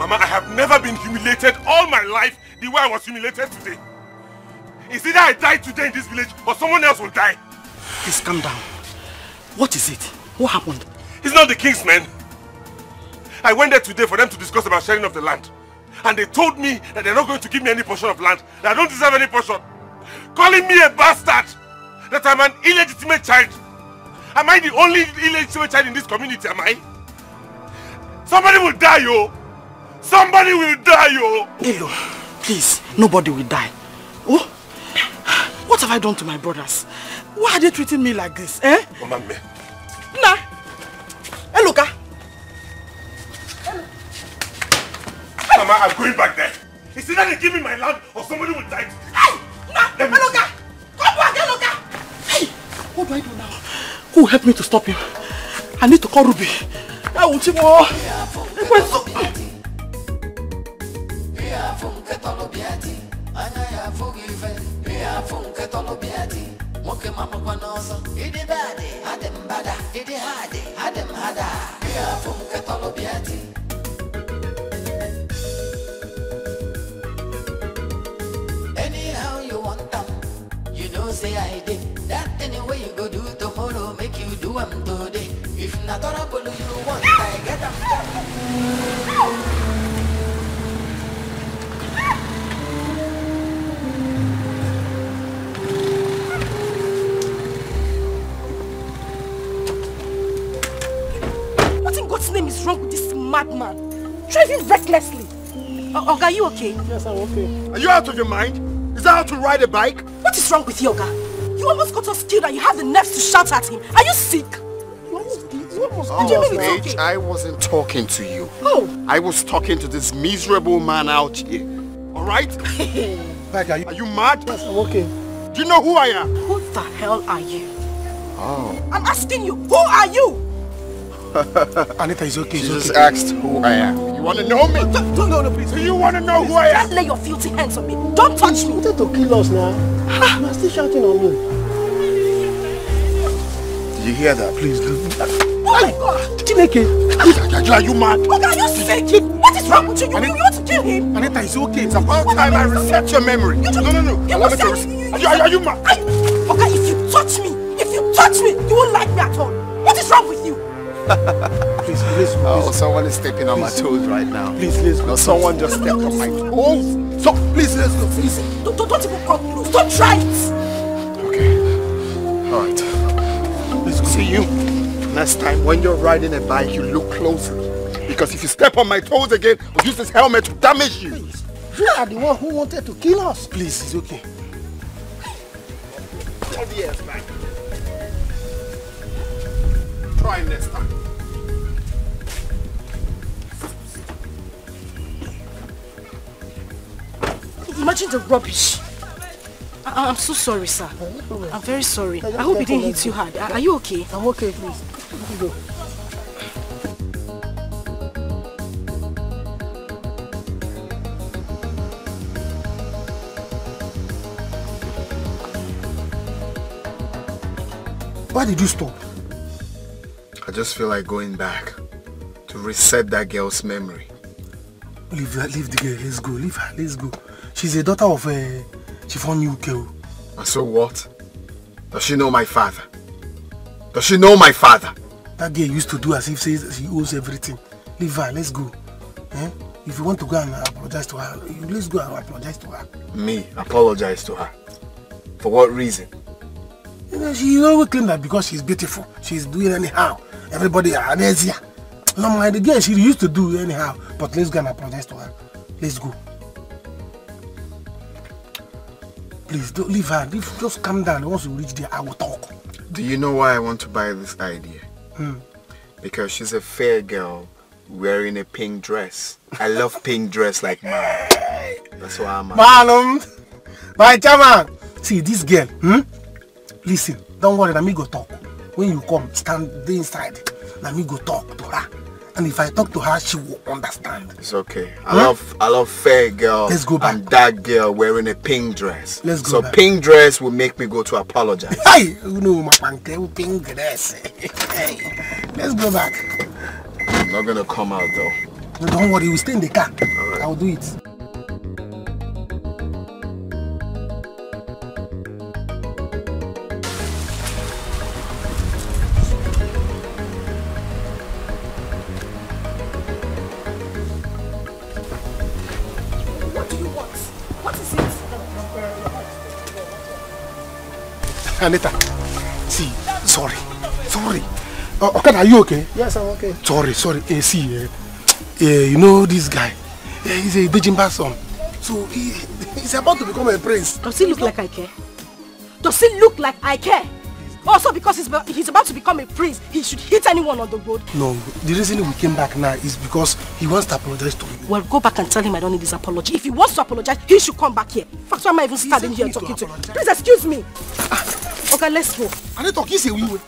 Mama, I have never been humiliated all my life the way I was humiliated today. It's either I die today in this village or someone else will die. Please calm down. What is it? What happened? It's not the king's men. I went there today for them to discuss about sharing of the land. And they told me that they're not going to give me any portion of land, that I don't deserve any portion. Calling me a bastard, that I'm an illegitimate child. Am I the only illegitimate child in this community, am I? Somebody will die, yo. Somebody will die, yo. Elo, please, nobody will die. Oh, what have I done to my brothers? Why are they treating me like this, eh? Mama, me. Nah. Eloka. Mama, I'm going back there. It's either they give me my land or somebody will die. Hey! Nah, Eloka! Come back, Eloka! Hey! What do I do now? Who will help me to stop him? I need to call Ruby. I will see more. Anyhow you want them, you know say I did. That anyway you go do tomorrow, make you do them today. If not horrible you want, I get them done. What in God's name is wrong with this madman? Driving recklessly. Oga, are you okay? Yes, I'm okay. Are you out of your mind? Is that how to ride a bike? What is wrong with you, Oga? You almost got us killed and you have the nerves to shout at him. Are you sick? Oh, Paige, I wasn't talking to you. Oh. I was talking to this miserable man out here. Alright? Are you mad? Yes, I'm okay. Do you know who I am? Who the hell are you? Oh. I'm asking you, who are you? Anita is okay. She just asked who I am. You want to know me? No, please. Do you want to know who I am? Don't lay your filthy hands on me. Don't touch me. You wanted to kill us now. You are still shouting on me. Did you hear that? Please, leave. Oh my God! Chineke! Are you mad? Oga, are you sick? What is wrong with you? You want to kill him? Anita, it's okay. It's about time I reset your memory. No. Allow me to Are you mad? Oga, if you touch me, you won't like me at all. What is wrong with you? Please. Oh, someone is stepping on my toes right now. Please, let's go. No, someone just stepped on my toes. So, please, let's go. Please. Don't even come close. Don't try it. Okay. Alright. Let's go. See you. Next time, when you're riding a bike, you look closely. Because if you step on my toes again, I'll use this helmet to damage you. Please. You are the one who wanted to kill us. Please, it's okay. Yes, man. Try next time. Imagine the rubbish. I'm so sorry, sir. I'm very sorry. I hope it didn't hit you hard. Are you okay? I'm okay, please. Let me go. Why did you stop? I just feel like going back to reset that girl's memory. Leave the girl. Let's go. Leave her. Let's go. She's a daughter of a Chiffon UK. And so what? Does she know my father? Does she know my father? That girl used to do as if she owes everything. Leave her. Let's go. Eh? If you want to go and apologize to her, let's go and apologize to her. Me? Apologize to her? For what reason? You know, she always claim that because she's beautiful, she's doing anyhow. Everybody, Anesia. No, the girl, she used to do anyhow. But let's go and apologize to her. Let's go. Please, don't leave her. Just calm down. Once you reach there, I will talk. Do you know why I want to buy this idea? Because she's a fair girl wearing a pink dress. I love pink dress like mine. That's why I'm... My chairman. See, this girl, listen, don't worry, let me go talk. When you come, stand inside. Let me go talk to her. And if I talk to her, she will understand. It's okay. I love fair girl. Let's go back. And that girl wearing a pink dress. Let's go back. So pink dress will make me go to apologize. Hey, you know my pink dress. Hey, let's go back. I'm not gonna come out though. No, don't worry, we'll stay in the car. Right. I'll do it. What do you want? What is it? Anita, see, sorry. Okay, are you okay? Yes, I'm okay. Sorry. See, you know this guy? He's a Dejimba son. So he's about to become a prince. Does he look like I care? Does he look like I care? Also, because he's about to become a prince, he should hit anyone on the road. No, the reason we came back now is because he wants to apologize to you. Well, go back and tell him I don't need his apology. If he wants to apologize, he should come back here. In fact, why am I even standing here talking to him? Please excuse me. Okay, let's go. Anita, kiss a wee. Let's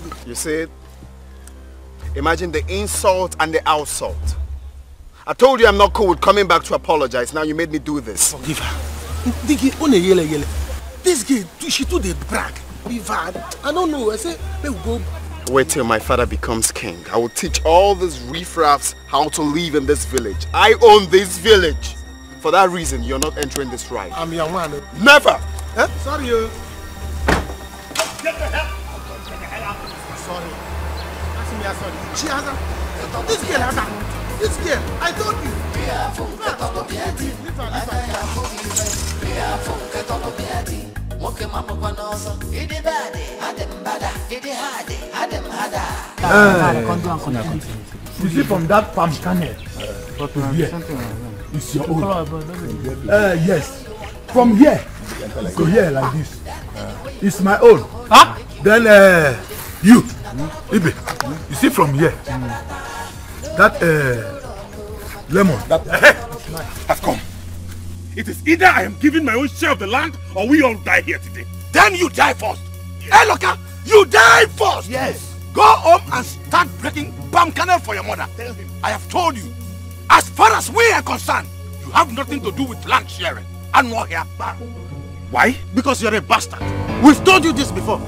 go. You see, imagine the insult and the outsult. I told you I'm not cool with coming back to apologize. Now you made me do this. Forgive her. This girl, she too the brag. I don't know. I say, let's go. Wait till my father becomes king. I will teach all these riffraffs how to live in this village. I own this village. For that reason, you're not entering this ride. I'm your man. Never! Eh? Sorry, you. Get the hell! Sorry. Sorry. She has a... This girl has a... This girl, I told you. You see, from that palm kernel to here, it's your own. Yes. From here to here like this, it's my own. Huh? Then you, Ibe, you see from here, that lemon, has come. It is either I am giving my own share of the land or we all die here today. Then you die first. Hey, Loka, you die first. Yes. Go home and start breaking palm kernel for your mother. I have told you, as far as we are concerned, you have nothing to do with land sharing. And more here. Why? Because you're a bastard. We've told you this before,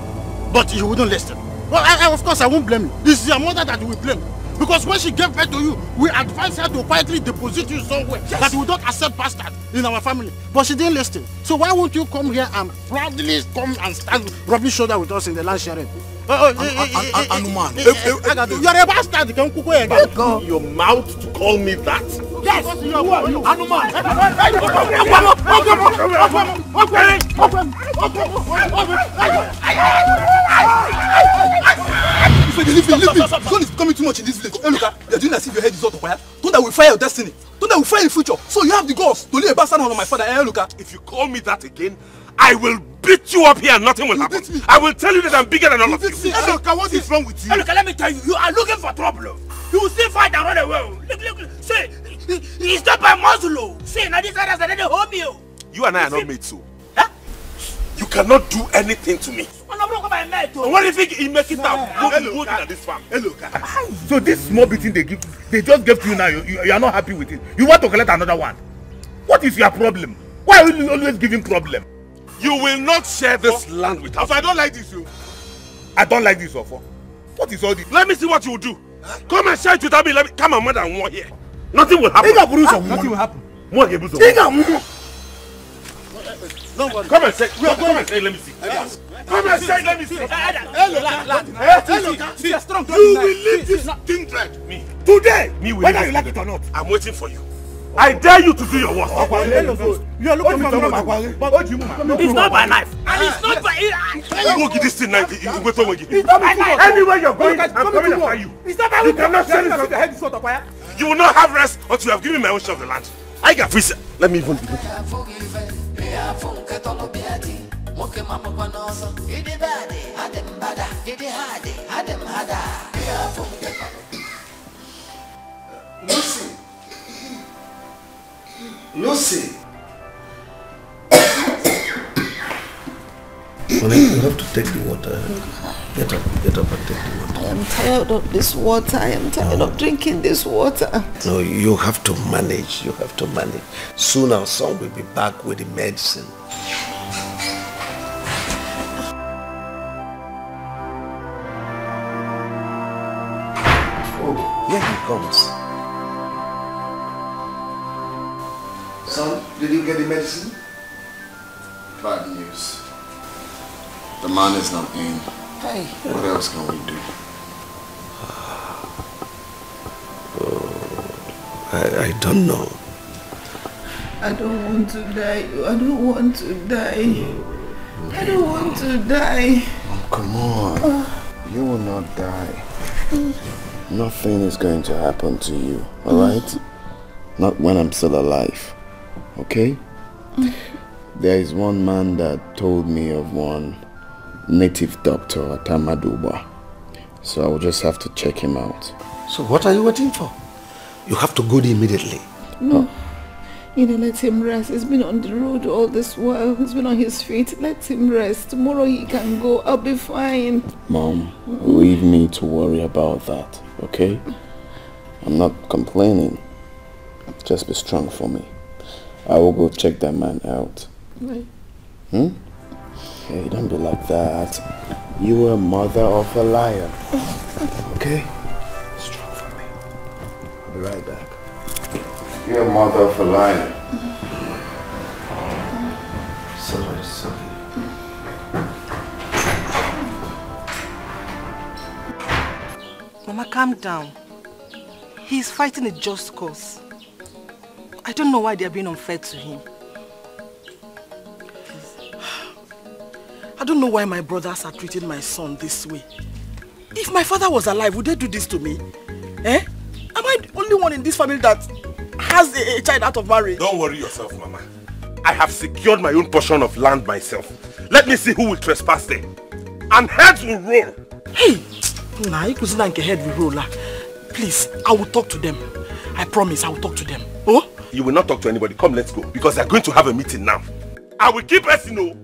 but you wouldn't listen. Well, of course, I won't blame you. It's your mother that we blame. Because when she gave birth to you, we advised her to quietly deposit you somewhere that we don't accept bastard in our family. But she didn't listen. So why won't you come here and proudly come and stand rubbing shoulder with us in the land sharing? Anuman. You're a bastard. You can cook away again. Go. Your mouth to call me that? Yes. Who are you? Anuman. Leave. Sun is becoming too much in this village. Hey, look, you're doing as if your head is not on fire. Thunder will fire your destiny. Thunder will fire in the future. So you have the guts to lay a bastard on my father. Hey, look. If you call me that again, I will beat you up here and nothing will happen. I will tell you that I'm bigger than all of you. Hey, look, what is wrong with you? Hey, look, let me tell you, you are looking for trouble. You will still fight and run away. Look. See, it's not by muzzle. See, now this others are ready to hold me. You and I are not made so. Huh? You cannot do anything to me. And what do you think he make it out? Working at this farm. So this small beating they just gave to you now, you are not happy with it. You want to collect another one. What is your problem? Why are you always giving problem? You will not share this land with us. If I don't like this, I don't like this offer. What is all this? Let me see what you will do. Come and share it without me. Let me come and more than one here. Nothing will happen. Nothing will happen. More here. Don't worry. Come and say. Come and say. Let me see. Come and say. Let me see. See, you're strong. You will leave this kindred. Me. Today. Me. Whether you like it or not. I'm waiting for you. I dare you to do your worst. You are looking for me. It's not by knife. And it's not by... You won't get this thing now. It's not by knife. Anywhere you're going, I'm coming after you. It's not by you cannot sell it. You will not have rest until you have given me my own share of the land. I got free. Let me even begin. Lucy. You have to take the water. Get up and take the water. I am tired of this water. I am tired of drinking this water. No, you have to manage. You have to manage. Soon our son will be back with the medicine. Oh, here he comes. Son, did you get the medicine? Bad news. The man is not in. Hey. What else can we do? I don't know. I don't want to die. I don't want to die. I don't want to die. Oh, come on. You will not die. Nothing is going to happen to you, alright? Not when I'm still alive. Okay? There is one man that told me of one native doctor at Amaduba. So I will just have to check him out. So what are you waiting for? You have to go there immediately. No. You know, let him rest. He's been on the road all this while. He's been on his feet. Let him rest. Tomorrow he can go. I'll be fine. Mom, leave me to worry about that, okay? I'm not complaining. Just be strong for me. I will go check that man out. Right. Hey, don't be like that. You are a mother of a liar. Okay? Strong for me. I'll be right back. You're a mother of a liar. Sorry. Mama, calm down. He's fighting a just cause. I don't know why they're being unfair to him. I don't know why my brothers are treating my son this way. If my father was alive, would they do this to me? Eh? Am I the only one in this family that has a child out of marriage? Don't worry yourself, Mama. I have secured my own portion of land myself. Let me see who will trespass there. And heads will roll. Hey! Nah, you could see that head will roll. Please, I will talk to them. I promise I will talk to them. Oh? You will not talk to anybody. Come, let's go. Because they're going to have a meeting now. I will keep Esino.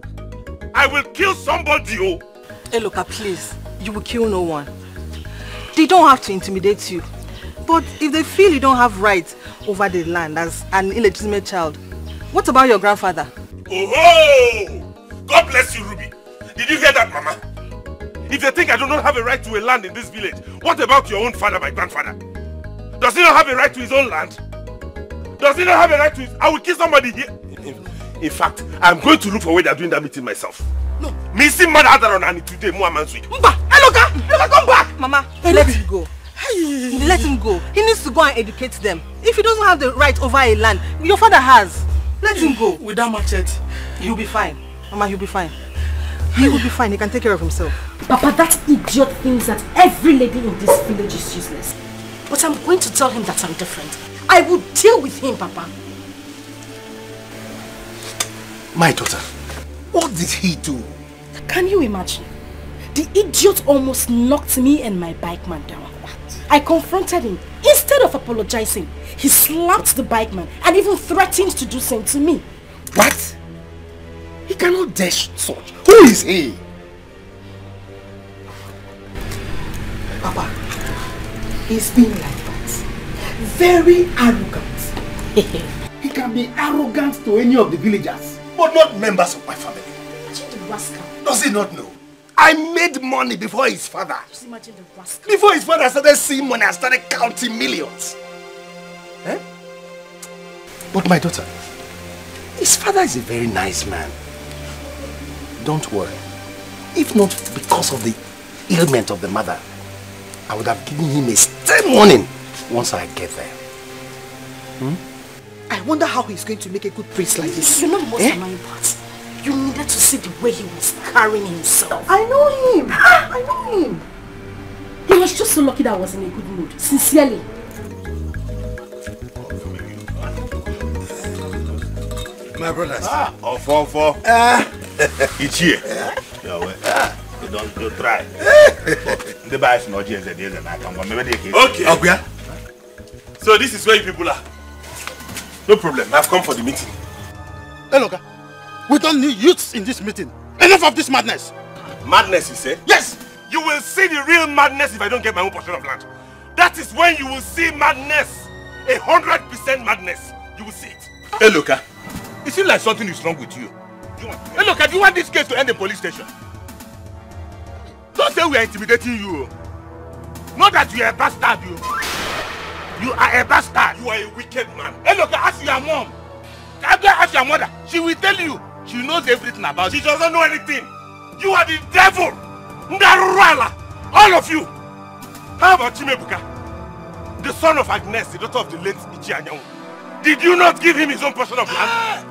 I will kill somebody. Oh. Hey, Loka, please. You will kill no one. They don't have to intimidate you. But if they feel you don't have rights over the land as an illegitimate child, what about your grandfather? Oh! God bless you, Ruby. Did you hear that, Mama? If they think I do not have a right to a land in this village, what about your own father, my grandfather? Does he not have a right to his own land? Does he not have a right to his... I will kill somebody here. In fact, I'm going to look for where they're doing that meeting myself. No. Missing mother Adaron and today, Muamansui. Mba! Eloka, come back! Mama, let him go. Let him go. He needs to go and educate them. If he doesn't have the right over a land, your father has. Let him go. Without machete. He'll be fine. Mama, he'll be fine. He will be fine. He can take care of himself. Papa, that idiot thinks that every lady in this village is useless. But I'm going to tell him that I'm different. I will deal with him, Papa. My daughter, what did he do? Can you imagine? The idiot almost knocked me and my bikeman down. What? I confronted him. Instead of apologizing, he slapped the bikeman and even threatened to do same to me. What? He cannot dare such. Who is he? Papa, he's been like that. Very arrogant. He can be arrogant to any of the villagers, but not members of my family. Imagine the rascal. Does he not know? I made money before his father. Just imagine the rascal. Before his father started seeing money, I started counting millions. Eh? But my daughter, his father is a very nice man. Don't worry. If not because of the ailment of the mother, I would have given him a stern warning once I get there. I wonder how he's going to make a good priest like this. You know the most annoying part? You needed to see the way he was carrying himself. I know him. I know him. He was just so lucky that I was in a good mood. Sincerely. My brothers. Four. It's here. You try. The bias no change the days and I can go. Okay. So this is where you people are. No problem. I've come for the meeting. Hey, look, we don't need youths in this meeting. Enough of this madness. Madness, you say? Yes. You will see the real madness if I don't get my own portion of land. That is when you will see madness. 100% madness. You will see it. Hey, Loka. It seems like something is wrong with you. Hey, Loka, do you want this case to end in police station? Don't say we are intimidating you. Not that you are a bastard, you. You are a bastard. You are a wicked man. Hey, Loka, ask your mom. Ask your mother. She will tell you. She knows everything about you. She doesn't know anything. You are the devil. Ndarurala. All of you. How about Chimebuka? The son of Agnes, the daughter of the late Ichi Anyanwu. Did you not give him his own portion of land?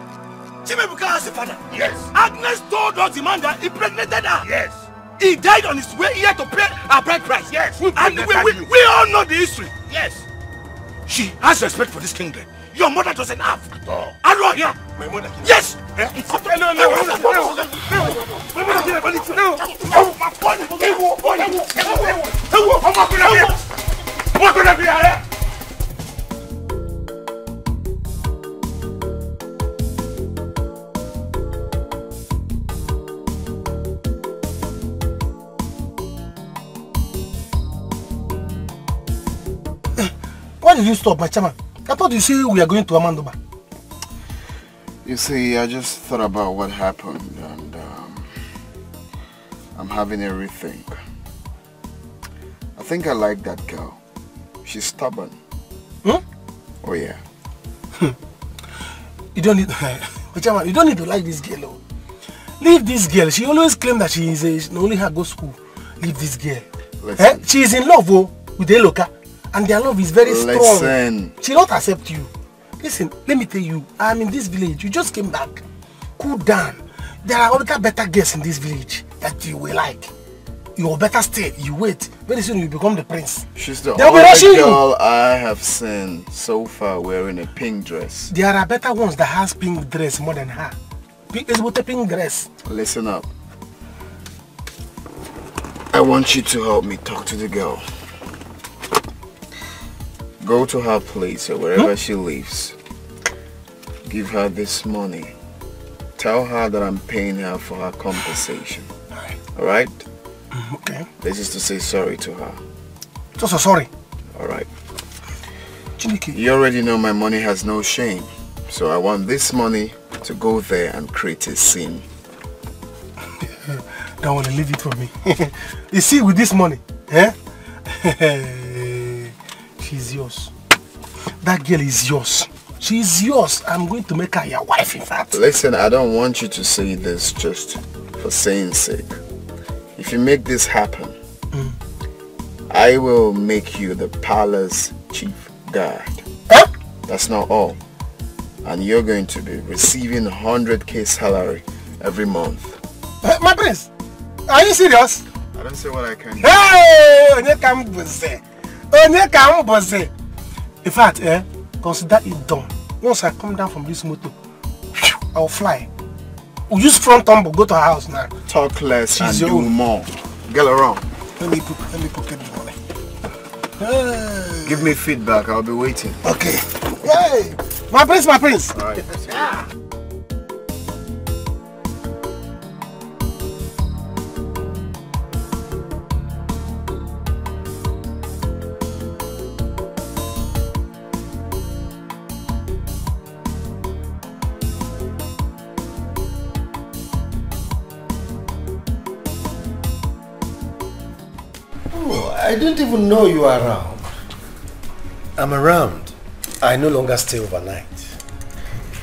Chimebuka has a father. Yes. Agnes told us the man that impregnated her. Yes. He died on his way here to pay our bride price. Yes. And we all know the history. Yes. She has respect for this kingdom. Your mother doesn't have. At all. Aro here. My mother. Yes. Why did you stop, my chairman? I thought you said we are going to Amandoba. You see, I just thought about what happened and I'm having a rethink. I think I like that girl. She's stubborn. Hmm? Oh yeah. You don't need Chairman, you don't need to like this girl. Oh. Leave this girl. She always claims that she is only her go school. Leave this girl. She is in love with Eloka. And their love is very strong. Listen. She don't accept you. Listen, let me tell you, I'm in this village. You just came back. Cool down. There are other better girls in this village that you will like. You better stay. You wait. Very soon you become the prince. She's the only girl I have seen so far wearing a pink dress. There are better ones that has pink dress more than her. It's with a pink dress. Listen up. I want you to help me talk to the girl. Go to her place or wherever she lives. Give her this money. Tell her that I'm paying her for her compensation. Alright? Okay. This is to say sorry to her. Just sorry. Alright. Chineke. You already know my money has no shame. So I want this money to go there and create a scene. Don't want to leave it for me. You see, with this money, she's yours. That girl is yours. She's yours. I'm going to make her your wife, in fact. Listen, I don't want you to say this just for saying sake. If you make this happen, I will make you the palace chief guard. That's not all. And you're going to be receiving 100k salary every month. My prince, are you serious? I don't say what I can do. Hey! In fact, consider it done. Once I come down from this motor, I'll fly. We'll use front tumble, go to her house now. Talk less and do more. Get around. Let me pocket the money. Hey. Give me feedback, I'll be waiting. Okay. Hey! My prince, my prince! Alright. Yeah. I didn't even know you were around. I'm around. I no longer stay overnight.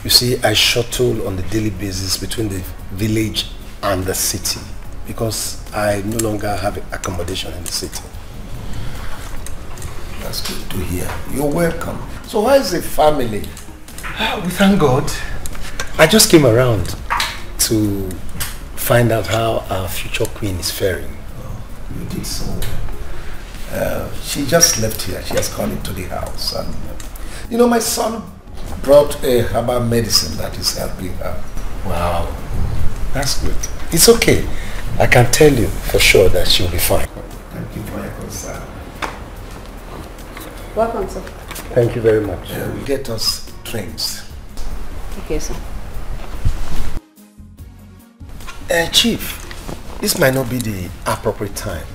You see, I shuttle on a daily basis between the village and the city because I no longer have accommodation in the city. That's good to hear. You're welcome. So how is the family? We thank God. I just came around to find out how our future queen is faring. Oh, you did so well. She just left here. She has gone into the house. And, you know, my son brought a herbal medicine that is helping her. Wow. That's good. It's okay. I can tell you for sure that she'll be fine. Thank you for your concern. Welcome, sir. Thank you very much. We'll get us drinks. Okay, sir. Chief, this might not be the appropriate time,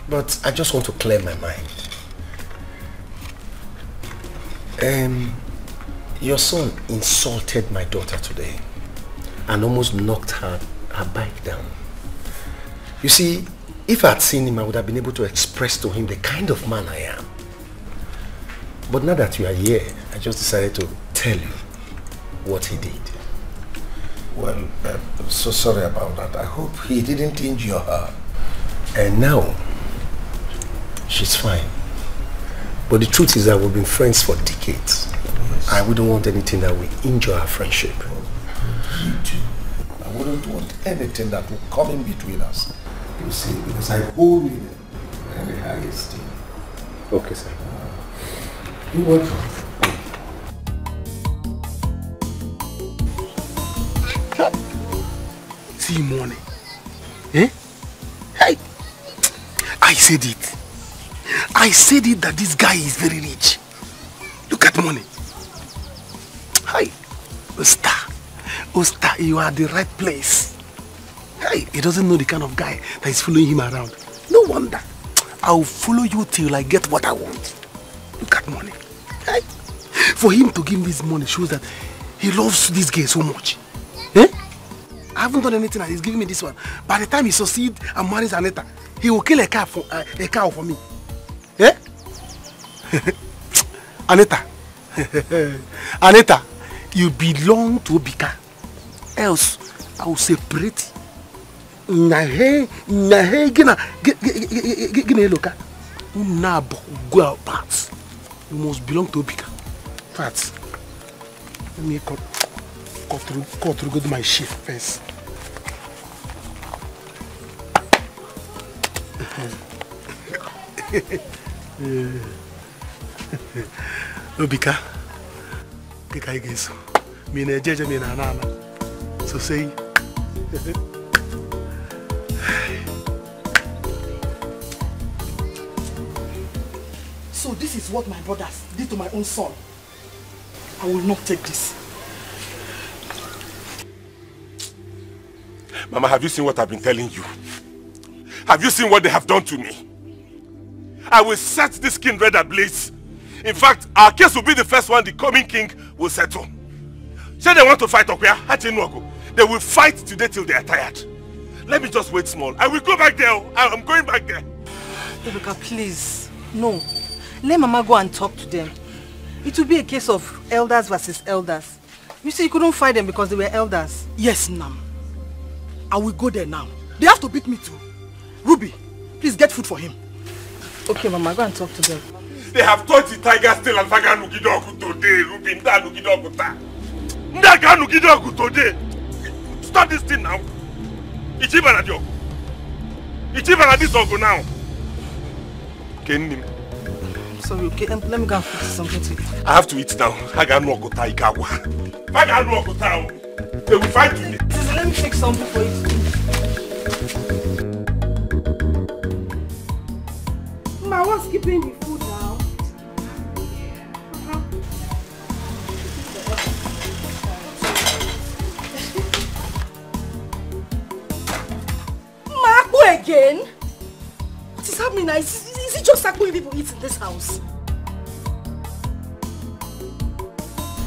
but I just want to clear my mind. Your son insulted my daughter today and almost knocked her bike down. You see, if I had seen him, I would have been able to express to him the kind of man I am. But now that you are here, I just decided to tell you what he did. Well, I'm so sorry about that. I hope he didn't injure her. And now, she's fine. But the truth is that we've been friends for decades. Yes. I wouldn't want anything that will injure our friendship. Me too. I wouldn't want anything that will come in between us. You see, because I hold you in very high esteem. Okay, sir. You're welcome. See money. Eh? Hey! I said it. I said it that this guy is very rich. Look at money. Hey! Osta, you are at the right place. Hey, he doesn't know the kind of guy that is following him around. No wonder. I'll follow you till I get what I want. Look at money. Hey! For him to give me this money shows that he loves this girl so much. Eh? I haven't done anything and he's giving me this one. By the time he succeeds and marries Anita, he will kill a cow for me. Eh? Anita. Anita, you belong to Obika. Else, I will separate. Nahe gina loka. Unabo go out parts. You must belong to Obika. Parts. Let me cut through go to my shift first. Obika, Kika Igeso, Mina Jeja Mina Nana. So say. So this is what my brothers did to my own son. I will not take this. Mama, have you seen what I've been telling you? Have you seen what they have done to me? I will set this kindred ablaze. In fact, our case will be the first one the coming king will settle. Say they want to fight Okuya, they will fight today till they are tired. Let me just wait small. I will go back there. I'm going back there. Ebuka, please. No. Let Mama go and talk to them. It will be a case of elders versus elders. You see, you couldn't fight them because they were elders. Yes, Nam. I will go there now. They have to beat me too. Ruby, please get food for him. Okay, Mama, go and talk to them. They have taught the tiger still and Faga Nugidoku today, Ruby. Nda Nugidoku ta. Ndaga Nugidoku today. Stop this thing now. Ichibana Dio. Ichibana this ogo now. Kenny. Sorry, okay, let me go and fix something to eat. I have to eat now. Faga Nugidoku ta ikawa. Faga Nugidoku ta. They will fight today. Let me fix something for you. Ma, what's keeping the food now? Ma, who again? What is happening now? Is it just Akui people eat in this house?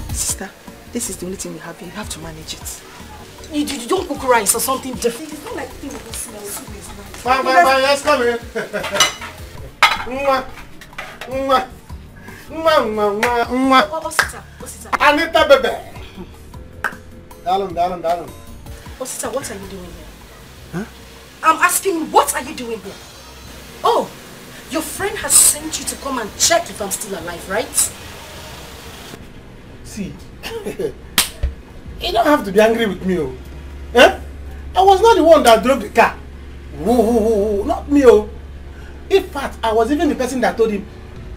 Sister, this is the only thing we have here. You have to manage it. You don't cook rice or something different. It's not like things that smell. Bye, let's come in. Osita. Anita, baby. Darling. Osita, what are you doing here? Huh? I'm asking, what are you doing here? Oh, your friend has sent you to come and check if I'm still alive, right? See, you don't have to be angry with me, oh. Eh? I was not the one that drove the car. Whoa, not me, oh. In fact, I was even the person that told him,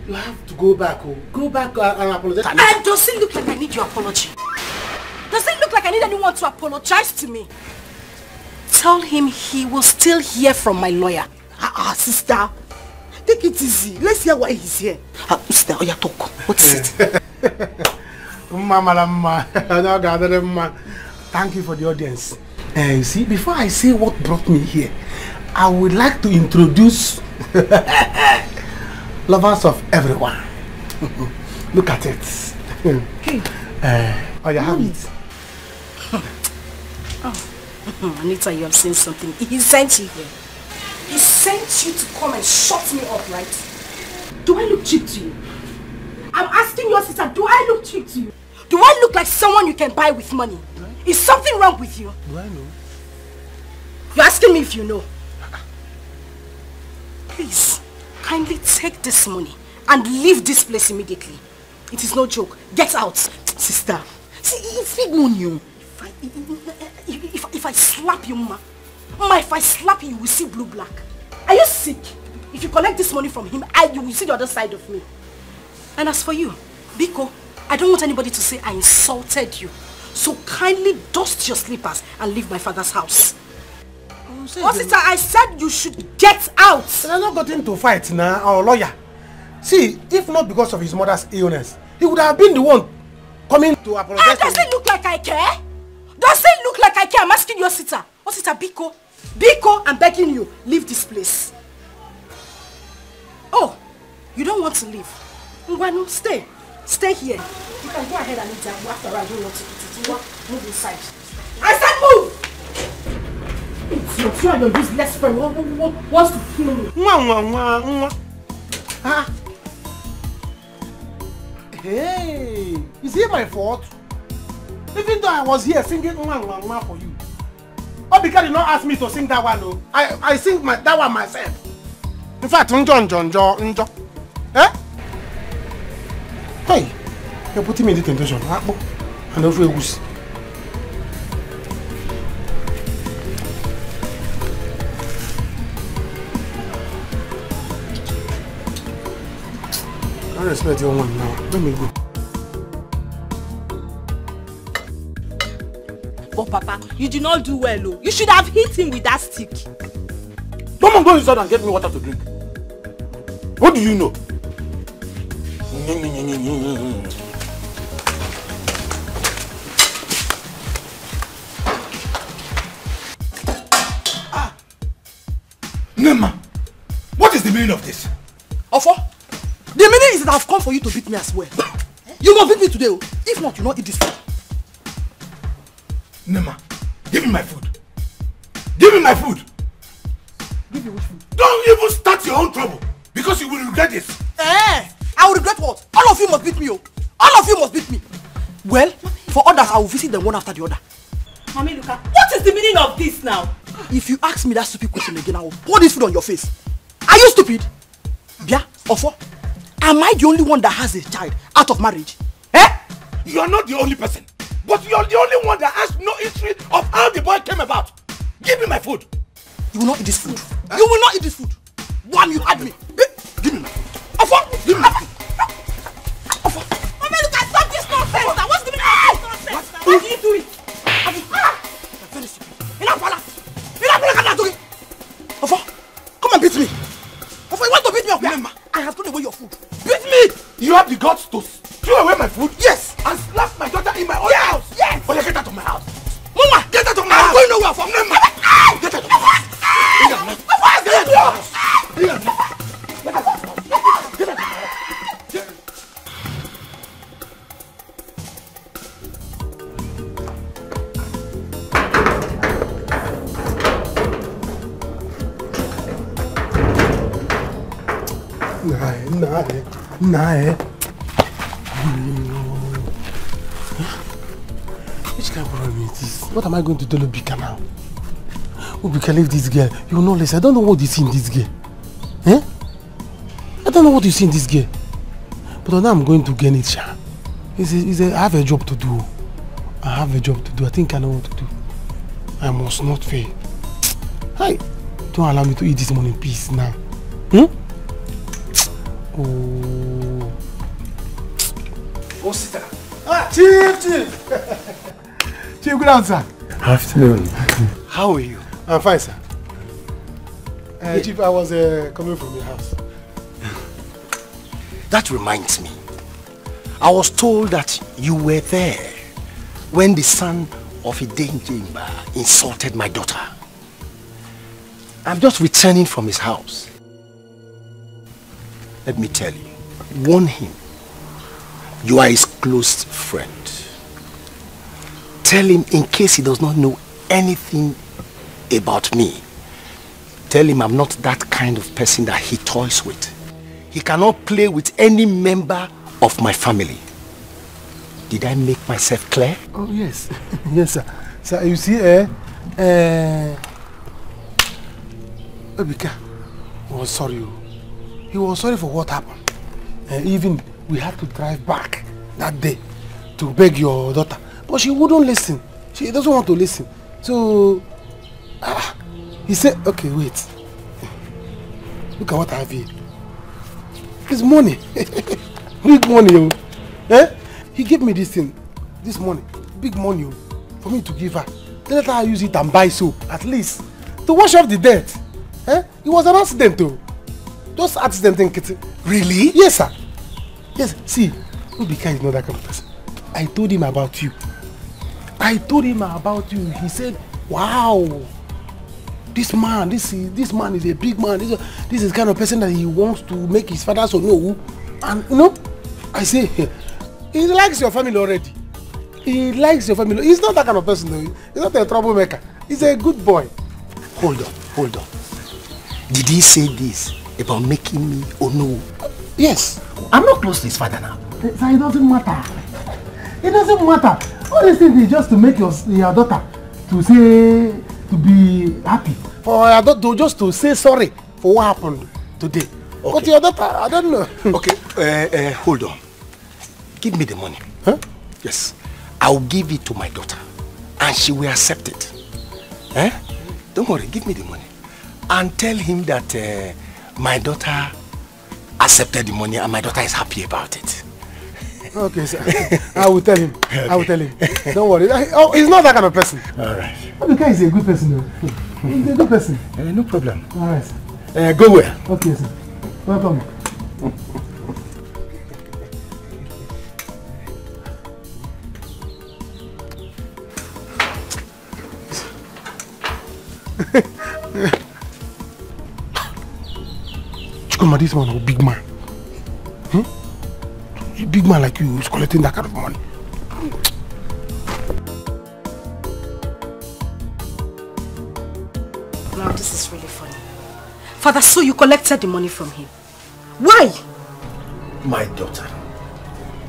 you have to go back, oh. Go back and apologize. And does it look like I need your apology? Does it look like I need anyone to apologize to me? Tell him he will still hear from my lawyer. Sister. Take it easy. Let's hear why he's here. Sister, Oya, talk. What is it? Thank you for the audience. You see, before I say what brought me here, I would like to introduce lovers of everyone. Look at it. Oh, you have it. Oh, Anita, you have seen something. He sent you here. He sent you to come and shut me up, right? Do I look cheap to you? I'm asking your sister, do I look cheap to you? Do I look like someone you can buy with money? Is something wrong with you? Do I know? You're asking me if you know. Please, kindly take this money and leave this place immediately. It is no joke. Get out. Sister, see, if we moon you. If I slap you, ma, if I slap you, you will see blue-black. Are you sick? If you collect this money from him, you will see the other side of me. And as for you, Biko, I don't want anybody to say I insulted you. So kindly dust your slippers and leave my father's house. Oh, sister, I said you should get out. I not got into fight now, our lawyer. See, if not because of his mother's illness, he would have been the one coming to apologize. Does it look like I care? Does it look like I care? I'm asking your sister. Oh, sister, Biko. Biko, I'm begging you, leave this place. Oh, you don't want to leave. Ngwanu, stay. Stay here. You can go ahead and eat that. After all, I don't want to eat it. Move inside. I said move! It's your friend, your useless friend wants to kill me. Hey, is it my fault? Even though I was here singing for you. Oh, because you not ask me to sing that one, no. I sing that one myself. In fact, Njo. Eh? Hey, you're putting me in the temptation. And over goose. I respect your one now. Let me go. But Papa, you did not do well, oh. You should have hit him with that stick. Come go inside and get me water to drink. What do you know? Nema, what is the meaning of this? Ofo, the meaning is that I've come for you to beat me as well. You must beat me today, oh. If not, you not eat this food. Nema, give me my food. Give me my food. Give you which food? Don't even start your own trouble, because you will regret this. I will regret what? All of you must beat me, oh. All of you must beat me. Well, for others, I will visit them one after the other. Mami Luka, what is the meaning of this now? If you ask me that stupid question again, I will pour this food on your face. Are you stupid? Bia, Ofo, am I the only one that has a child out of marriage? Eh? You are not the only person, but you are the only one that has no history of how the boy came about. Give me my food. You will not eat this food. You will not eat this food. One, you had me. Give me my food. Ofo, give me my food. Ofo. Mami Luka, stop this nonsense now. What's the meaning of this nonsense now? Why do you do it? Very stupid. Ofo, come and beat me. Ofo, you want to beat me up here? I have thrown away your food. Beat me! You have the guts to throw away my food? Yes! And slap my daughter in my own house? Yes! Oh, you get out of my house. Mama, get out of my house! I'm going nowhere from them. Get out of my house. Get out of my house. Get out of my house. Get out of my house. Nah. Which kind of problem is this? What am I going to tell Obika now? Obika, leave this girl. You will not listen. I don't know what you see in this girl. Eh? I don't know what you see in this girl. But now I'm going to get it, Sha. I have a job to do. I think I know what to do. I must not fail. Hey, don't allow me to eat this money in peace now. Hmm? Oh, sister. Chief. Chief, good afternoon, sir. Afternoon. How are you? I'm fine, sir. Chief, I was coming from your house. That reminds me. I was told that you were there when the son of Idenjemba insulted my daughter. I'm just returning from his house. Let me tell you, warn him. You are his close friend. Tell him in case he does not know anything about me. Tell him I'm not that kind of person that he toys with. He cannot play with any member of my family. Did I make myself clear? Oh, yes. Yes, sir. Sir, you see, Obika was sorry. He was sorry for what happened. Even we had to drive back that day to beg your daughter. But she wouldn't listen. She doesn't want to listen. So, he said, okay, wait. Look at what I have here. It's money. Big money. He gave me this thing, this money. Big money for me to give her. Then let her use it and buy soap, at least, to wash off the dirt. It was an accident though. Just accident thing, Kitty. Really? Yes, sir. Yes, see, Obika is not that kind of person. I told him about you. He said, wow, this man is a big man. This is the kind of person that he wants to make his father so know. And you know, I say, he likes your family already. He likes your family. He's not that kind of person though. He's not a troublemaker. He's a good boy. Hold on. Did he say this about making me Ono? Yes. I'm not close to his father now. So it doesn't matter. It doesn't matter. All these things is just to make your daughter to be happy. For your daughter just to say sorry for what happened today. Okay. But your daughter, I don't know. Okay, hold on. Give me the money. Huh? Yes. I'll give it to my daughter. And she will accept it. Don't worry, give me the money. And tell him that my daughter accepted the money and my daughter is happy about it. Okay, sir. I will tell him. Okay. I will tell him. Don't worry. He's not that kind of person. All right. Obika is a good person though. He's a good person. No problem. All right, sir. Go where? Okay, sir. Welcome. Chukuma, this man is a big man. A big man like you is collecting that kind of money. Now this is really funny. Father, so you collected the money from him. Why? My daughter,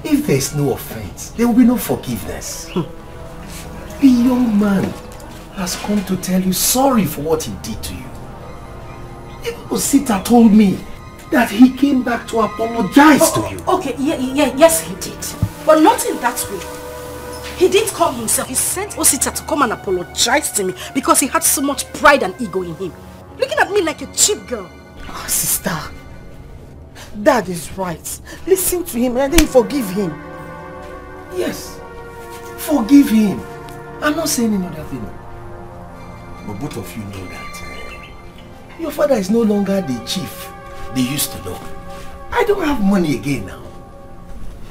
if there is no offense, there will be no forgiveness. The young man has come to tell you sorry for what he did to you. Even Osita told me that he came back to apologize to you. Okay, yes he did. But not in that way. He didn't come himself. He sent Osita to come and apologize to me because he had so much pride and ego in him. Looking at me like a cheap girl. Oh, sister, Dad is right. Listen to him and then forgive him. Yes, forgive him. I'm not saying another thing. But both of you know that your father is no longer the chief they used to know. I don't have money again now.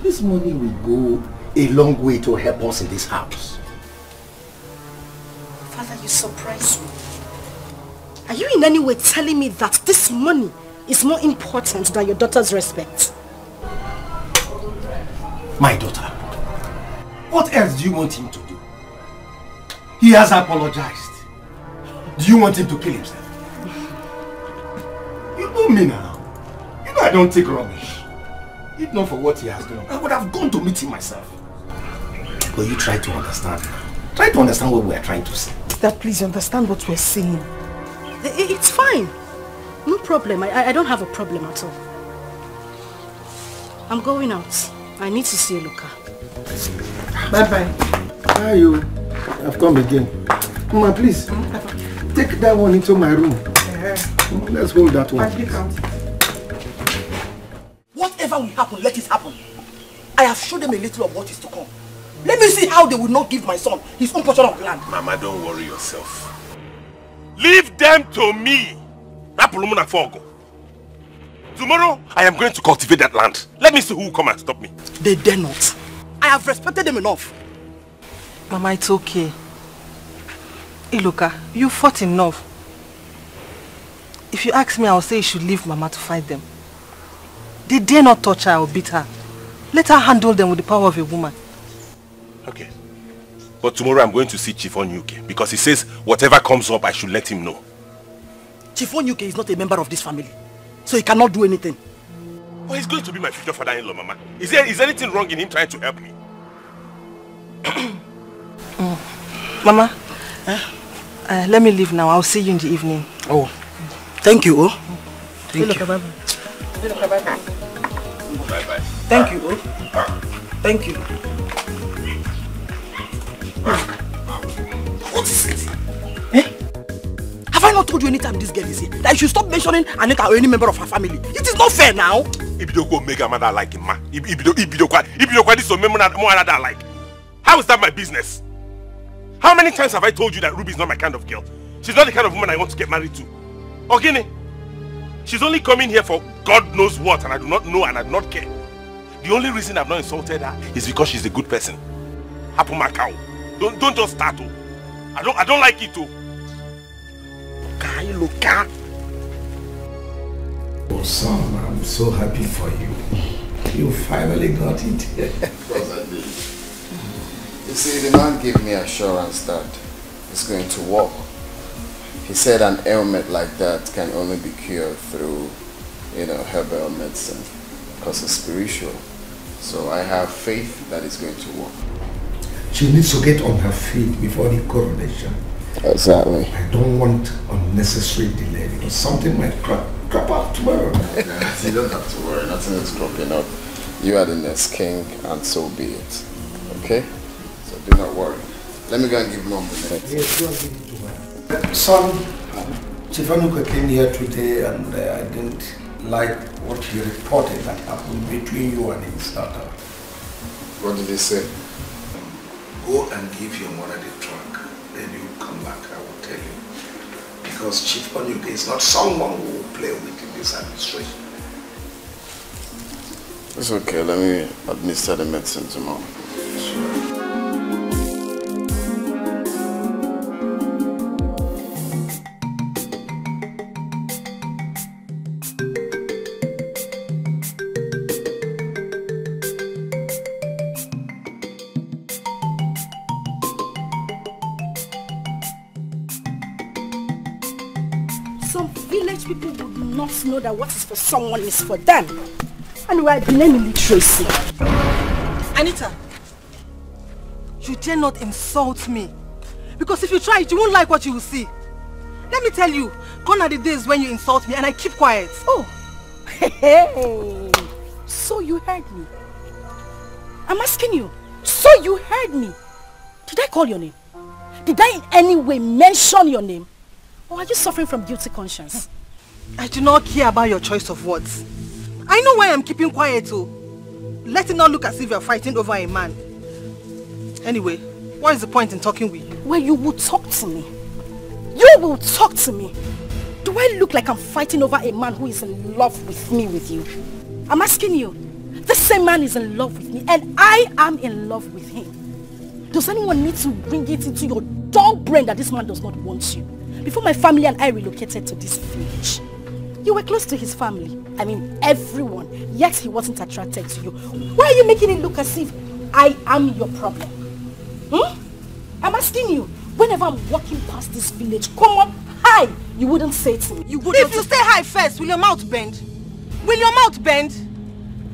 This money will go a long way to help us in this house. Father, you surprise me. Are you in any way telling me that this money is more important than your daughter's respect? My daughter, what else do you want him to do? He has apologized. Do you want him to kill himself? You know me now. You know I don't take rubbish. If not for what he has done, I would have gone to meet him myself. But you try to understand. Try to understand what we are trying to say. Dad, please understand what we're saying. It's fine. No problem. I don't have a problem at all. I'm going out. I need to see Luca. Bye-bye. How are you? I've come again. Mama, please. Take that one into my room. Let's hold that one. Whatever will happen, let it happen. I have showed them a little of what is to come. Let me see how they will not give my son his own portion of land. Mama, don't worry yourself. Leave them to me. Tomorrow, I am going to cultivate that land. Let me see who will come and stop me. They dare not. I have respected them enough. Mama, it's okay. Iloka, you fought enough. If you ask me, I'll say you should leave Mama to fight them. They dare not touch her or beat her. Let her handle them with the power of a woman. Okay. But tomorrow I'm going to see Chief Onyuke because he says whatever comes up, I should let him know. Chief Onyuke is not a member of this family, so he cannot do anything. Well, he's going to be my future father-in-law, Mama. Is there anything wrong in him trying to help me? Mama, let me leave now. I'll see you in the evening. Oh, thank you, oh. Thank you. Bye-bye. Bye-bye. Thank you, oh. Thank you. What is it? Have I not told you anytime this girl is here that you should stop mentioning Anita or any member of her family? It is not fair now. Ibidoko make a man that like him, ma. Ibidoko this so more than like. How is that my business? How many times have I told you that Ruby is not my kind of girl? She's not the kind of woman I want to get married to. Ogini, she's only coming here for God knows what, and I do not know and I do not care. The only reason I've not insulted her is because she's a good person. Hapu Macau. Don't just start. I don't like it too. Oh son, I'm so happy for you. You finally got it. Of course I did. You see, the man gave me assurance that it's going to work. He said an ailment like that can only be cured through, herbal medicine, because it's spiritual. So I have faith that it's going to work. She needs to get on her feet before the coronation. Exactly. I don't want unnecessary delay because something might crop up tomorrow. You don't have to worry, nothing is cropping up. You are the next king and so be it. Okay? So do not worry. Let me go and give Mom the next. Yes, go and give it to her. Son, Chief Onyuke came here today and I didn't like what he reported that happened between you and his daughter. What did he say? Go and give your mother the trunk, then you come back, I will tell you. Because Chief Onyuke is not someone who will play with in this administration. It's okay, let me administer the medicine tomorrow. Sure. Know that what is for someone is for them, and we are denying illiteracy. Anita, you dare not insult me, because if you try it, you won't like what you will see. Let me tell you, gone are the days when you insult me and I keep quiet. Oh, hey, so you heard me? I'm asking you, so you heard me? Did I call your name? Did I in any way mention your name? Or are you suffering from guilty conscience? I do not care about your choice of words. I know why I'm keeping quiet too. Let it not look as if you're fighting over a man. Anyway, what is the point in talking with you? Well, you will talk to me. You will talk to me. Do I look like I'm fighting over a man who is in love with me, with you? I'm asking you. This same man is in love with me and I am in love with him. Does anyone need to bring it into your dull brain that this man does not want you? Before my family and I relocated to this village, you were close to his family. I mean, everyone. Yet he wasn't attracted to you. Why are you making it look as if I am your problem? I'm asking you. Whenever I'm walking past this village, come on, hi, you wouldn't say to me. You wouldn't. If you stay high first, will your mouth bend? Will your mouth bend?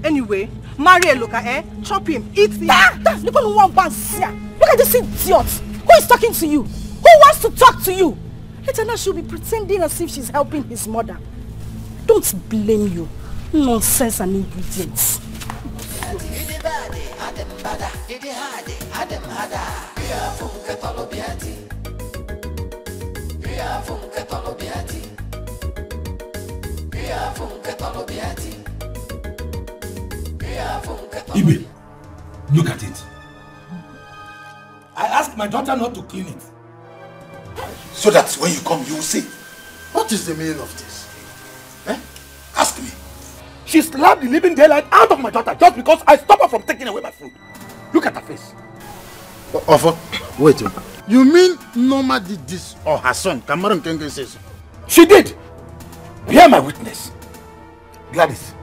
Anyway, marry Eloka, chop him, eat him. Look at this idiot. Who is talking to you? Who wants to talk to you? Later now she'll be pretending as if she's helping his mother. Don't blame you. Nonsense and ingredients. Ibe, look at it. I asked my daughter not to clean it. So that when you come, you will see. What is the meaning of this? Ask me. She slapped the living daylight out of my daughter just because I stopped her from taking away my food. Look at her face. Offer, wait. You mean Norma did this or her son? Kamaru Nkenge says so. She did. Bear my witness. Gladys,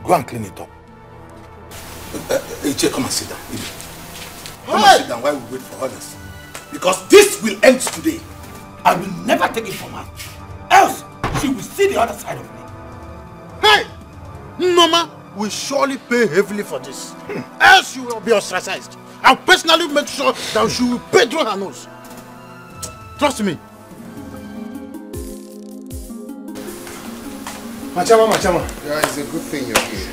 go and clean it up. Iche, come and sit down. Come and sit down while we wait for others. Because this will end today. I will never take it from her. Else, she will see the other side of me. Hey! Norma will surely pay heavily for this. Else you will be ostracized. I'll personally make sure that she will pay through her nose. Trust me. Machama. Yeah, it's a good thing you're here.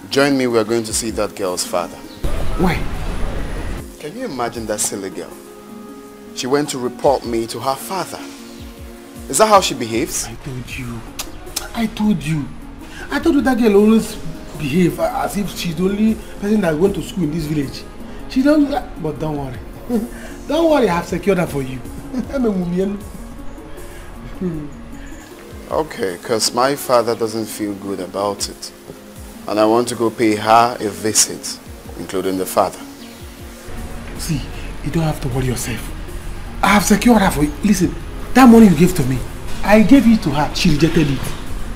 Join me, we're going to see that girl's father. Why? Can you imagine that silly girl? She went to report me to her father. Is that how she behaves? I told you that girl always behave as if she's the only person that went to school in this village. She don't, but don't worry. Don't worry, I have secured her for you. I'm a woman. Okay, because my father doesn't feel good about it. And I want to go pay her a visit, including the father. See, you don't have to worry yourself. I have secured her for you. Listen, that money you gave to me, I gave it to her. She rejected it.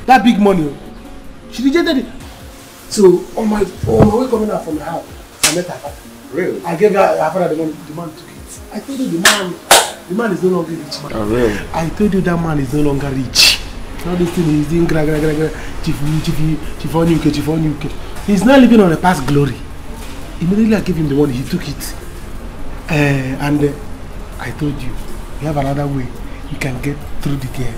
That big money, she rejected it. So on my way coming out from the house, I met her father. Really? I gave her father the money. The man took it. I told you the man is no longer rich. Man. Oh, really? I told you that man is no longer rich. All this thing he's doing chief. He's not living on a past glory. Immediately I gave him the money, he took it. And I told you, we have another way you can get through the girl.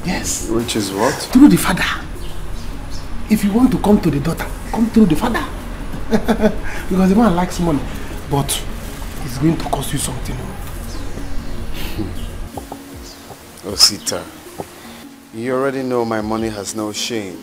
Yes. Which is what? Through the father. If you want to come to the daughter, come through the father. Because the man likes money, but it's going to cost you something. Osita, you already know my money has no shame.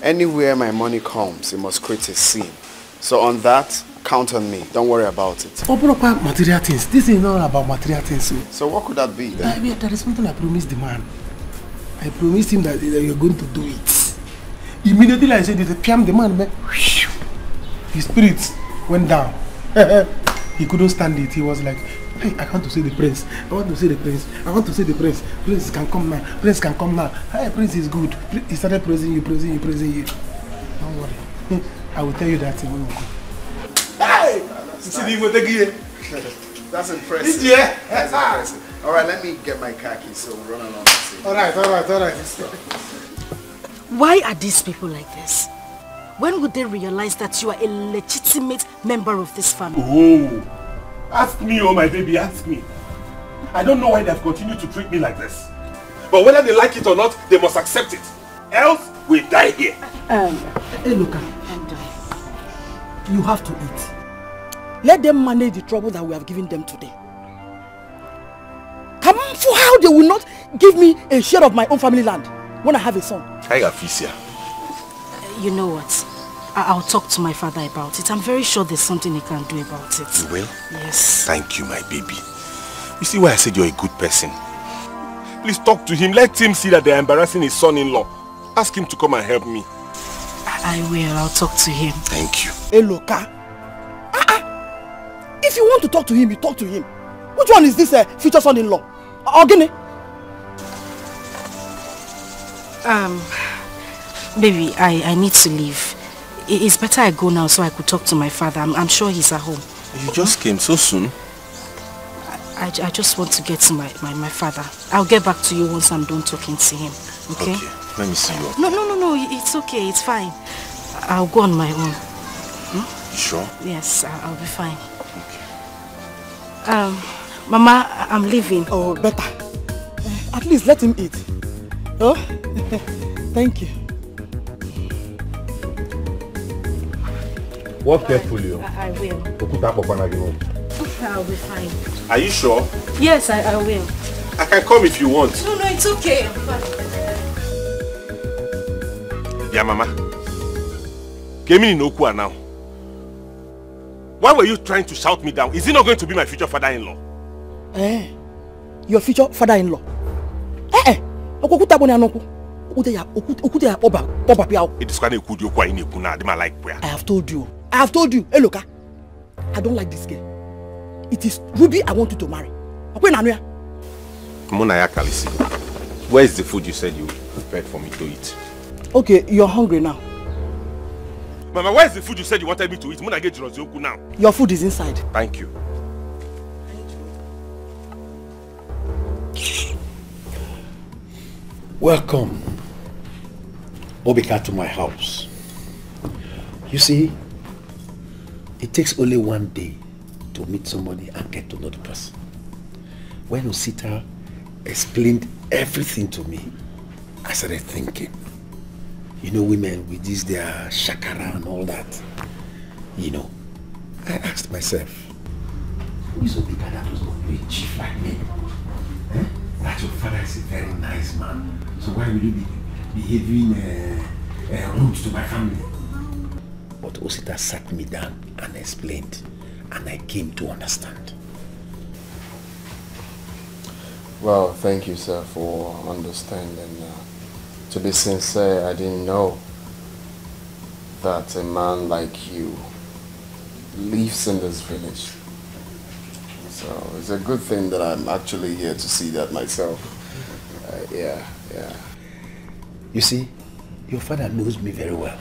Anywhere my money comes, it must create a scene. So on that, count on me. Don't worry about it. For proper material things. This is not about material things. So what could that be then? There is something I promised the man. I promised him that you're going to do it. Immediately I said it, the man, his spirits went down. He couldn't stand it. He was like, hey, I want to see the prince. I want to see the prince. I want to see the prince. Prince can come now. Prince can come now. Hey, prince is good. He started praising you. Don't worry. I will tell you that when we go. Hey! That's impressive. Yeah. That's impressive. Alright, let me get my car keys so we'll run along and see. Alright. Why are these people like this? When would they realize that you are a legitimate member of this family? Oh, ask me, oh my baby, ask me. I don't know why they've continued to treat me like this. But whether they like it or not, they must accept it. Else, we die here. Hey, look, you have to eat. Let them manage the trouble that we have given them today. Come on, for how they will not give me a share of my own family land when I have a son? You know what? I'll talk to my father about it. I'm very sure there's something he can do about it. You will? Yes. Thank you, my baby. You see why I said you're a good person? Please talk to him. Let him see that they're embarrassing his son-in-law. Ask him to come and help me. I will. I'll talk to him. Thank you. Hey, look, if you want to talk to him, you talk to him. Which one is this future son-in-law? Ogene? Baby, I need to leave. It's better I go now so I could talk to my father. I'm sure he's at home. You just came so soon? I just want to get to my father. I'll get back to you once I'm done talking to him. Okay? Okay. Let me see you. No. It's okay. It's fine. I'll go on my own. You sure? Yes, I'll be fine. Okay. Mama, I'm leaving. Oh, better. At least let him eat. Oh, thank you. Walk carefully. I will. I'll be fine. Are you sure? Yes, I will. I can come if you want. No, it's okay. Yeah, Mama. Came in Okua now. Why were you trying to shout me down? Is he not going to be my future father-in-law? Your future father-in-law? It is kind of good. I have told you. Hey, look, I don't like this girl. It is Ruby I want you to marry. Munaya Kalisi, where is the food you said you prepared for me to eat? Okay, you're hungry now. Mama, where is the food you said you wanted me to eat? Muna get Jirozioku now. Your food is inside. Thank you. Welcome, Bobika, to my house. You see, it takes only one day to meet somebody and get to know the person. When Osita explained everything to me, I started thinking. You know, women with this, their shakara and all that. You know, I asked myself, who is Obika that was going to be a chief like me? Eh? That your father is a very nice man. So why will you be behaving rude to my family? But Osita sat me down and explained, and I came to understand. Well, thank you, sir, for understanding. To be sincere, I didn't know that a man like you lives in this village. So it's a good thing that I'm actually here to see that myself. Yeah. You see, your father knows me very well.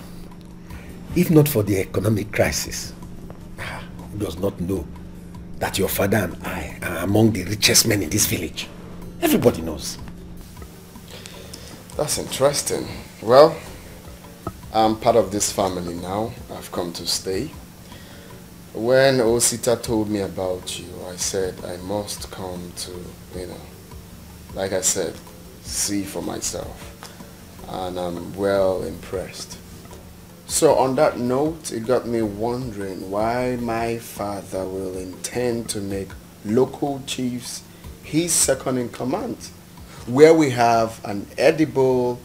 If not for the economic crisis, who does not know that your father and I are among the richest men in this village? Everybody knows. That's interesting. Well, I'm part of this family now. I've come to stay. When Osita told me about you, I said I must come to, like I said, see for myself. And I'm well impressed. So on that note, it got me wondering why my father will intend to make local chiefs his second in command, where we have an edible,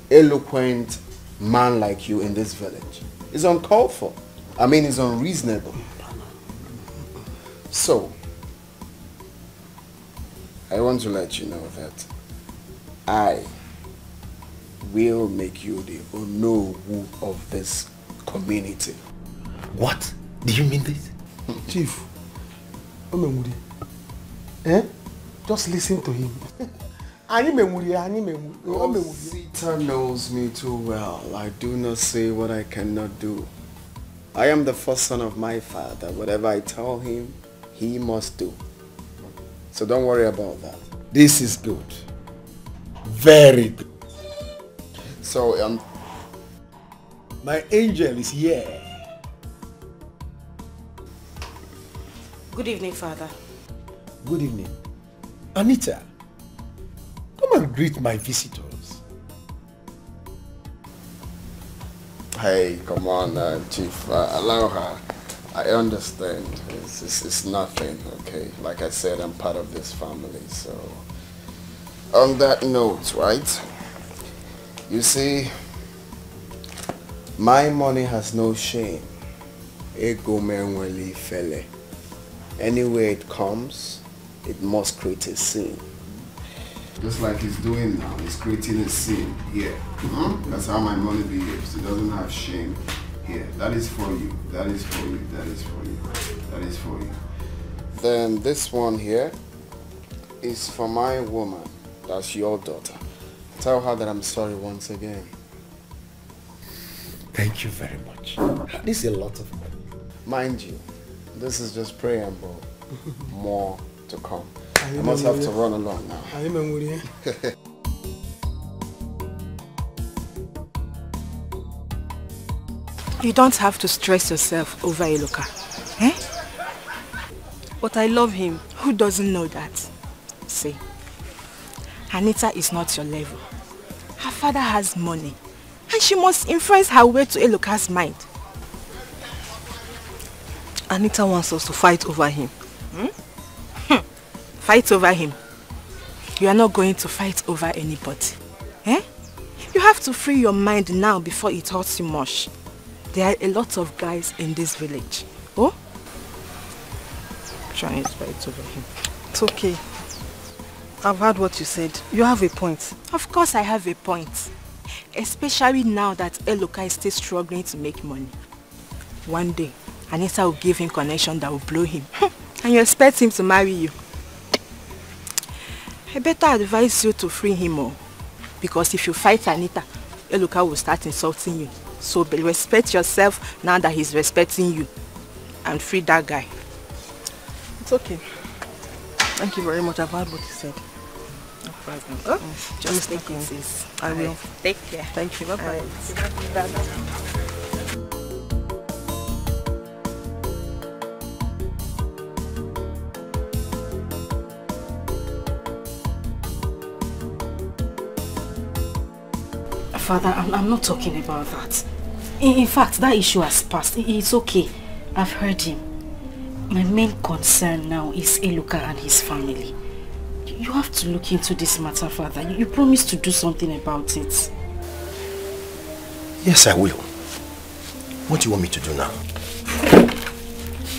eloquent man like you in this village. It's uncalled for. I mean, it's unreasonable. So, I want to let you know that I will make you the Onowu of this community. What? Do you mean this? Chief, just listen to him. Osita knows me too well. I do not say what I cannot do. I am the first son of my father. Whatever I tell him, he must do. So don't worry about that. This is good. Very good. So, my angel is here. Good evening, Father. Good evening. Anita, come and greet my visitors. Hey, come on, Chief. Allow her. I understand. It's nothing, okay? Like I said, I'm part of this family, so... On that note, right? You see, my money has no shame. Ego menweli fele. Anywhere it comes, it must create a scene. Just like he's doing now, he's creating a scene here. That's how my money behaves. It doesn't have shame here. That is for you. That is for you. That is for you. That is for you. Then this one here is for my woman. That's your daughter. Tell her that I'm sorry once again. Thank you very much. This is a lot of money. Mind you, this is just preamble. More to come. I must have to run along now. You don't have to stress yourself over Eloka. Eh? But I love him. Who doesn't know that? See, Anita is not your level. Her father has money. And she must influence her way to Eloka's mind. Anita wants us to fight over him. Fight over him? You are not going to fight over anybody. Eh? You have to free your mind now before it hurts you much. There are a lot of guys in this village. Oh? Trying to fight over him. It's okay. I've heard what you said. You have a point. Of course I have a point. Especially now that Eloka is still struggling to make money. One day, Anita will give him connection that will blow him. And you expect him to marry you. I better advise you to free him more. Because if you fight Anita, Eloka will start insulting you. So respect yourself now that he's respecting you. And free that guy. It's okay. Thank you very much. I've heard what you said. No problem. Oh, just take it, sis. I will. Take care. Thank you. Bye-bye. Father, I'm not talking about that. In fact, that issue has passed. It's okay. I've heard him. My main concern now is Eloka and his family. You have to look into this matter, Father. You promised to do something about it. Yes, I will. What do you want me to do now?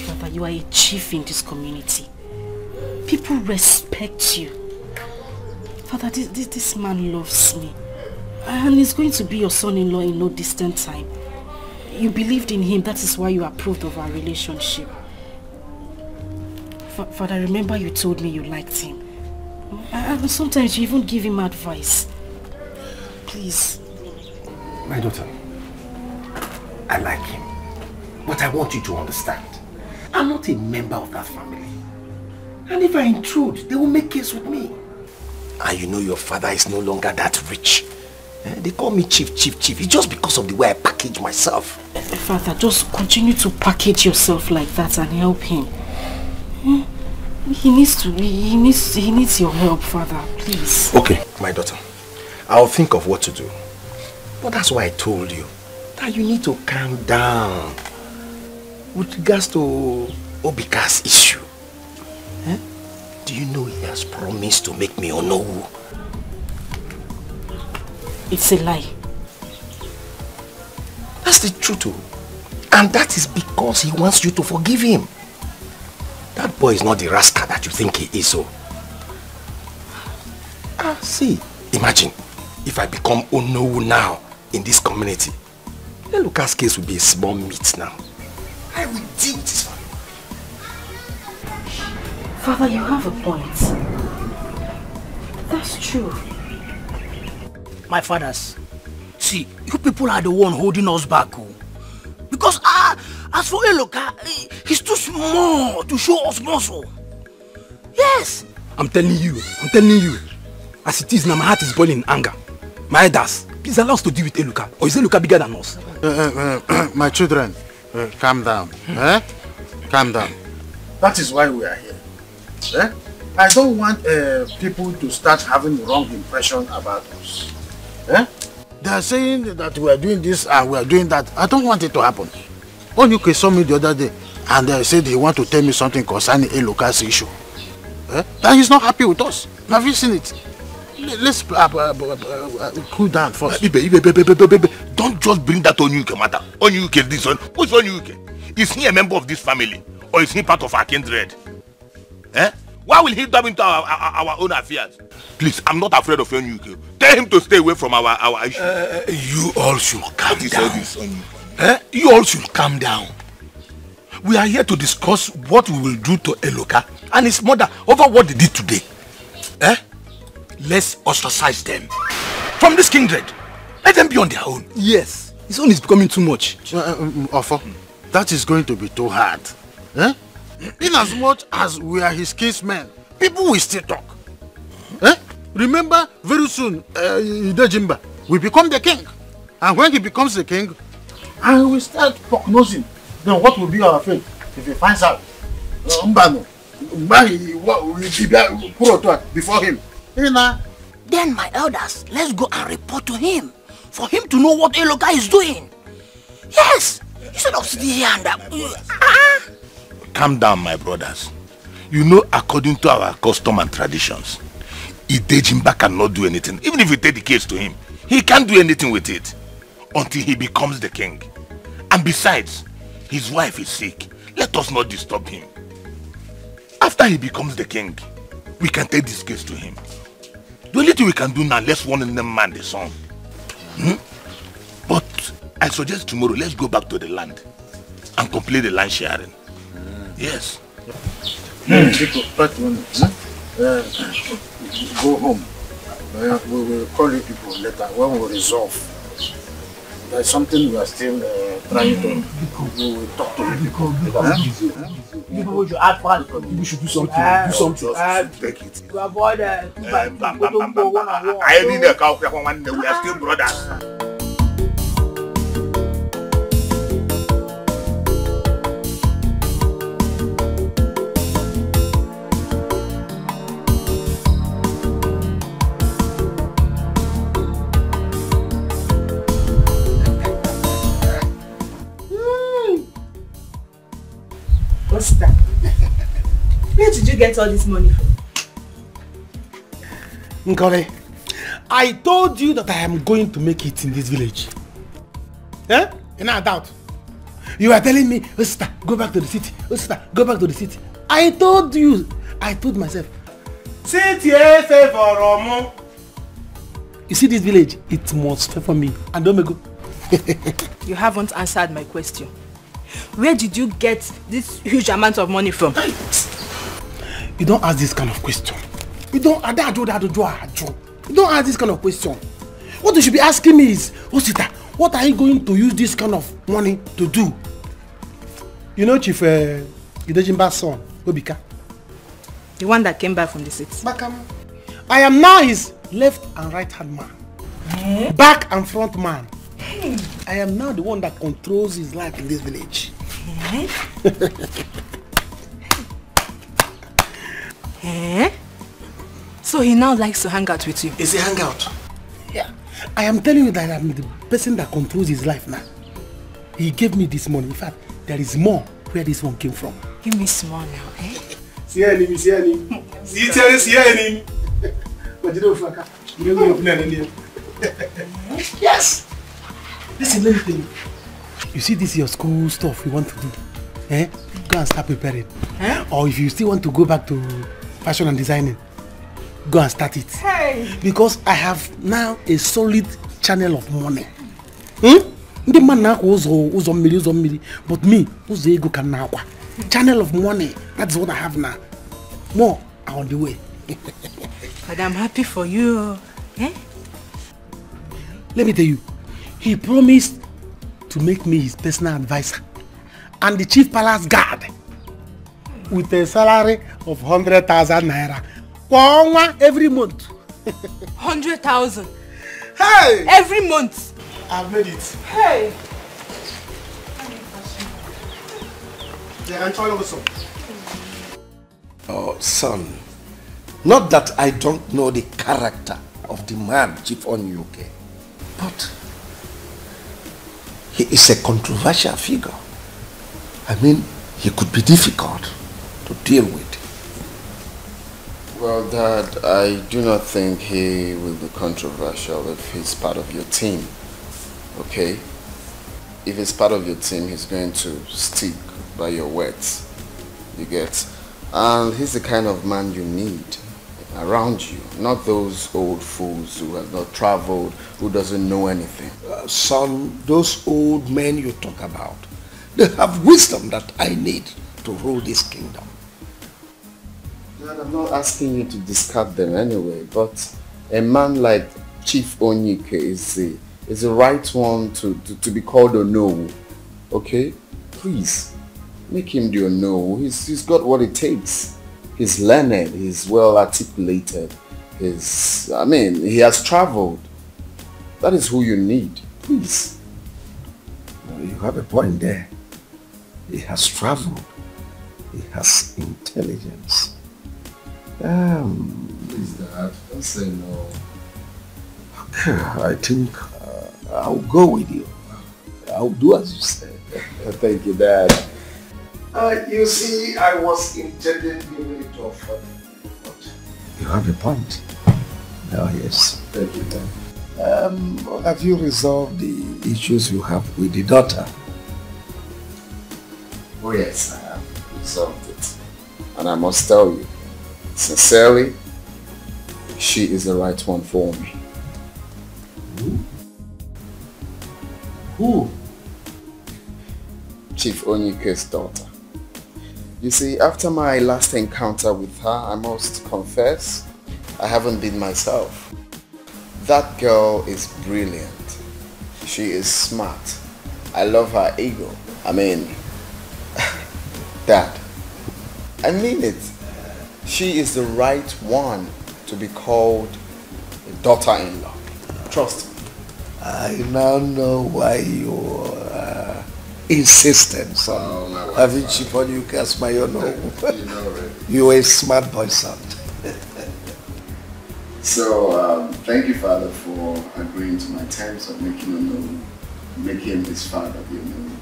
Father, you are a chief in this community. People respect you. Father, this man loves me. And he's going to be your son-in-law in no distant time. You believed in him, that is why you approved of our relationship. Father, remember you told me you liked him. And sometimes you even give him advice. Please. My daughter, I like him. But I want you to understand, I'm not a member of that family. And if I intrude, they will make case with me. And you know your father is no longer that rich. They call me chief. It's just because of the way I package myself. Father, just continue to package yourself like that and help him. He needs your help, Father, please. Okay, my daughter. I'll think of what to do. But that's why I told you that you need to calm down. With regards to Obika's issue. Do you know he has promised to make me Onowu? It's a lie. That's the truth. And that is because he wants you to forgive him. That boy is not the rascal that you think he is. So. See, imagine if I become Onowu now in this community. Eloka's case will be a small meat now. I will deal with this family. Father, you have a point. That's true. My fathers, see, you people are the one holding us back. Because as for Eloka, he's too small to show us muscle. Yes. I'm telling you. As it is now, my heart is boiling in anger. My elders, please allow us to deal with Eloka. Or is Eloka bigger than us? My children, calm down. Calm down. That is why we are here. I don't want people to start having the wrong impression about us. They are saying that we are doing this and we are doing that. I don't want it to happen. Onyuke saw me the other day and they said he want to tell me something concerning Eloka's issue. That he's not happy with us. Have you seen it? Let's cool down first. Don't just bring that Onyuke matter. Onyuke this one. Who's Onyuke? Is he a member of this family? Or is he part of our kindred? Why will he dive into our own affairs? Please, I'm not afraid of Onyuke. Tell him to stay away from our issue. You all should calm down. You all should calm down. We are here to discuss what we will do to Eloka and his mother over what they did today. Let's ostracize them from this kindred. Let them be on their own. Yes, his own is becoming too much. Ofo, that is going to be too hard. In as much as we are his kinsmen, people will still talk. Remember, very soon, Idejimba will become the king. And when he becomes the king, and we start prognosing, then what will be our fate if he finds out? Before him. Then my elders, let's go and report to him. For him to know what Eloka is doing. Yes, instead of sitting here and Calm down, my brothers. You know, according to our custom and traditions, Idejimba cannot do anything. Even if we take the case to him, he can't do anything with it until he becomes the king. And besides, his wife is sick. Let us not disturb him. After he becomes the king, we can take this case to him. The only thing we can do now, let's warn them man the son. But I suggest tomorrow, let's go back to the land and complete the land sharing. Yes. Go home. We will call you people later when we resolve. There's something we are still trying to. We will talk to you. People should add fast. You should do something. Do something. Take it. To avoid I need a cow. We are still brothers. Where did you get all this money from? Nkole, I told you that I am going to make it in this village. Eh? You're not doubt. You are telling me, oh sister, go back to the city. Oh sister, go back to the city. I told you. I told myself. You see this village? It must favor me. And don't go. You haven't answered my question. Where did you get this huge amount of money from? You don't ask this kind of question. You don't ask this kind of question. What you should be asking me is, Osita, what are you going to use this kind of money to do? You know Chief Idejimba's son, Obika? The one that came back from the city. I am now his left and right hand man. Back and front man. I am now the one that controls his life in this village. So he now likes to hang out with you? Is he hang out? Yeah. I am telling you that I am the person that controls his life now. He gave me this money. In fact, there is more where this one came from. Give me small now, eh? See any. Yes. Listen, let me tell you. You see this your school stuff you want to do? Eh? Go and start preparing. Or if you still want to go back to fashion and designing, go and start it. Hey. Because I have now a solid channel of money. The man now who's million, but me who's the ego can now. Channel of money. That's what I have now. More are on the way. But I'm happy for you. Eh? Let me tell you, he promised to make me his personal advisor and the chief palace guard with a salary of 100,000 naira every month. 100,000? Hey! Every month? I've made it. Hey! Oh, son, not that I don't know the character of the man, Chief Onyuke, but he is a controversial figure. I mean, he could be difficult to deal with. Well, Dad, I do not think he will be controversial if he's part of your team. Okay? If he's part of your team, he's going to stick by your words. You get? And he's the kind of man you need around you, not those old fools who have not traveled, who doesn't know anything. Son, those old men you talk about, they have wisdom that I need to rule this kingdom. Dad, I'm not asking you to discard them anyway, but a man like Chief Onyike is the right one to be called Onowu. Okay? Please, make him the Onowu. He's got what it takes. He's learned, he's well articulated, he has traveled. That is who you need. Please. You have a point there. He has traveled. He has intelligence. Please, Dad, don't say no. Okay, I think I'll go with you. I'll do as you say. Thank you, Dad. You see, I was intending really to offer, but you have a point. Oh, yes. Thank you, Dad. Have you resolved the issues you have with the daughter? Oh yes, I have resolved it. And I must tell you, sincerely, she is the right one for me. Who? Chief Onyike's daughter. You see, after my last encounter with her, I must confess, I haven't been myself. That girl is brilliant. She is smart. I love her ego. I mean, Dad, I mean it. She is the right one to be called a daughter-in-law. Trust me. I now know why you insisted, son. Having Chief Onyike as my own home. You are a smart boy, son. So, thank you, Father, for agreeing to my terms of making his father be known.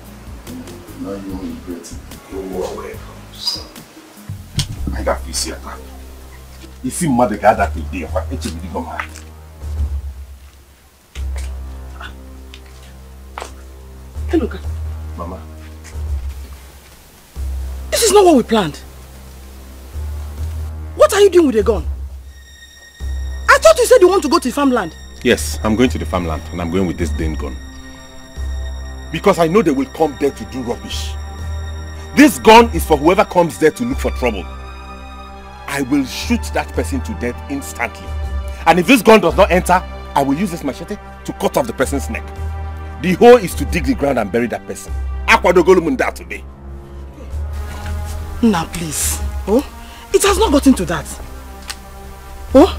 Now you won't regret it. You are welcome, son. I got this here. You see, mother got that today. What it's a big man. Hey, look. Mama. This is not what we planned. What are you doing with the gun? I thought you said you want to go to the farmland. Yes, I'm going to the farmland and I'm going with this Dane gun. Because I know they will come there to do rubbish. This gun is for whoever comes there to look for trouble. I will shoot that person to death instantly. And if this gun does not enter, I will use this machete to cut off the person's neck. The whole is to dig the ground and bury that person. Akwadogolumunda today. Now please. Oh? It has not gotten to that. Oh?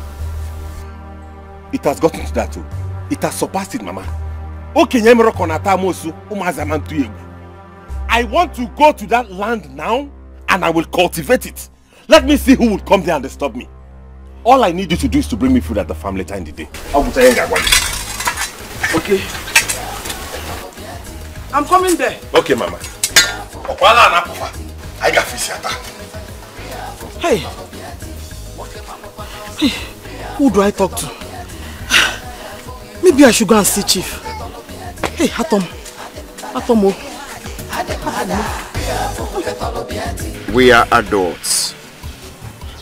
It has gotten to that too. It has surpassed it, Mama. I want to go to that land now and I will cultivate it. Let me see who will come there and disturb me. All I need you to do is to bring me food at the farm later in the day. Okay. I'm coming there. Okay, Mama. I got fish. Hey. Hey. Who do I talk to? Maybe I should go and see Chief. Hey, Atom. Atomo. We are adults.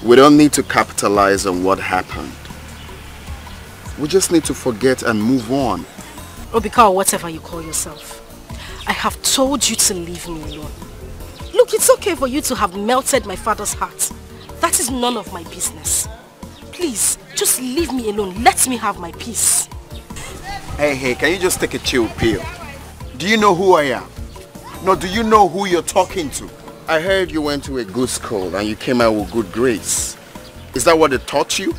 We don't need to capitalize on what happened. We just need to forget and move on. Obika, or whatever you call yourself. I have told you to leave me alone. Look, it's okay for you to have melted my father's heart. That is none of my business. Please, just leave me alone. Let me have my peace. Hey, can you just take a chill pill? Do you know who I am? No, do you know who you're talking to? I heard you went to a good school and you came out with good grades. Is that what they taught you?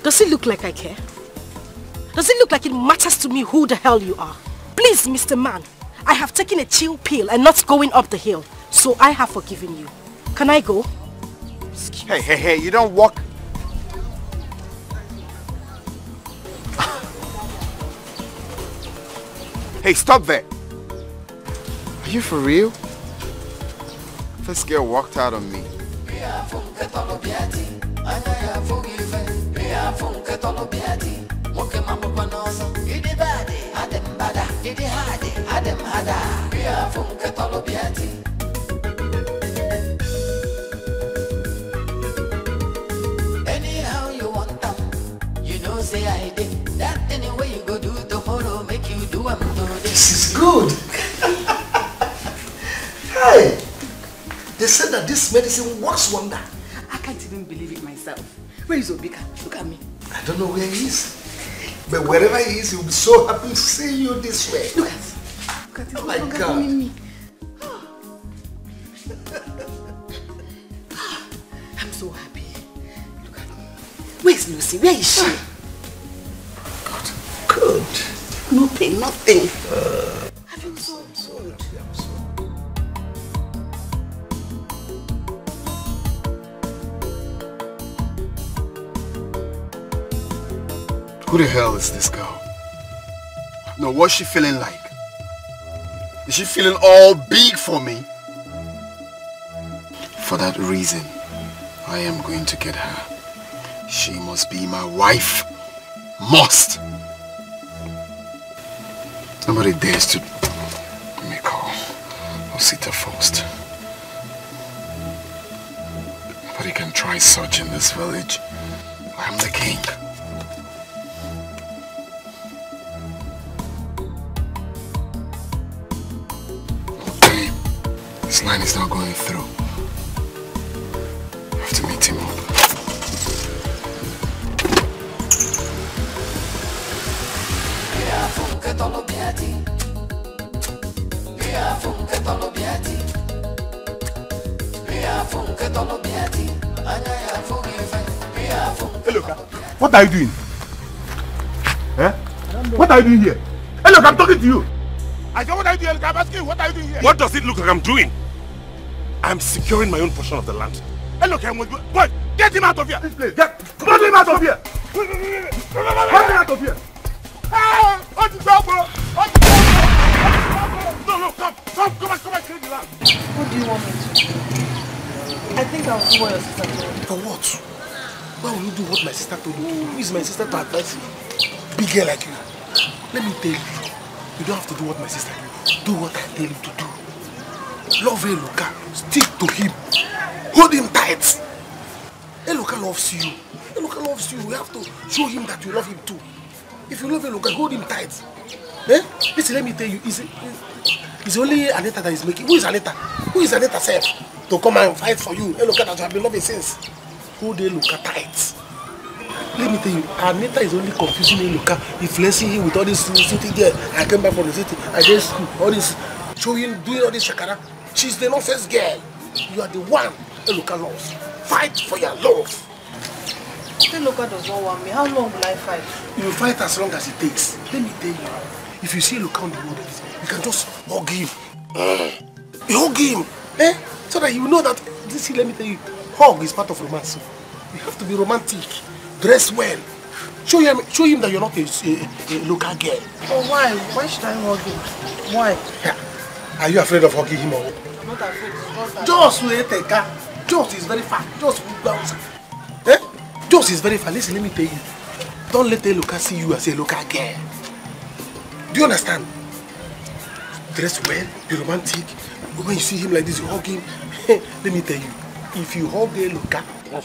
Does it look like I care? Does it look like it matters to me who the hell you are? Please, Mr. Man, I have taken a chill pill and not going up the hill. So I have forgiven you. Can I go? Hey, you don't walk. Hey, stop there. Are you for real? This girl walked out on me. Anyhow you want them, you know say I did. That anyway you go do tomorrow, make you do them today. This is good. Hey, they said that this medicine works wonder. I can't even believe it myself. Where is Obika? Look at me. I don't know where he is. But wherever he is, he'll be so happy to see you this way. Look at him. Oh my God. I'm so happy. Look at me. Where's Lucy? Where is she? Good. No pain, nothing. I feel so good. Who the hell is this girl? No, what's she feeling like? Is she feeling all big for me? For that reason, I am going to get her. She must be my wife. Must. Somebody dares to let me call Osita first. Nobody can try such in this village. I am the king. This line is not going through. I have to meet him up. Hey, look, what are you doing? Eh? What are you doing here? Hey, look, I'm talking to you. I said, what are you doing? I'm asking you, what are you doing here? What does it look like I'm doing? I'm securing my own portion of the land. Hey, look, boy, get him out of here. Get him out of here. Get him out of here. Hey, what is up, bro? No, come and clean the land. What do you want me to do? I think I'll do what your sister told me. For what? Why will you do what my sister told you? Who is my sister to advise you? Big girl like you. Let me tell you. You don't have to do what my sister do. Do what I tell you to do. Love Eloka. Stick to him. Hold him tight. Eloka loves you. Eloka loves you. You have to show him that you love him too. If you love Eloka, hold him tight. Eh? Listen, let me tell you. It's only Anita that is making. Who is Anita? Who is Anita self? To come and fight for you. Eloka that you have been loving since. Hold Eloka tight. Let me tell you, Anita is only confusing Eloka, influencing him with all this city there. I came back from the city, I did school, all this, showing, doing all this shakara. She's the nonsense girl. You are the one Eloka loves. Fight for your love. Eloka does not want me. How long will I fight? You will fight as long as it takes. Let me tell you, if you see Eloka on the road, you can just hug him. You hug him, eh? So that you know that, let me tell you, hug is part of romance. You have to be romantic. Dress well. Show him that you're not a local girl. Oh, why? Why should I hug him? Why? Yeah. Are you afraid of hugging him or what? Not afraid. Just wait a car. Just is very far. Just bounce. Eh? Just is very far. Listen, let me tell you. Don't let Eloka see you as a local girl. Do you understand? Dress well, be romantic. When you see him like this, you hug him. Let me tell you, if you hug Eloka,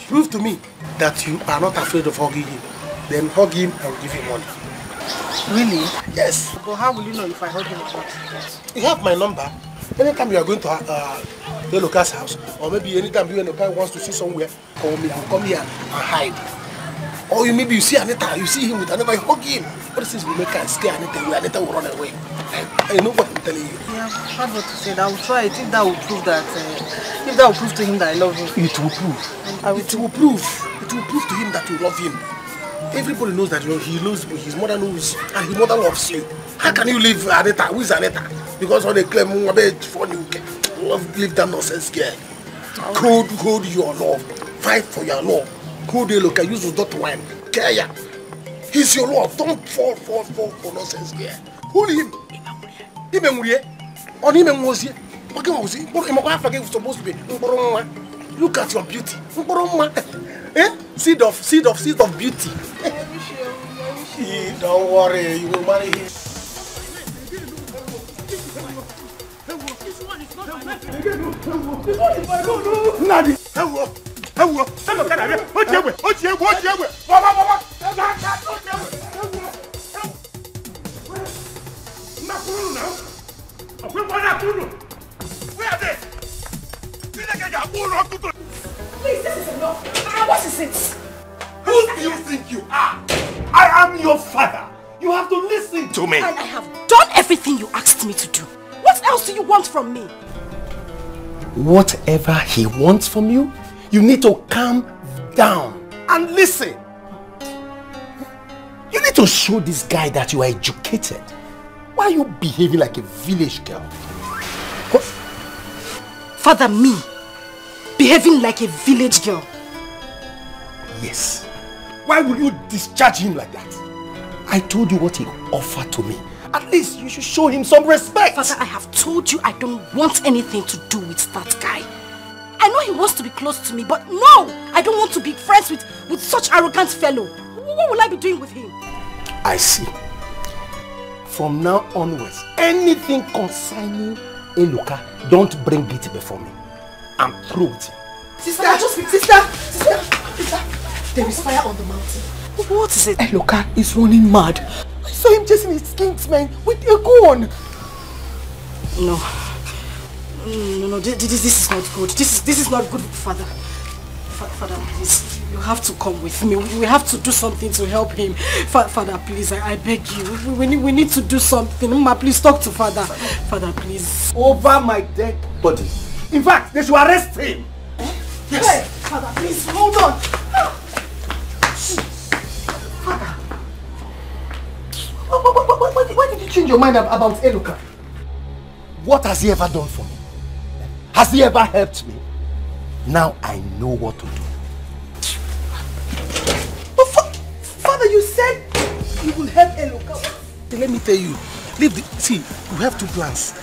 prove to me that you are not afraid of hugging him. Then hug him and give him money. Really? Yes. But how will you know if I hug him or not? You have my number. Anytime you are going to Eloka's house, or maybe anytime Eloka wants to see somewhere, call me. I'll come here and hide. Or maybe you see Anita, you see him with Anita, you hug him. But since we make her scare Anita will run away. I know what I'm telling you. Yeah, hard what to say. I will try it if that will prove that. If that will prove to him that I love him. It will prove. It will prove. It will prove to him that you love him. Everybody knows that he knows, his mother knows, and his mother loves you. How can you leave Anita? Who is Anita? Because when they claim for you, leave that nonsense girl. Hold your love. Fight for your love. Hold your look. Use the wine. Care. He's your love. Don't fall for nonsense girl. Hold him. On him was here. Supposed to be. Look at your beauty. Eh? Seed of beauty. Don't worry, you will marry him. Please, this is enough. What is it? Who do you think you are? I am your father. You have to listen to me. And I have done everything you asked me to do. What else do you want from me? Whatever he wants from you, you need to calm down and listen. You need to show this guy that you are educated. Why are you behaving like a village girl? What? Father, me? Behaving like a village girl? Yes. Why would you discharge him like that? I told you what he offered to me. At least you should show him some respect. Father, I have told you I don't want anything to do with that guy. I know he wants to be close to me, but no! I don't want to be friends with such arrogant fellow. What will I be doing with him? I see. From now onwards, anything concerning Eloka, don't bring it before me. I'm through with him. Sister, there is fire on the mountain. What is it? Eloka is running mad. I saw him chasing his kinsmen with a gun. No, this is not good. This is not good, Father. Father, please, you have to come with me. We have to do something to help him. Father, please, I beg you. We need to do something. Mama, please talk to Father. Father, please. Over my dead body. In fact, they should arrest him. Yes. Hey, Father, please, hold on. Father. Why did you change your mind about Eloka? What has he ever done for me? Has he ever helped me? Now I know what to do. But Father, you said you will help Eloka. Let me tell you, see, we have two plans.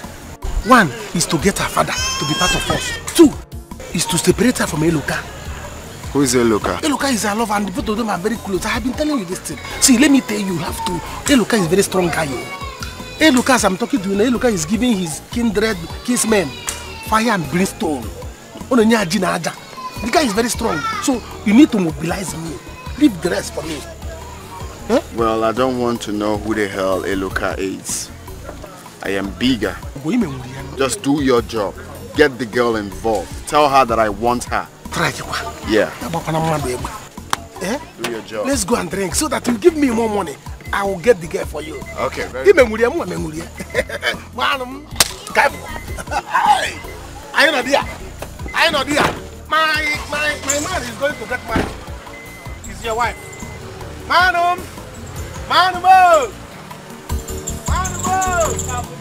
One is to get her father to be part of us. Two is to separate her from Eloka. Who is Eloka? Eloka is her lover and both of them are very close. I have been telling you this thing. See, let me tell you, you have to. Eloka is a very strong guy. Eloka, as I'm talking to you, Eloka is giving his kindred kinsmen fire and brimstone. The guy is very strong. So you need to mobilize me. Leave the rest for me. Huh? Well, I don't want to know who the hell Eloka is. I am bigger. Just do your job. Get the girl involved. Tell her that I want her. Yeah. Do your job. Let's go and drink so that you give me more money. I will get the girl for you. Okay, very good. I know dear. My man is going to get married. He's your wife. Manum! Manum! Manum!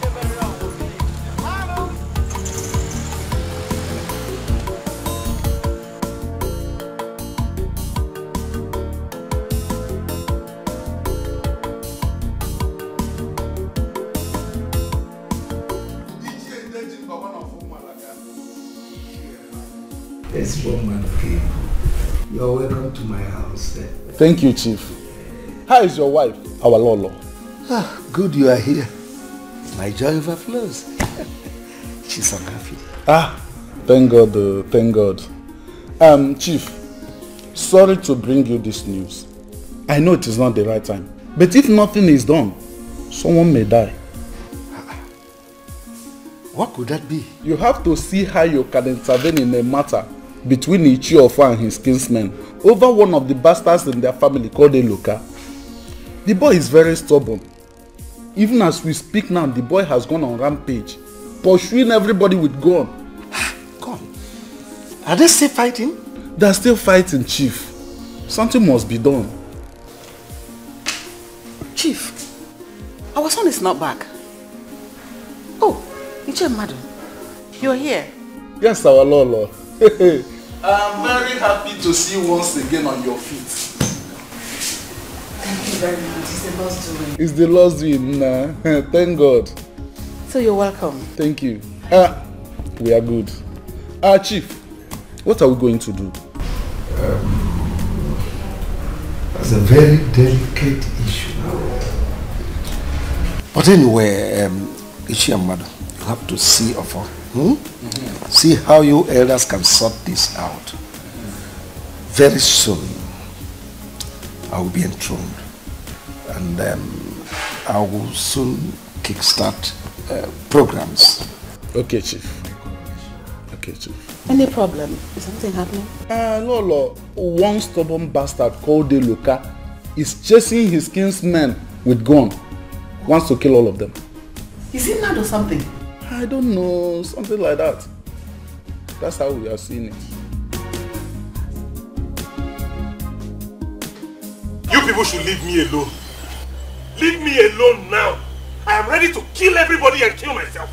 This woman came. You're welcome to my house. Thank you, Chief. How is your wife, our Lolo? Ah, good you are here. My joy overflows. She's so happy. Ah, thank God, thank God. Chief, sorry to bring you this news. I know it is not the right time, but if nothing is done, someone may die. What could that be? You have to see how you can intervene in a matter between Ichiofor and his kinsmen over one of the bastards in their family called Eloka. The boy is very stubborn. Even as we speak now, the boy has gone on rampage, pursuing everybody with gun. Gun? Are they still fighting? They are still fighting, Chief. Something must be done. Chief, our son is not back. Oh, Ichie Madam, you are here. Yes, our Lolo. I'm very happy to see you once again on your feet. Thank you very much. It's the Lord's doing. It's the Lord's doing. Nah. Thank God. So you're welcome. Thank you. We are good. Chief, what are we going to do? That's a very delicate issue. But anyway, Ichie Madam, you have to see Ofo. See how you elders can sort this out. Very soon, I will be enthroned. And I will soon kickstart programs. Okay, Chief. Okay, Chief. Any problem? Is something happening? Lolo, one stubborn bastard called Eloka is chasing his kinsmen with gun. Wants to kill all of them. Is he mad or something? I don't know, something like that. That's how we are seeing it. You people should leave me alone. Leave me alone now. I am ready to kill everybody and kill myself.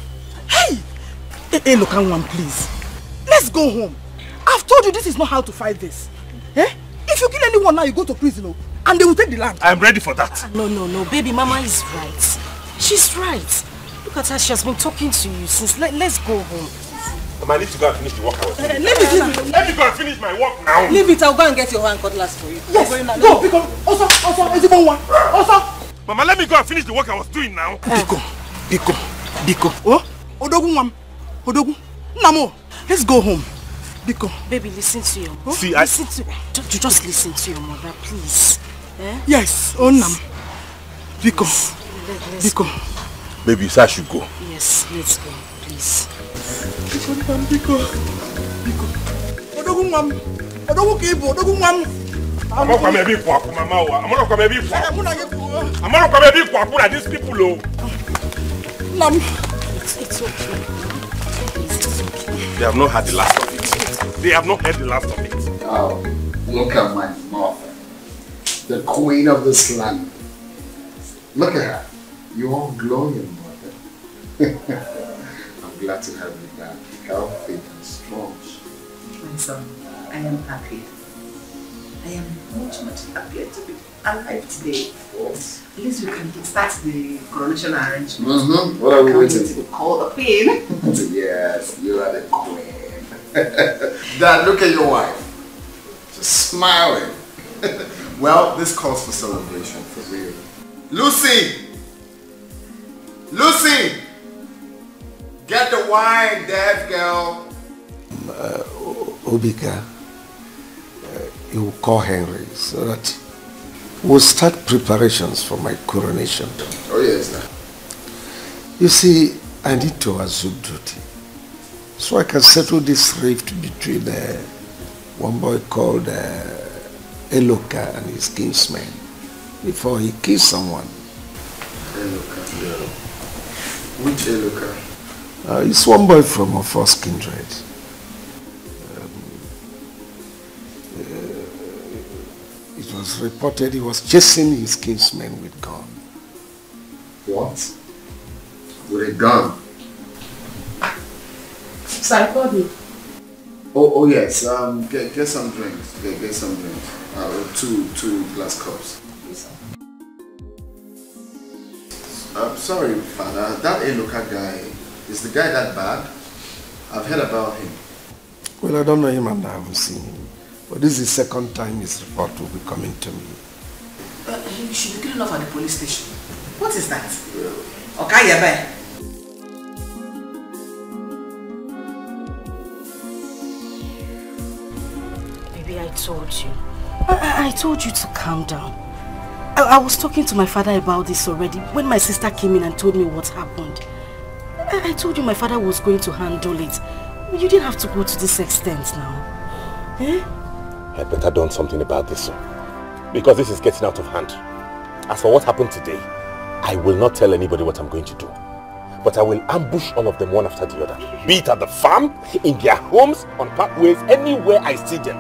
Hey, look, one, please. Let's go home. I've told you this is not how to fight this. Eh? If you kill anyone now, you go to prison, and they will take the land. I am ready for that. No, baby, Mama is right. She's right. Look at her, she has been talking to you since. Let's go home. Mama, I need to go and finish the work I was doing. Let me go and finish my work now. Leave it, I'll go and get your hand cutlass for you. Yes, go, because also, is it one? Also. Mama, let me go and finish the work I was doing now. Biko. Oh, Odogu. Namo, let's go home. Biko. Baby, listen to your mother. See, just listen to your mother, please. Eh? Yes, Nam. Biko. Let's Baby, you said I should go. Yes, let's go. please. Biko. I'm not going to be poor, Mama. I'm not going to be poor. I'm not going to be poor. These people, Mom, it's okay. They have not had the last of it. They have not had the last of it. Oh, look at my mother, the queen of this land. Look at her. You're all glowing, mother. I'm glad to have you back, healthy and strong. My son, I am happy. I am much happier to be alive today. At least we can start the coronation arrangement. What are we waiting for? Call the queen. Yes, you are the queen. Dad, look at your wife. Just smiling. Well, this calls for celebration, for real. Lucy! Lucy! Get the wine, deaf girl. Obika, you will call Henry so that we'll start preparations for my coronation. Oh yes, sir. You see, I need to assume duty so I can settle this rift between one boy called Eloka and his kinsman before he kills someone. Eloka? Yeah. Which Eloka? It's one boy from our first kindred. It was reported he was chasing his kinsman with gun. What? With a gun? Sorry, called me. Oh yes. Get some drinks. Get some drinks. Two glass cups. Yes, I'm sorry, Father. That Eloka guy, is the guy that bad? I've heard about him. Well, I don't know him and I haven't seen him. But this is the second time his report will be coming to me. You should be good enough at the police station. What is that? Okay, yeah, bye. Baby, I told you. I told you to calm down. I was talking to my father about this already when my sister came in and told me what happened. I told you my father was going to handle it. You didn't have to go to this extent now. Eh? I'd better done something about this, sir. Because this is getting out of hand. As for what happened today, I will not tell anybody what I'm going to do. But I will ambush all of them one after the other. Be it at the farm, in their homes, on pathways, anywhere I see them.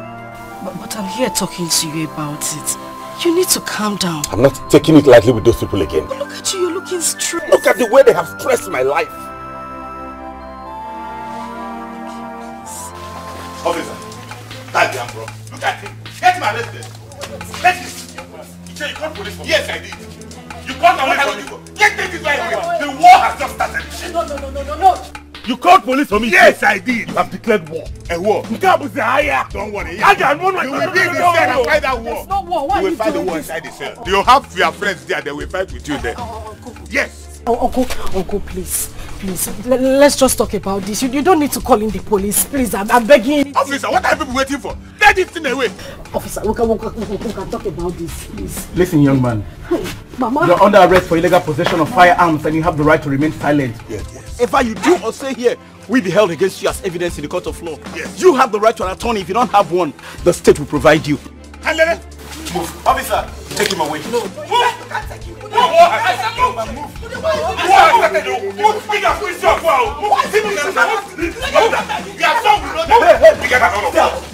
But I'm here talking to you about it. You need to calm down. I'm not taking it lightly with those people again. But look at you, you're looking stressed. Look at the way they have stressed my life. Officer, that damn bro. Look at him. Get him arrested. Let him. You called police for me? Yes, I did. You called police for me? Get this right away. The war has just started. No. You called police for me? Yes, I did. You have declared war. A war. Don't worry. I can run my. You will be in the cell and fight that war. It's not war. Why you are will fight the war inside the cell. You have your friends there. They will fight with you there. Yes. Uncle, please, let's just talk about this. You don't need to call in the police, please. I'm begging. Officer, what are people waiting for? Get this thing away. Officer, we can talk about this, please. Listen, young man. Mama. You're under arrest for illegal possession of firearms and you have the right to remain silent. Yes. If you do or say here, we be held against you as evidence in the court of law. Yes. You have the right to an attorney. If you don't have one, the state will provide you. Move. Officer, take him away. No. Move.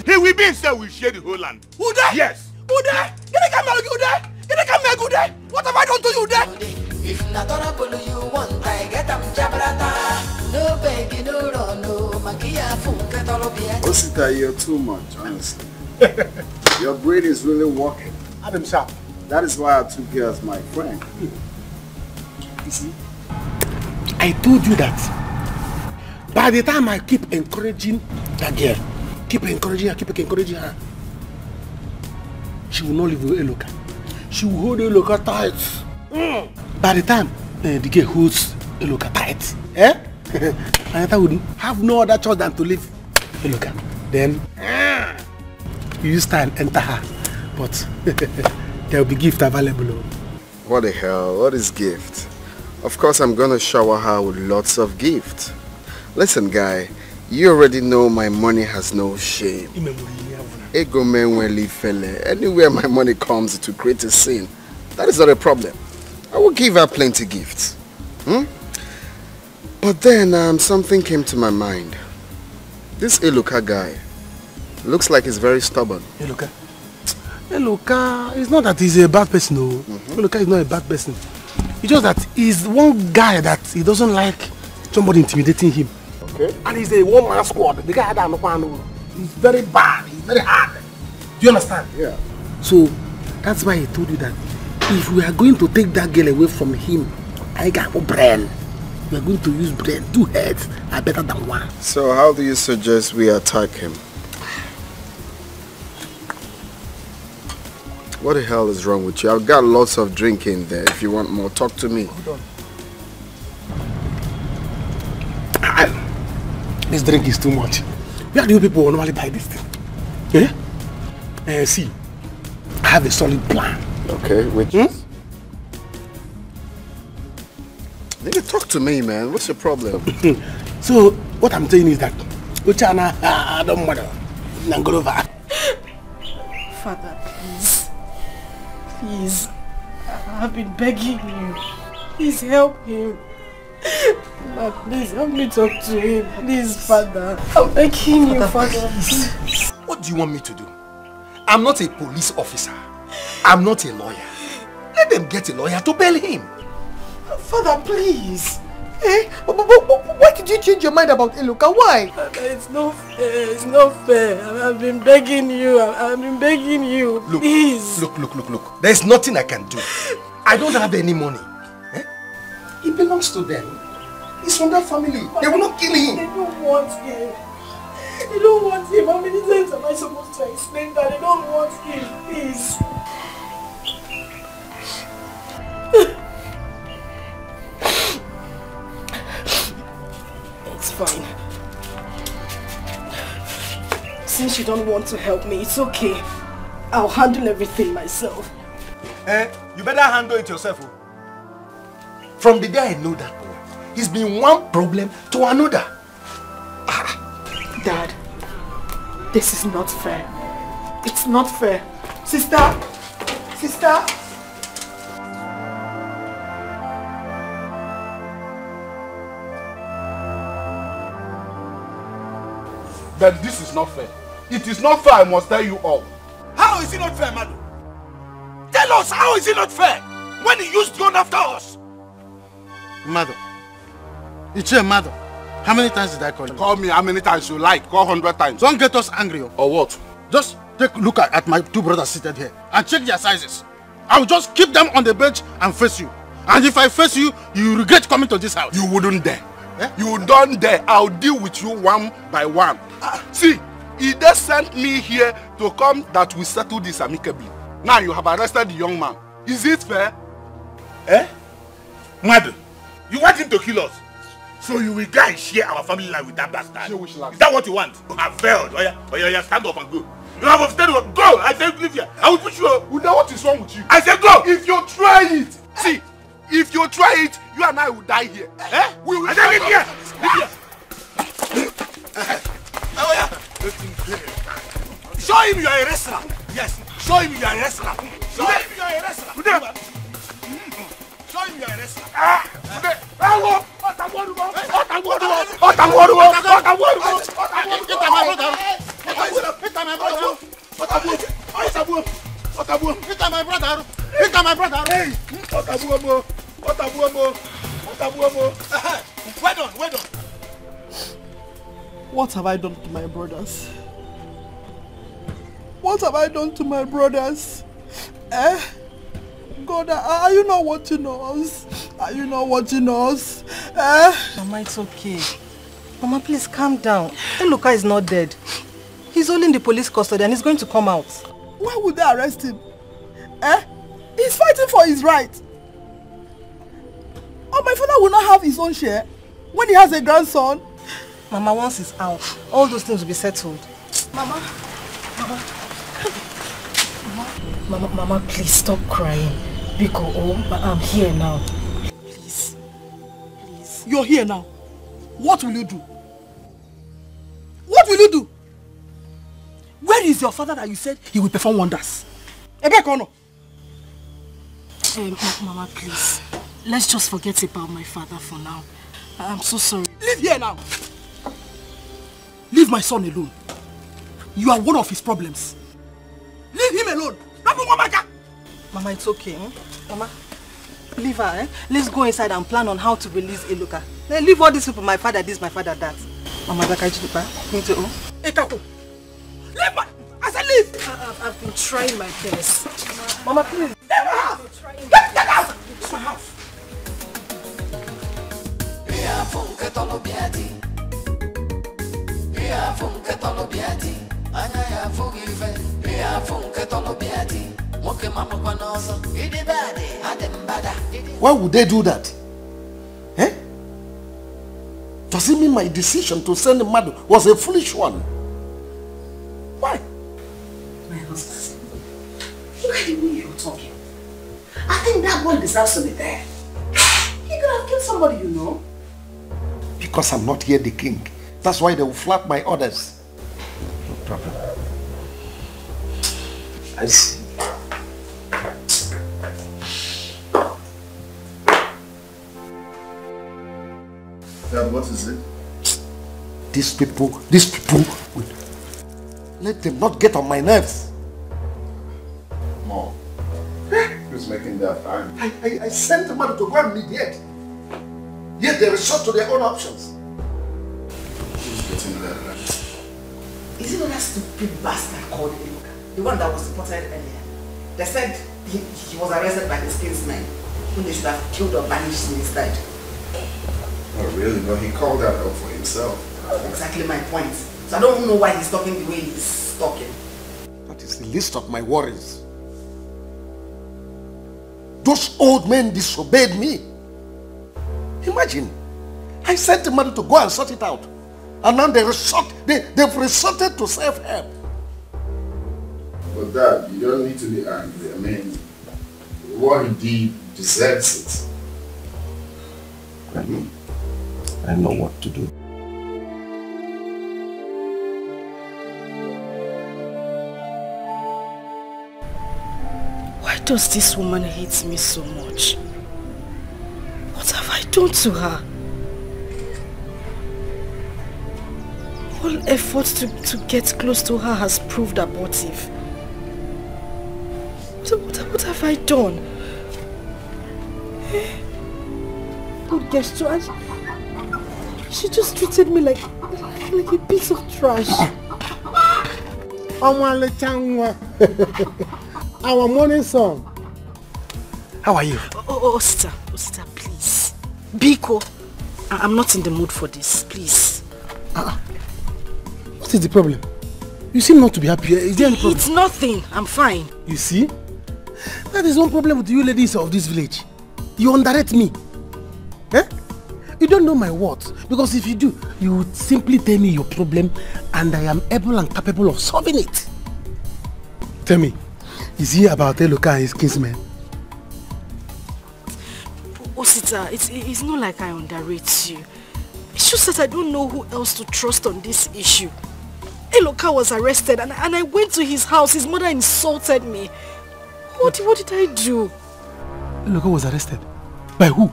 He will be instead, we share the whole land. Who there? Yes. Who there? Get a camera, you there? Get a camera, you there? What have I done to you there? If not trouble you want, I get them jabrata. No begging, no run, no makia funka tolobia. Osita, you're too much, honestly. Your brain is really working. Adam Sharp. That is why I took you as my friend. You see, I told you that by the time I keep encouraging that girl, keep encouraging her, she will not leave Eloka. She will hold Eloka tight. By the time the girl holds Eloka tight, Anita would have no other choice than to leave Eloka. Then you use time enter her, but there will be gift available. What the hell? What is gift? Of course I'm gonna shower her with lots of gifts. Listen, guy, you already know my money has no shame. Anywhere my money comes to create a scene, that is not a problem. I will give her plenty gifts. But then something came to my mind. This Eluka guy looks like he's very stubborn. Eluka? Eluka, it's not that he's a bad person, no. Eluka is not a bad person. It's just that he's one guy that he doesn't like somebody intimidating him. Okay. And he's a one-man squad. The guy that he's very bad, he's very hard. Do you understand? Yeah. So that's why he told you that if we are going to take that girl away from him, I got a brain. We are going to use brain. 2 heads are better than one. So how do you suggest we attack him? What the hell is wrong with you? I've got lots of drink in there. If you want more, talk to me. Hold on. This drink is too much. Where do you people normally buy this thing? Yeah? See, I have a solid plan. Okay, which Nigga, talk to me, man. What's your problem? So, what I'm saying is that Uchana, don't matter. Nangolova. Father, please. Please. I've been begging you. Please help him. Mama, please help me talk to him. Please, Father. I'm begging you, Father. Please. What do you want me to do? I'm not a police officer. I'm not a lawyer. Let them get a lawyer to bail him. Father, please. Why did you change your mind about Eluka? Why? It's not fair. It's not fair. I've been begging you. I've been begging you. Look, please. Look. There's nothing I can do. I don't have any money. It belongs to them. He's from that family. They will not kill him. They don't want him. They don't want him. How many times am I supposed to explain that? They don't want him. Please. It's fine. Since you don't want to help me, it's okay. I'll handle everything myself. You better handle it yourself. From the day I know that boy, he's been one problem to another. Dad, this is not fair. It's not fair. Sister! But this is not fair. It is not fair, I must tell you all. How is it not fair, Madu? Tell us, how is it not fair? When he used gun after us? Mother. It's your mother. How many times did I call you? Call me how many times you like. Call 100 times. Don't get us angry. Or what? Just take a look at my 2 brothers seated here and check their sizes. I'll just keep them on the bench and face you. And if I face you, you regret coming to this house. You wouldn't dare. You don't dare. I'll deal with you one by one. See, he just sent me here to come that we settle this amicably. Now you have arrested the young man. Is it fair? Madu, you want him to kill us? So you will guys share our family life with that bastard? Is that what you want? You have failed. Oh yeah, stand up and go. You have upstairs. Go! I say leave here. I will push you. Now what is wrong with you? I say go! If you try it, see, if you try it, you and I will die here. We will die here. Oh yeah. Show him you are a wrestler. Yes. Show him you are a wrestler. Show him you are a wrestler. Show him you are a wrestler. Well done. What have I done to my brothers? What have I done to my brothers? God, are you not watching us? Are you not watching us? Mama, it's okay. Mama, please calm down. Eluka is not dead. He's only in the police custody and he's going to come out. Why would they arrest him? He's fighting for his right. Oh, my father will not have his own share when he has a grandson. Mama, once he's out, all those things will be settled. Mama, please stop crying. Biko, I'm here now. Please. You're here now. What will you do? What will you do? Where is your father that you said he will perform wonders? Mama, please. Let's just forget about my father for now. I'm so sorry. Leave here now. Leave my son alone. You are one of his problems. Leave him alone. Mama, it's okay. Mama, leave her. Let's go inside and plan on how to release Eloka. Then leave all these people, my father this, my father that. Mama, leave my... I said leave! I've been trying my best. Mama, please. Leave her! Get out! It's my house. Why would they do that? Eh? Does it mean my decision to send him mad was a foolish one? Why? My husband, look at the way you're talking. I think that one deserves to be there. He could have killed somebody, you know. Because I'm not here the king. That's why they will flat my orders. No problem. I see. Dad, what is it? These people, let them not get on my nerves. Mom, who's making that fine? I sent the mother to go and mediate. Yet they resort to their own options. Who's getting that right? Is it not that stupid bastard called Eloka? The one that was deported earlier. They said he was arrested by his kinsmen, whom they should have killed or banished him instead. Oh really? But he called that out for himself. Exactly my point. So I don't know why he's talking the way he's talking. That is the least of my worries. Those old men disobeyed me. Imagine, I sent the mother to go and sort it out. And now they've resorted to self-help. But Dad, you don't need to be angry. I mean, what he did deserves it. I know what to do. Why does this woman hate me so much? What have I done to her? All efforts to get close to her has proved abortive. What have I done? Good gesture. She just treated me like a piece of trash. Our morning song. How are you? Osita, please. Biko, I'm not in the mood for this, please. What is the problem? You seem not to be happy. Is there any problem? It's nothing. I'm fine. You see? That is one problem with you ladies of this village. You underrate me. Eh? You don't know my words. Because if you do, you would simply tell me your problem and I am able and capable of solving it. Tell me, is he about Eloka and his kinsmen? Osita, it's not like I underrate you. It's just that I don't know who else to trust on this issue. Eloka was arrested and I went to his house. His mother insulted me. What did I do? Eloka was arrested? By who?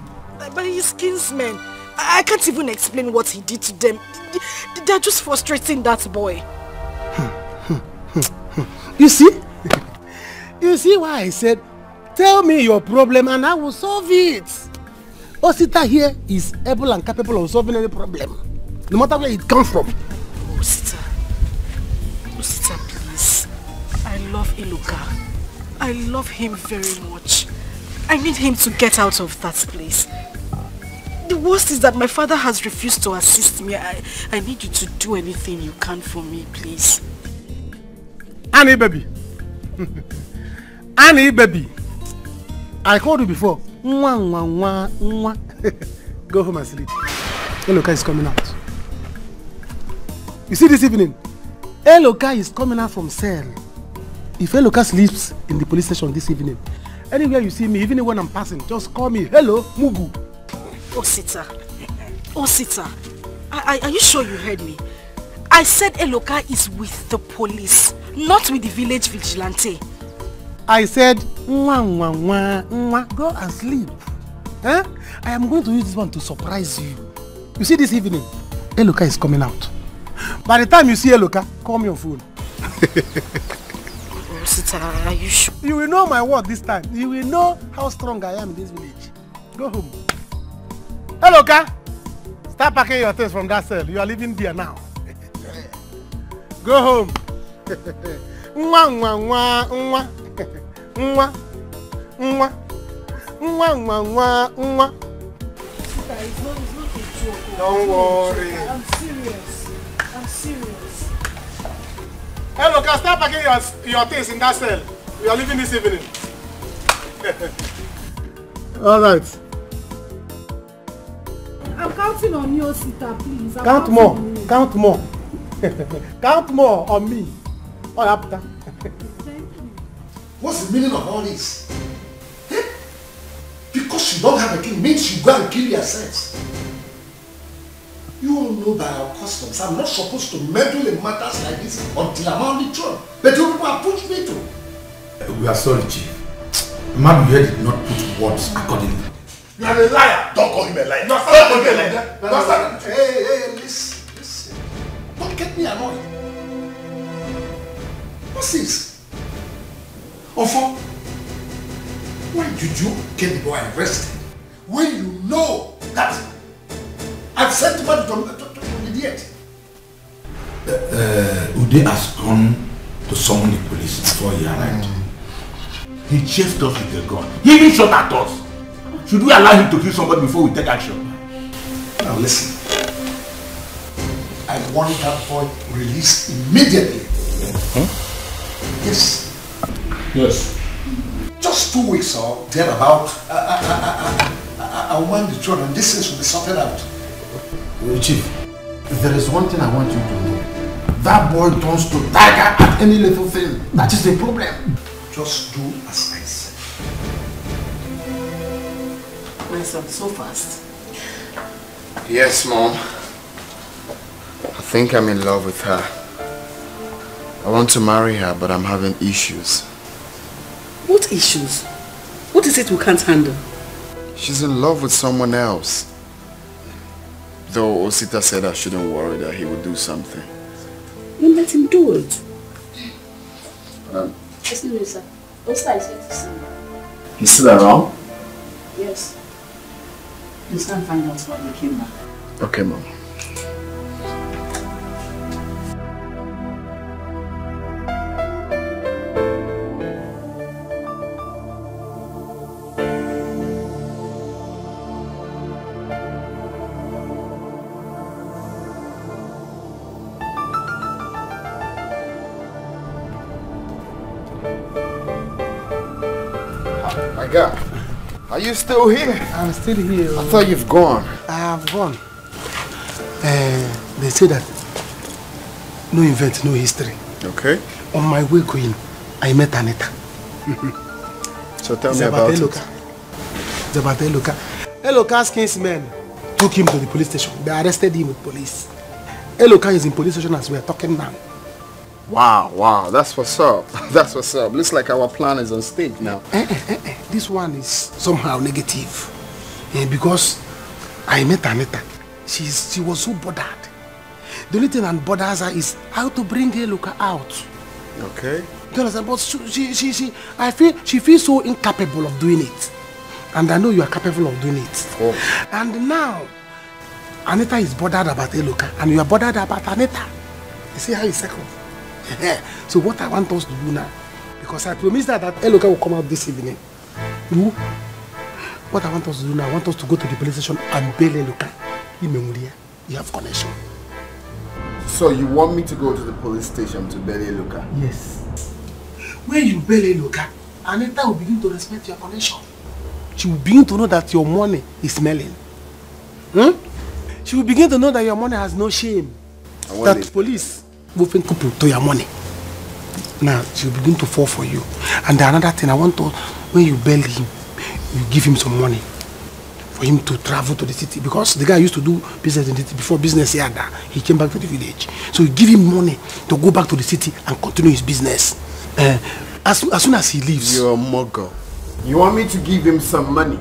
By his kinsmen. I can't even explain what he did to them. They're just frustrating that boy. You see? You see why I said, tell me your problem and I will solve it. Osita here is able and capable of solving any problem, no matter where it comes from. Osita, please. I love Eloka. I love him very much. I need him to get out of that place. The worst is that my father has refused to assist me. I need you to do anything you can for me, please. Annie, baby. Annie, baby. I called you before. Go home and sleep. Eloka is coming out. You see this evening? Eloka is coming out from cell. If Eloka sleeps in the police station this evening, anywhere you see me, even when I'm passing, just call me, hello, Mugu. Osita, are you sure you heard me? I said Eloka is with the police, not with the village vigilante. I said, go and sleep. Huh? I am going to use this one to surprise you. You see this evening, Eloka is coming out. By the time you see Eloka, call me on phone. Osita, are you sure? You will know my word this time. You will know how strong I am in this village. Go home. Eloka, start packing your things from that cell. You are living there now. Go home. Don't worry. I'm serious. I'm serious. Hello, can start packing your things in that cell. We are leaving this evening. All right. I'm counting on you, Osita, please. Count more. Count more. Count more on me. All after. What's the meaning of all this? Eh? Because you don't have a king means you go and kill yourselves. You all know by our customs, I'm not supposed to meddle in matters like this until I'm on the throne. But you people have pushed me to. We are sorry, Chief. Man here did not put words accordingly. You are a liar. Don't call him a liar. Don't call him a liar. Hey, listen. Don't get me annoyed. What's this? Ofo, why did you get the boy arrested when you know that I've sent him to mediate? Ude has gone to summon the police before he arrived. He chased us with a gun. He even shot at us. Should we allow him to kill somebody before we take action? Now listen. I want that boy released immediately. Huh? Yes. Yes. Just 2 weeks or thereabout, I want the throne and this things will be sorted out. Chief, there is one thing I want you to know. That boy turns to tiger at any little thing. That is the problem. Just do as I said. My son, so fast. Yes, Mom. I think I'm in love with her. I want to marry her, but I'm having issues. What issues? What is it we can't handle? She's in love with someone else. Though Osita said I shouldn't worry that he would do something. You let him do it. Excuse me, sir. Osita is here to see you. He's still around? Yes. Let's go and find out why he came back. Okay, Mom. My God, are you still here? I'm still here. I thought you've gone. I have gone. They say that no event, no history. Okay. On my way going, I met Anita. So tell me about it. It's about Eloka. Eloka's kinsmen took him to the police station. They arrested him with police. Eloka is in police station as we are talking now. Wow, that's what's up. That's what's up. Looks like our plan is on stage now. This one is somehow negative. Because I met Anita. She was so bothered. The only thing that bothers her is how to bring Eloka out. Okay. Do you understand? But I feel she feels so incapable of doing it. And I know you are capable of doing it. Oh. And now, Anita is bothered about Eloka and you are bothered about Anita. You see how it's circled? So what I want us to do now, because I promised that Eloka will come out this evening. What I want us to do now, I want us to go to the police station and bail Eloka. You have connection. So you want me to go to the police station to bail Eloka? Yes. When you bail Eloka, Anita will begin to respect your connection. She will begin to know that your money is smelling. She will begin to know that your money has no shame. That police will think to your money. Now she will begin to fall for you. And another thing I want to, when you bail him, you give him some money. for him to travel to the city because the guy used to do business in the city before business here. He came back to the village. So we give him money to go back to the city and continue his business. As soon as he leaves. You're a mugger. You want me to give him some money?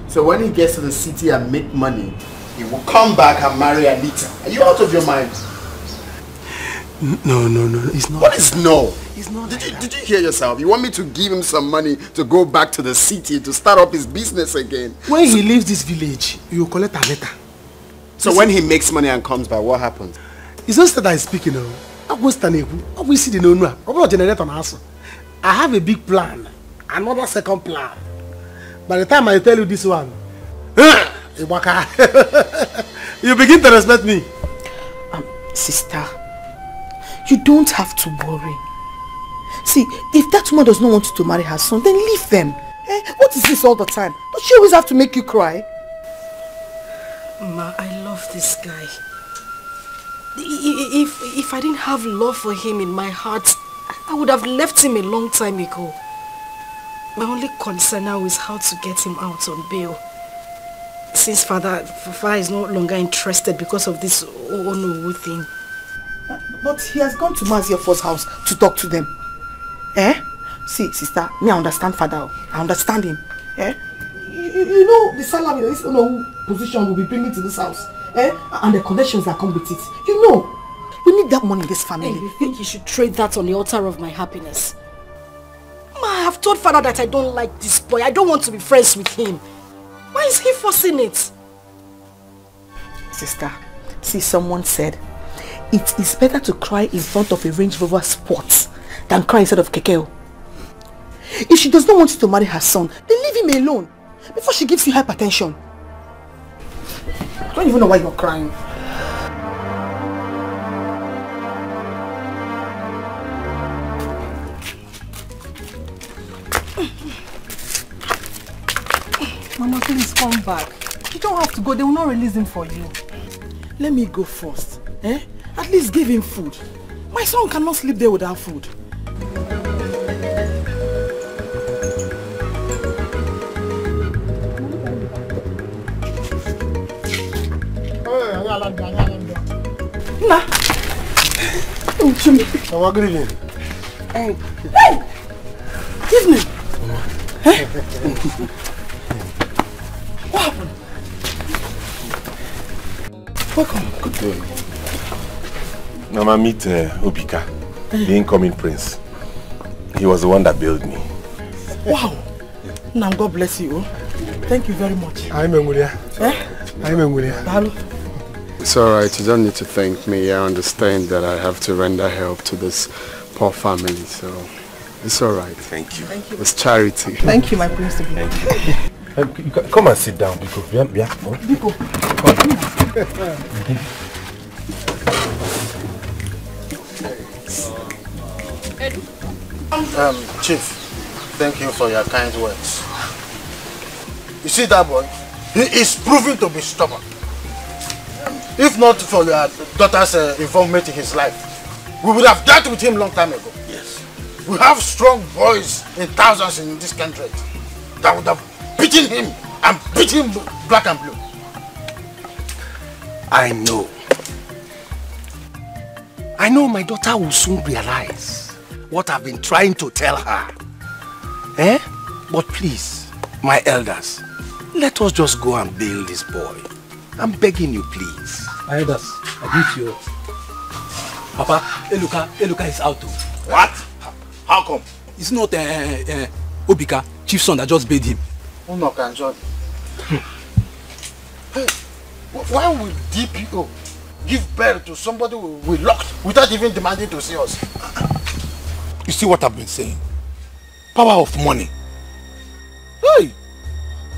So when he gets to the city and make money, he will come back and marry Anita. Are you out of your mind? No, it's not. What is no? It's not. Did you hear yourself? You want me to give him some money to go back to the city to start up his business again? When he leaves this village, you collect Anita. So when he makes money and comes back, what happens? It's not that I'm speaking of. I have a big plan. Another second plan. By the time I tell you this one, you begin to respect me. Sister, you don't have to worry. See, if that woman does not want you to marry her son, then leave them. What is this all the time? Don't she always have to make you cry? Ma, I love this guy. If I didn't have love for him in my heart, I would have left him a long time ago. My only concern now is how to get him out on bail. Since father is no longer interested because of this Onowu thing. But he has gone to Maziofo's house to talk to them. See, sister, me I understand father. I understand him. You know the salary this Onowu position will be bringing to this house. And the connections that come with it. You know, we need that money in this family. Hey, you think you should trade that on the altar of my happiness? Ma, I have told father that I don't like this boy. I don't want to be friends with him. Why is he forcing it? Sister, see, someone said, it is better to cry in front of a Range Rover Sport than cry instead of Kekeo. If she does not want you to marry her son, then leave him alone before she gives you hypertension. I don't even know why you're crying. Mama, please come back. You don't have to go. They will not release him for you. Let me go first. At least give him food. My son cannot sleep there without food. Nah. Oh, Jimmy. Oh, good evening. Hey! Evening. What happened? Welcome. Good day. Mama, meet Obika, the incoming prince. He was the one that bailed me. Wow. Now God bless you. Thank you very much. I'm Engulia. I'm Engulia. It's alright, you don't need to thank me. I understand that I have to render help to this poor family, so it's alright. Thank you. Thank you. It's charity. Thank you, my prince. Thank you. Come and sit down, Biko. Biko. Chief, thank you for your kind words. You see that boy? He is proving to be stubborn. If not for your daughter's involvement in his life, we would have dealt with him long time ago. Yes. We have strong boys in thousands in this country that would have beaten him and beat him black and blue. I know my daughter will soon realize what I've been trying to tell her. But please, my elders, let us just go and bail this boy. I'm begging you, please. My elders, I greet you. Papa, Eluka is out too. What? How come? It's not Obika, chief son, that just bailed him. Uno can join. Hey, why would DPO give birth to somebody we locked without even demanding to see us? You see what I've been saying? Power of money. Hey!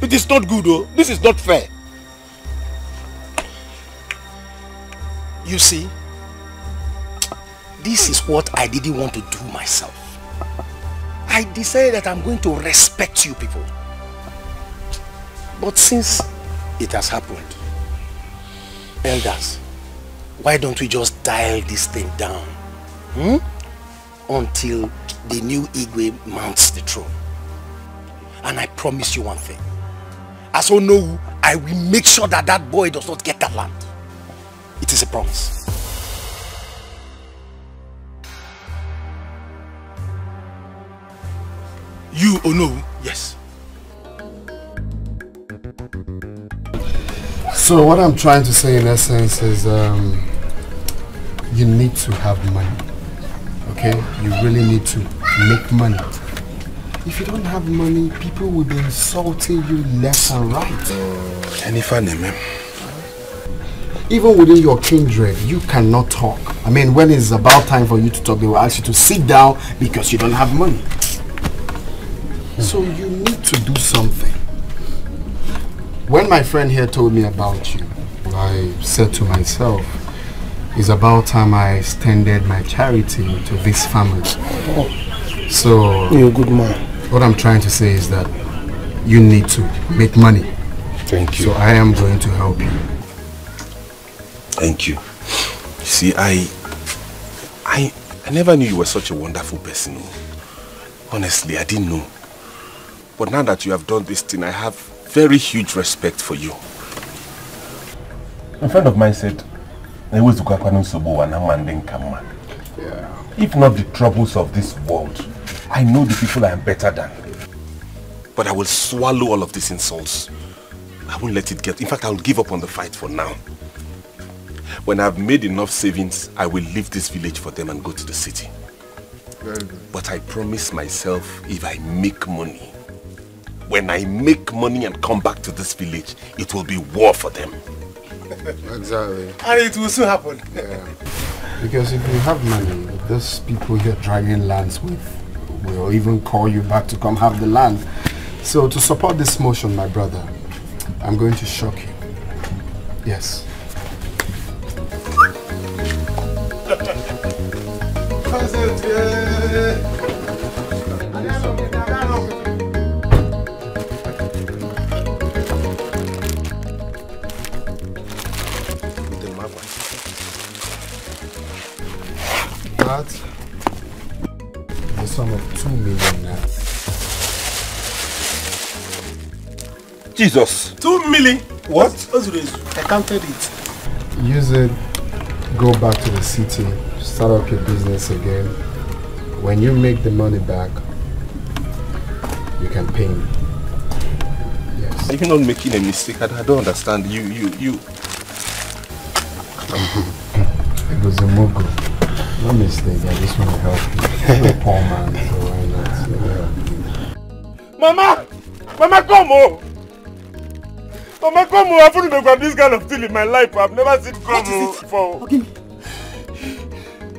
It is not good, though. This is not fair. You see, this is what I didn't want to do myself. I decided that I'm going to respect you people. But since it has happened, elders, why don't we just dial this thing down? Until the new Igwe mounts the throne. And I promise you one thing. As Onowu, I I will make sure that that boy does not get that land. It is a promise. You, Onowu? Yes. So what I'm trying to say in essence is you need to have money. Okay? You really need to make money. If you don't have money, people will be insulting you left and right. Even within your kindred, you cannot talk. I mean, when it's about time for you to talk, they will ask you to sit down because you don't have money. So you need to do something. When my friend here told me about you, I said to myself, it's about time I extended my charity to this family. So you're a good man. What I'm trying to say is that you need to make money. Thank you. So I am going to help you. Thank you. See, I never knew you were such a wonderful person. Honestly, I didn't know. But now that you have done this thing, I have very huge respect for you. A friend of mine said, if not the troubles of this world, I know the people I am better than. But I will swallow all of these insults. I won't let it get... In fact, I will give up on the fight for now. When I've made enough savings, I will leave this village for them and go to the city. Very good. But I promise myself, if I make money, when I make money and come back to this village, it will be war for them. Exactly. And it will soon happen. Yeah. Because if you have money, those people you're dragging lands with will even call you back to come have the land. So to support this motion, my brother, I'm going to shock you. Yes. That the sum of 2 million now. Jesus! 2 million? What? I counted it. Use it, go back to the city, start up your business again. When you make the money back, you can pay me. Yes. Are you not making a mistake? I don't understand. You. It was a mogo. No mistake, I just want to help you. I'm a poor man, so why not? Let me help you. Mama! Mama, come on! Mama, come on! I've never got this kind of thing in my life. I've never seen come before. Okay.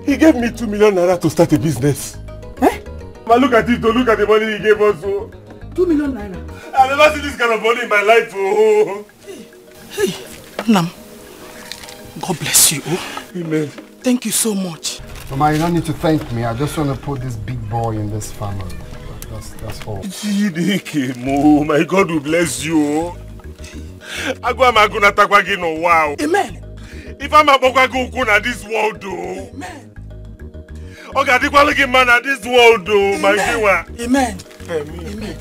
He gave me 2 million naira to start a business. Eh? Mama, look at it, look at the money he gave us. 2 million naira? I've never seen this kind of money in my life. Hey, Nam. God bless you. Amen. Thank you so much. Mama, you don't need to thank me. I just want to put this big boy in this family. That's all. My God will bless you. Amen. If I'm a Bokagukuna this world, amen. Okay, man at this world, my God. Amen. Amen.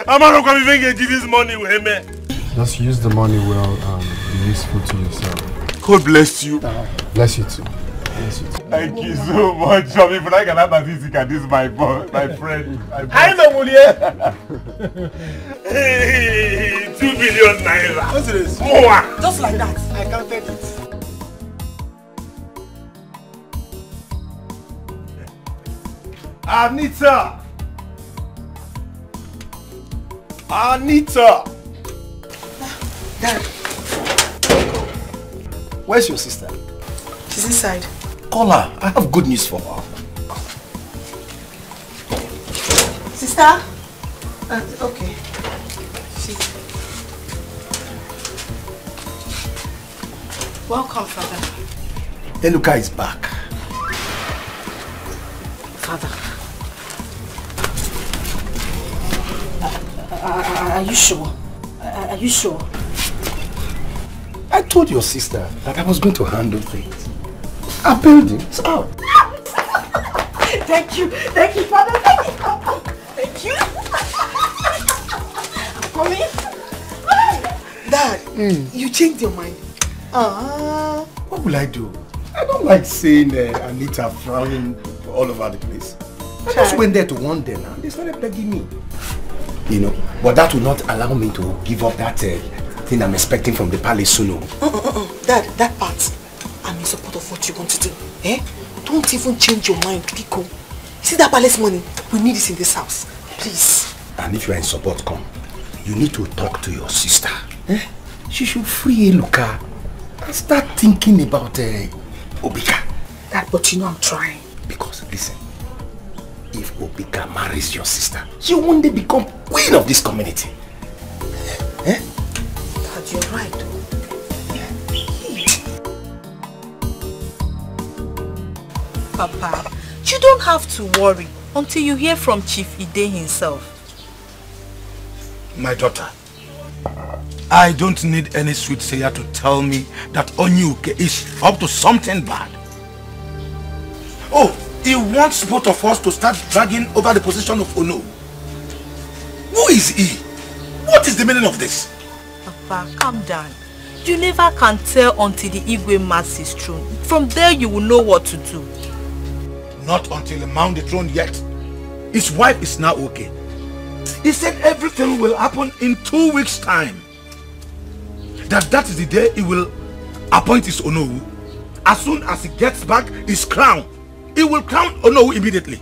I'm not going to give this money with me. Just use the money well, be useful to yourself. God bless you. Bless you too. Bless you too. Thank you so much. If I can have a physical, this is my friend. I know, Mulia. 2 billion naira. What's this? More. Just like that. I counted it. Anita! Dad. Where's your sister? She's inside. Call her. I have good news for her. Sister? Okay. Welcome, Father. Eluka is back. Father. Are you sure? Are you sure? I told your sister that I was going to handle things. Our building is out. Thank you, Father. Thank you. I'm coming. You changed your mind. What will I do? I don't like seeing Anita frowning all over the place. I just went there to warn them and they started begging me. You know, but that will not allow me to give up that thing I'm expecting from the palace soon. Dad, that part, I'm in support of what you want to do. Don't even change your mind, Kiko. See that palace money? We need this in this house. Please. And if you are in support, come. You need to talk to your sister. She should free Eluka and start thinking about Obika. Dad, but you know I'm trying. Because, listen, if Obika marries your sister, she will one day become queen of this community. Dad, you're right. Papa, you don't have to worry until you hear from Chief Ide himself. My daughter, I don't need any soothsayer to tell me that Onyuke is up to something bad. Oh, he wants both of us to start dragging over the position of Ono. Who is he? What is the meaning of this? Papa, calm down. You never can tell until the Igwe marks his throne. From there you will know what to do. Not until he mounts the throne yet. His wife is now okay. He said everything will happen in 2 weeks' time. That is the day he will appoint his Onowu. As soon as he gets back his crown, he will crown Onowu immediately.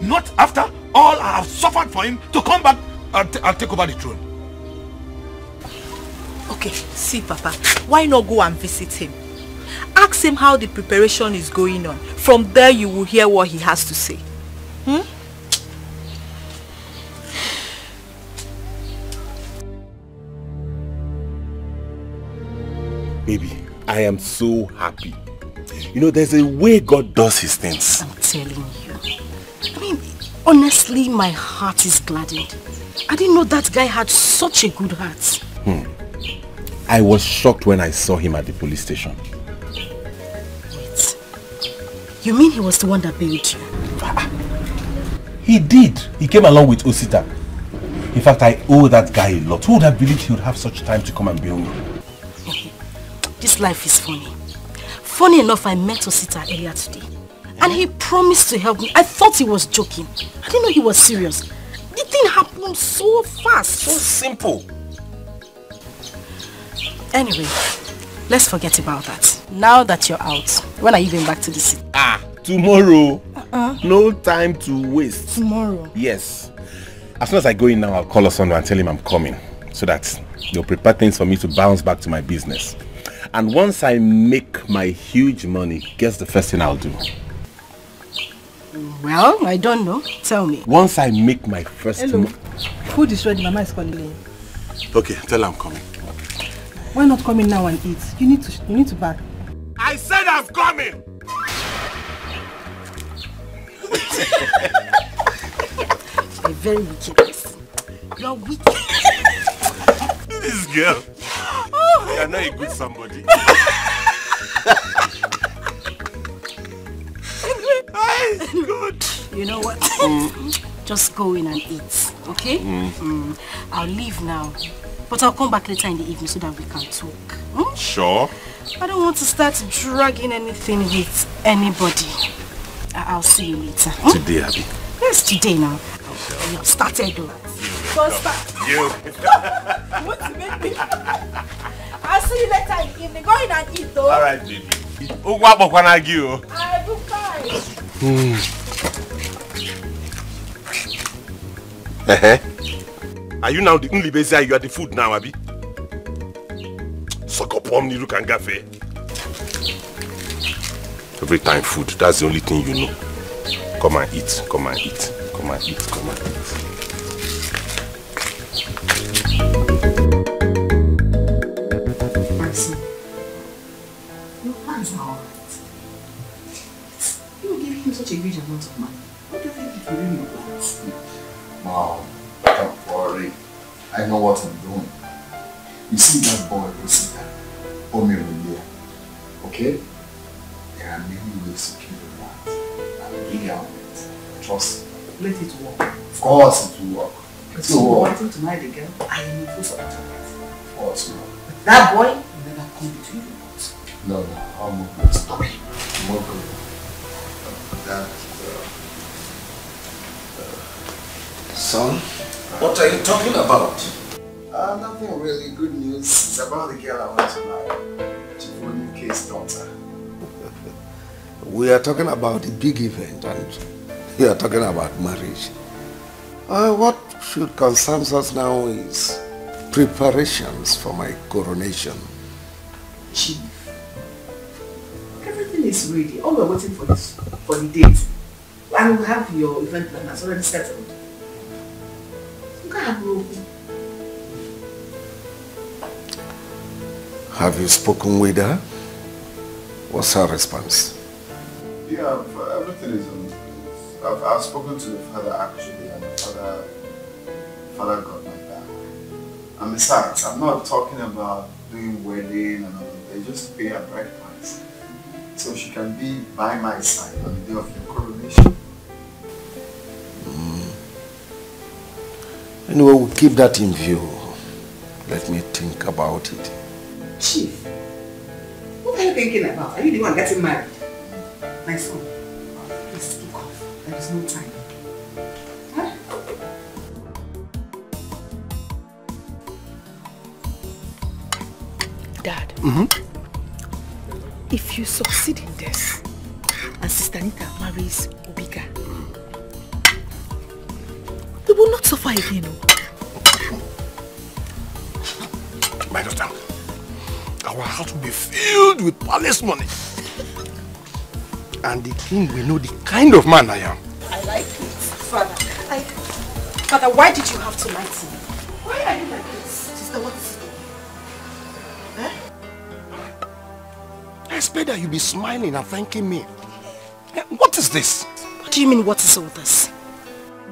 Not after all I have suffered for him to come back and take over the throne. Okay, see Papa, why not go and visit him? Ask him how the preparation is going on. From there you will hear what he has to say. Baby, I am so happy. You know, there's a way God does his things. I'm telling you. I mean, honestly, my heart is gladdened. I didn't know that guy had such a good heart. I was shocked when I saw him at the police station. Wait. You mean he was the one that bailed you? He did. He came along with Osita. In fact, I owe that guy a lot. Who would have believed he would have such time to come and bail me? This life is funny. Funny enough, I met Osita earlier today. And he promised to help me. I thought he was joking. I didn't know he was serious. The thing happened so fast. So simple. Anyway, let's forget about that. Now that you're out, when are you going back to the city? Tomorrow. No time to waste. Tomorrow? Yes. As soon as I go in now, I'll call Osondo and tell him I'm coming. So that they'll prepare things for me to bounce back to my business. And once I make my huge money, guess the first thing I'll do? Well, I don't know. Tell me. Once I make my first Hello. Food is ready. Mama is calling you. Okay, tell her I'm coming. Why not come in now and eat? You need to bath. I said I'm coming! You're very wicked person. You're wicked. This girl. You're not a good somebody. Good. You know what? Just go in and eat, okay? I'll leave now. But I'll come back later in the evening so that we can talk. Sure. I don't want to start dragging anything with anybody. I'll see you later. Today, Abby. Yes, today now. You have started though. Don't start. You. What to make me? I'll see you later in the evening. Go in and eat though. Alright, baby. I do Are you now the only baby? You are the food now, Abby? Sokopom ni look and gafe. Every time food, that's the only thing you know. Come and eat, come and eat, come and eat, come and eat. Marcy, your plans are alright. You were giving him such a huge amount of money. What do you think he will really plans? Mom, don't worry. I know what I'm doing. You see that boy, Osita, Omirulia, okay? There are many ways to kill the rat. I'm really on it. Trust me. Let it work. Of course it will work. But you wanting to marry the girl, I am in full support of it. Of course not. That boy will never come between you. No, I'll move that story. That, son, what are you talking about? Nothing really. Good news. It's about the girl I want to marry. Chief K's daughter. We are talking about the big event and we are talking about marriage. What should concern us now is preparations for my coronation. Chief, everything is ready. All we're waiting for is for the date. And we'll have your event planners already settled. You can't have no. Have you spoken with her? What's her response? Yeah, everything is on. I've spoken to the father actually, and the father got my back. And besides, I'm not talking about doing wedding and all that. They just pay a bride price, so she can be by my side on the day of your coronation. Anyway, we'll keep that in view. Let me think about it. Chief, what are you thinking about? Are you the one getting married? My son, please speak off. There is no time. Huh? Dad, if you succeed in this and Sister Anita marries Obika, we will not suffer again. My daughter, our house will be filled with palace money. And the king will know the kind of man I am. I like it, Father. Father, why did you have to lie to me? Why are you like this? Sister, what is it? I expect that you'll be smiling and thanking me. What is this? What do you mean, what is all this?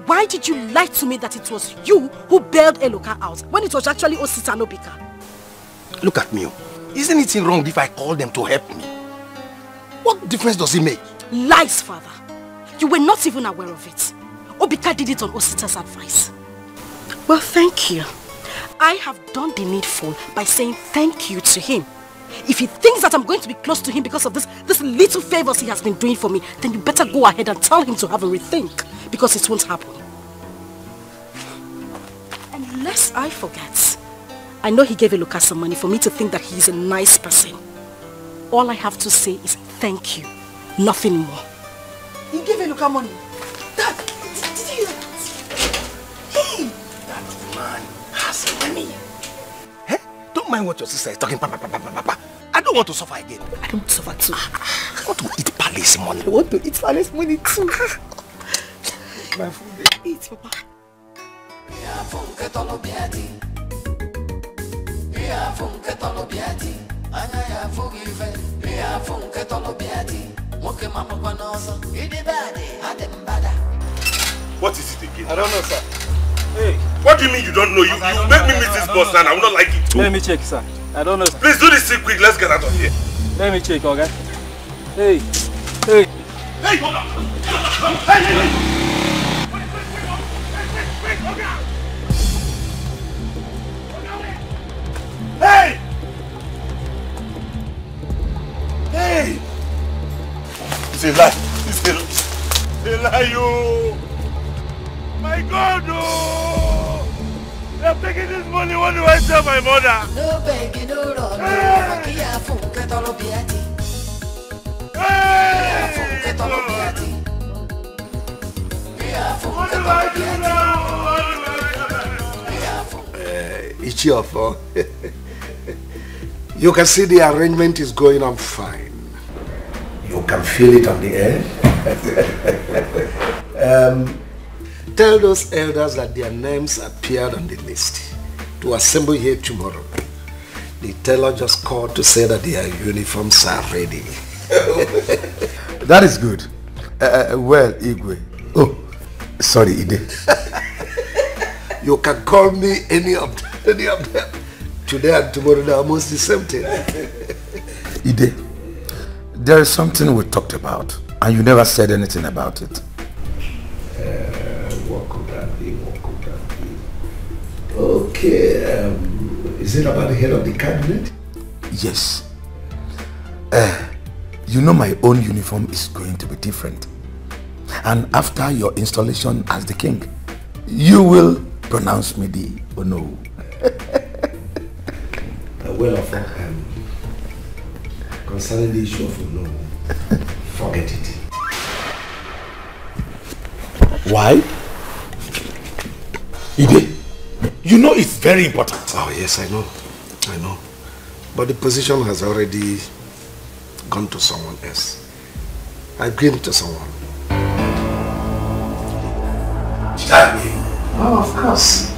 Why did you lie to me that it was you who bailed Eloka out when it was actually Osita and Obika? Look at me. Isn't it wrong if I call them to help me? What difference does it make? Lies, Father. You were not even aware of it. Obika did it on Osita's advice. Well, thank you. I have done the needful by saying thank you to him. If he thinks that I'm going to be close to him because of this little favors he has been doing for me, then you better go ahead and tell him to have a rethink, because it won't happen. And lest I forget, I know he gave Eloka some money for me to think that he is a nice person. All I have to say is thank you, nothing more. He gave Eloka money? Dad, did you... Hey! That man has money. Eh? Don't mind what your sister is talking. Papa. I don't want to suffer again. I don't want to suffer too. I want to eat palace money. I want to eat palace money too. My food. Eat, Papa. What is it again? I don't know, sir. Hey. What do you mean you don't know? You make me miss this bus and I will not like it too. Let me check, sir. I don't know, sir. Please do this thing quick. Let's get out of here. Let me check, okay? Hey. Hey. Hey, hold on. Hey. Hey! Hey! It's a lie. It's a lie, you. My God, no! They're taking this money. What do I tell my mother? No begging, no run. Hey! What do I do now? Ichiofo, you can see the arrangement is going on fine. You can feel it on the air. Tell those elders that their names appeared on the list to assemble here tomorrow. The tailor just called to say that their uniforms are ready. That is good. Well, Igwe. Oh, sorry, Ide. You can call me any of them. Today and tomorrow they're almost the same thing. Ide, there is something we talked about and you never said anything about it. What could that be? Okay, Is it about the head of the cabinet? Yes. You know my own uniform is going to be different. And after your installation as the king, you will pronounce me the Ono. Well, concerning the issue of Ono, forget it. Why? Ide, you know it's very important. Oh yes, I know. But the position has already gone to someone else. I gave it to someone. Oh, of course.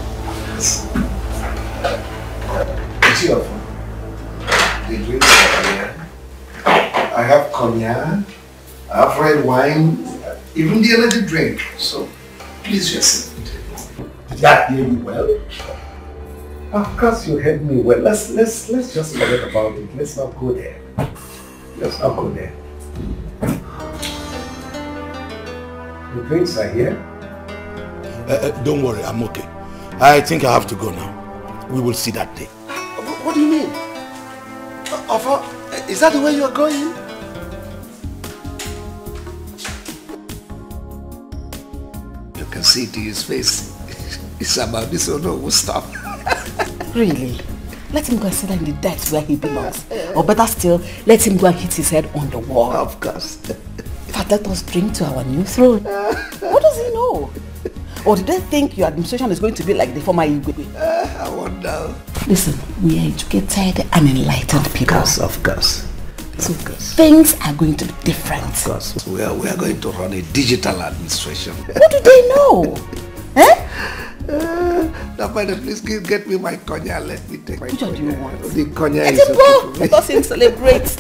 It's your phone. The drinks are here. I have cognac, I have red wine, even the energy drink. So, please just sit. Did I hear you well? Of course you heard me well. Let's just forget about it. Let's not go there. Let's not go there. The drinks are here. Don't worry, I'm okay. I think I have to go now. We will see that day. What do you mean? Is that the way you are going? You can see it in his face. It's about this or no stuff. Really? Let him go and sit down in the dirt where he belongs. Or better still, let him go and hit his head on the wall. Of course. In fact, let us drink to our new throne. What does he know? Or did they think your administration is going to be like the former Igwe? I wonder. Listen, we are educated and enlightened people. Of course. So things are going to be different. Of course. We are going to run a digital administration. What do they know? Now, please get me my cognac. Let me take my Which one do you want? The cognac Let is him go. Let us celebrate.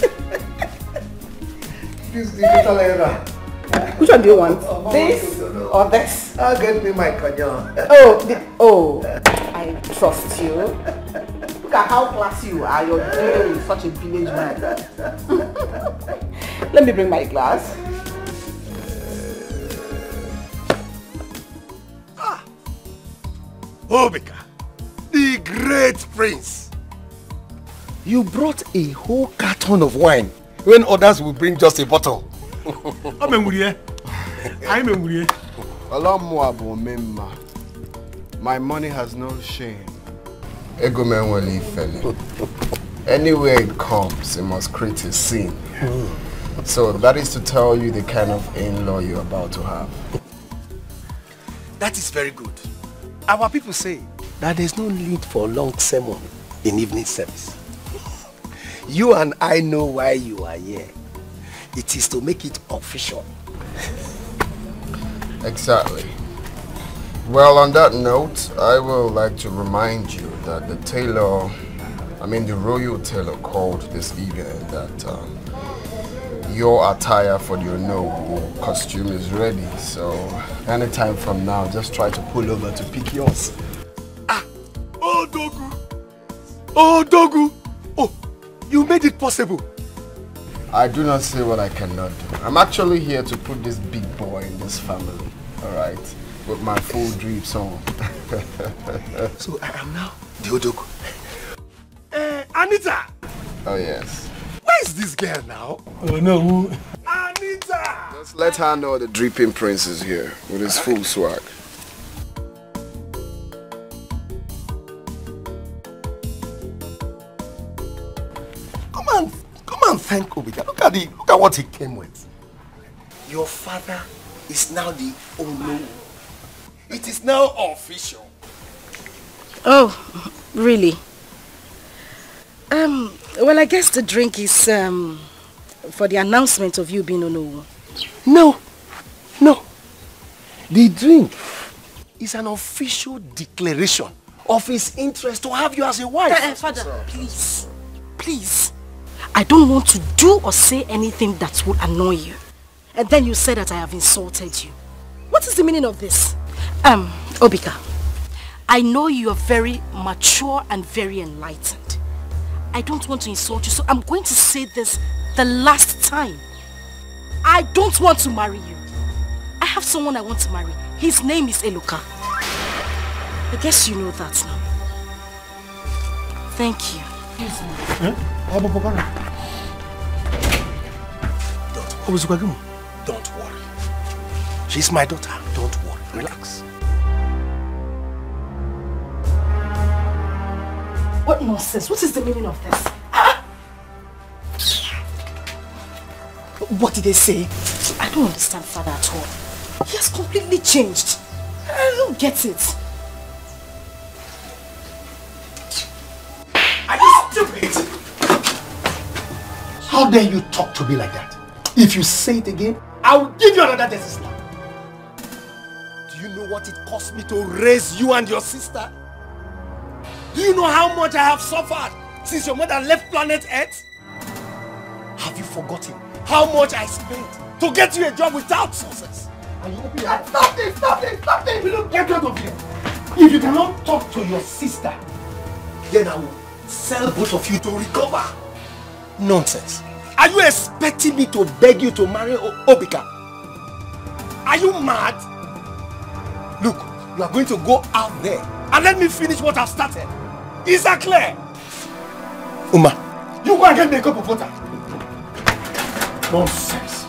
This digital era. Which one do you want? This or this? I'll get me my cognac. I trust you. Look at how classy you are. You're dealing with such a village man. Let me bring my glass. Obika, the great prince. You brought a whole carton of wine when others will bring just a bottle. My money has no shame. Anywhere it comes, it must create a scene. So that is to tell you the kind of in-law you're about to have. That is very good. Our people say that there's no need for long sermon in evening service. You and I know why you are here. It is to make it official. Exactly. Well, on that note, I would like to remind you that the royal tailor called this evening that your attire for your costume is ready. So anytime from now, just try to pull over to pick yours. Oh, Dogu! Oh, you made it possible. I do not say what I cannot do. I'm actually here to put this big boy in this family, alright? With my full drips on. So I am now the Odogu. Anita! Oh yes. Where is this girl now? Oh no. Anita! Just let her know the dripping prince is here with his full swag. Come and thank Obika. Look at what he came with. Your father is now the Ono. It is now official. Oh, really? Well, I guess the drink is for the announcement of you being Ono. No. The drink is an official declaration of his interest to have you as a wife. Father, please. I don't want to do or say anything that will annoy you. And then you say that I have insulted you. What is the meaning of this? Obika, I know you are very mature and very enlightened. I don't want to insult you, so I'm going to say this the last time. I don't want to marry you. I have someone I want to marry. His name is Eloka. I guess you know that now. Thank you. Don't worry. She's my daughter. Don't worry. Relax. What nonsense? What is the meaning of this? What did they say? I don't understand Father at all. He has completely changed. I don't get it. Are you stupid? How dare you talk to me like that? If you say it again, I will give you another death slap. Do you know what it cost me to raise you and your sister? Do you know how much I have suffered since your mother left planet Earth? Have you forgotten how much I spent to get you a job without success? And you open your mouth. Stop this! Stop this! Stop this! Get out of here! If you cannot talk to your sister, then I will sell both of you to recover. Nonsense. Are you expecting me to beg you to marry Obika? Are you mad? Look, you are going to go out there and let me finish what I've started. Is that clear? Uma, you go and get me a cup of water. Nonsense.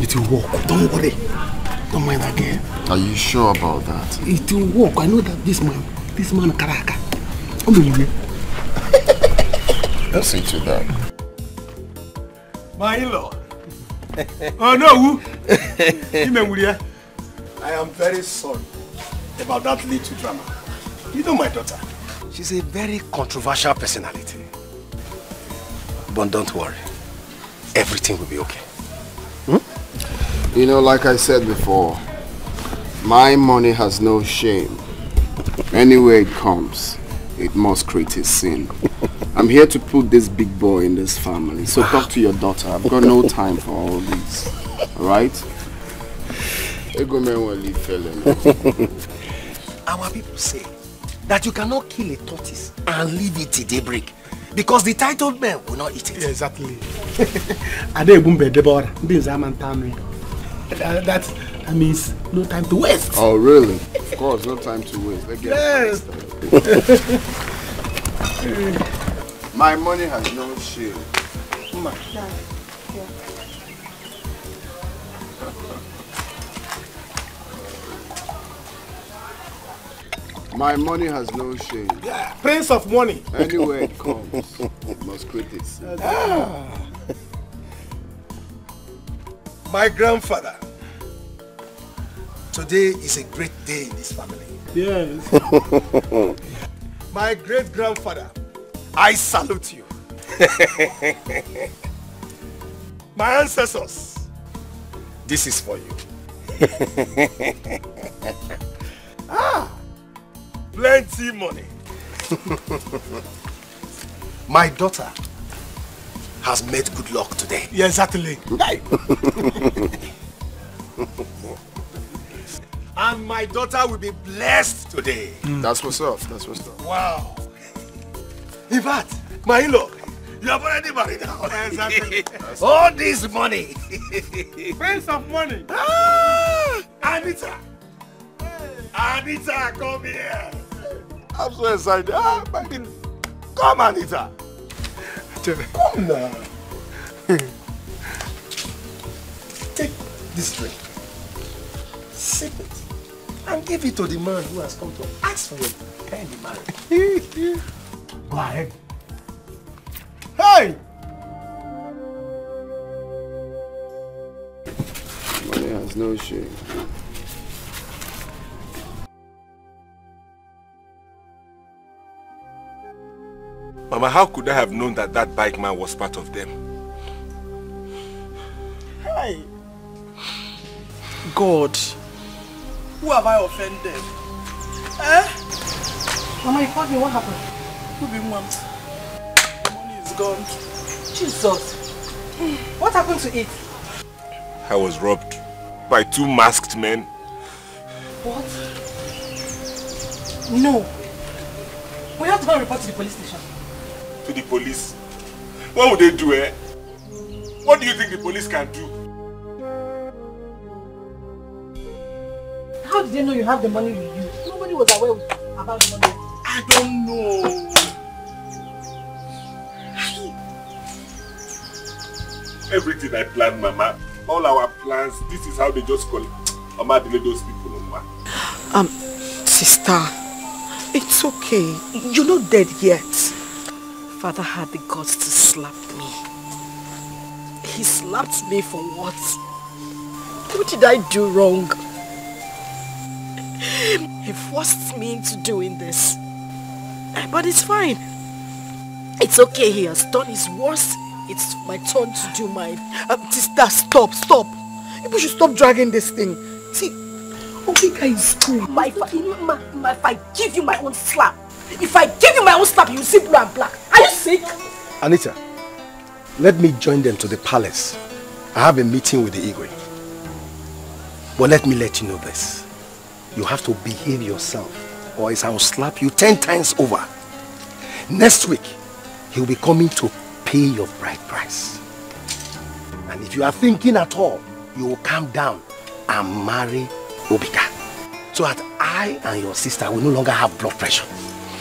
It will work. Don't worry. Don't mind again. Are you sure about that? It will work. I know that this man Karaka. Don't see to that. My in-law. Oh no! I am very sorry about that little drama. You know my daughter. She's a very controversial personality. But don't worry. Everything will be okay. You know, like I said before, my money has no shame. Anywhere it comes, it must create a sin. I'm here to put this big boy in this family. So talk to your daughter. I've got no time for all this. Alright? Our people say that you cannot kill a tortoise and leave it till daybreak because the titled men will not eat it. Yeah, exactly. That means no time to waste. Oh, really? Of course, no time to waste. Let's get My money has no shame. My money has no shame. Yeah, Prince of money. Anywhere it comes, it must create it. My grandfather. Today is a great day in this family. Yes. My great-grandfather, I salute you. My ancestors, this is for you. Plenty money. My daughter has made good luck today. Yeah, exactly. And my daughter will be blessed today. That's what's up. That's what's up. Wow. In fact, my in-law, you have already married now. Exactly. All this money. Prince of money. Anita. Anita, come here. I'm so excited. Come, Anita. Come now. Take this drink. Sip it. And give it to the man who has come to ask for your hand in marriage. Go ahead. Hey! Money has no shame. Mama, how could I have known that that bike man was part of them? Hey! God, who have I offended? Eh? Mama, you called me, what happened? Who be want? The money is gone. Jesus. What happened to it? I was robbed by 2 masked men. What? No. We have to go and report to the police station. To the police? What would they do, eh? What do you think the police can do? How did they know you have the money with you? Nobody was aware about the money. I don't know. Everything I planned, Mama, all our plans, this is how they just call it. Mama, delay those people, Mama. Sister, it's okay. You're not dead yet. Father had the guts to slap me. He slapped me for what? What did I do wrong? He forced me into doing this. But it's fine. It's okay, he has done his worst. It's my turn to do mine. Sister, stop. People should stop dragging this thing. See, Obika is cool. If I give you my own slap, you see blue and black. Are you sick? Anita, let me join them to the palace. I have a meeting with the Igwe. But let me let you know this. You have to behave yourself, or else I will slap you 10 times over. Next week, he'll be coming to pay your bride price. And if you are thinking at all, you will calm down and marry Obika. So that I and your sister will no longer have blood pressure.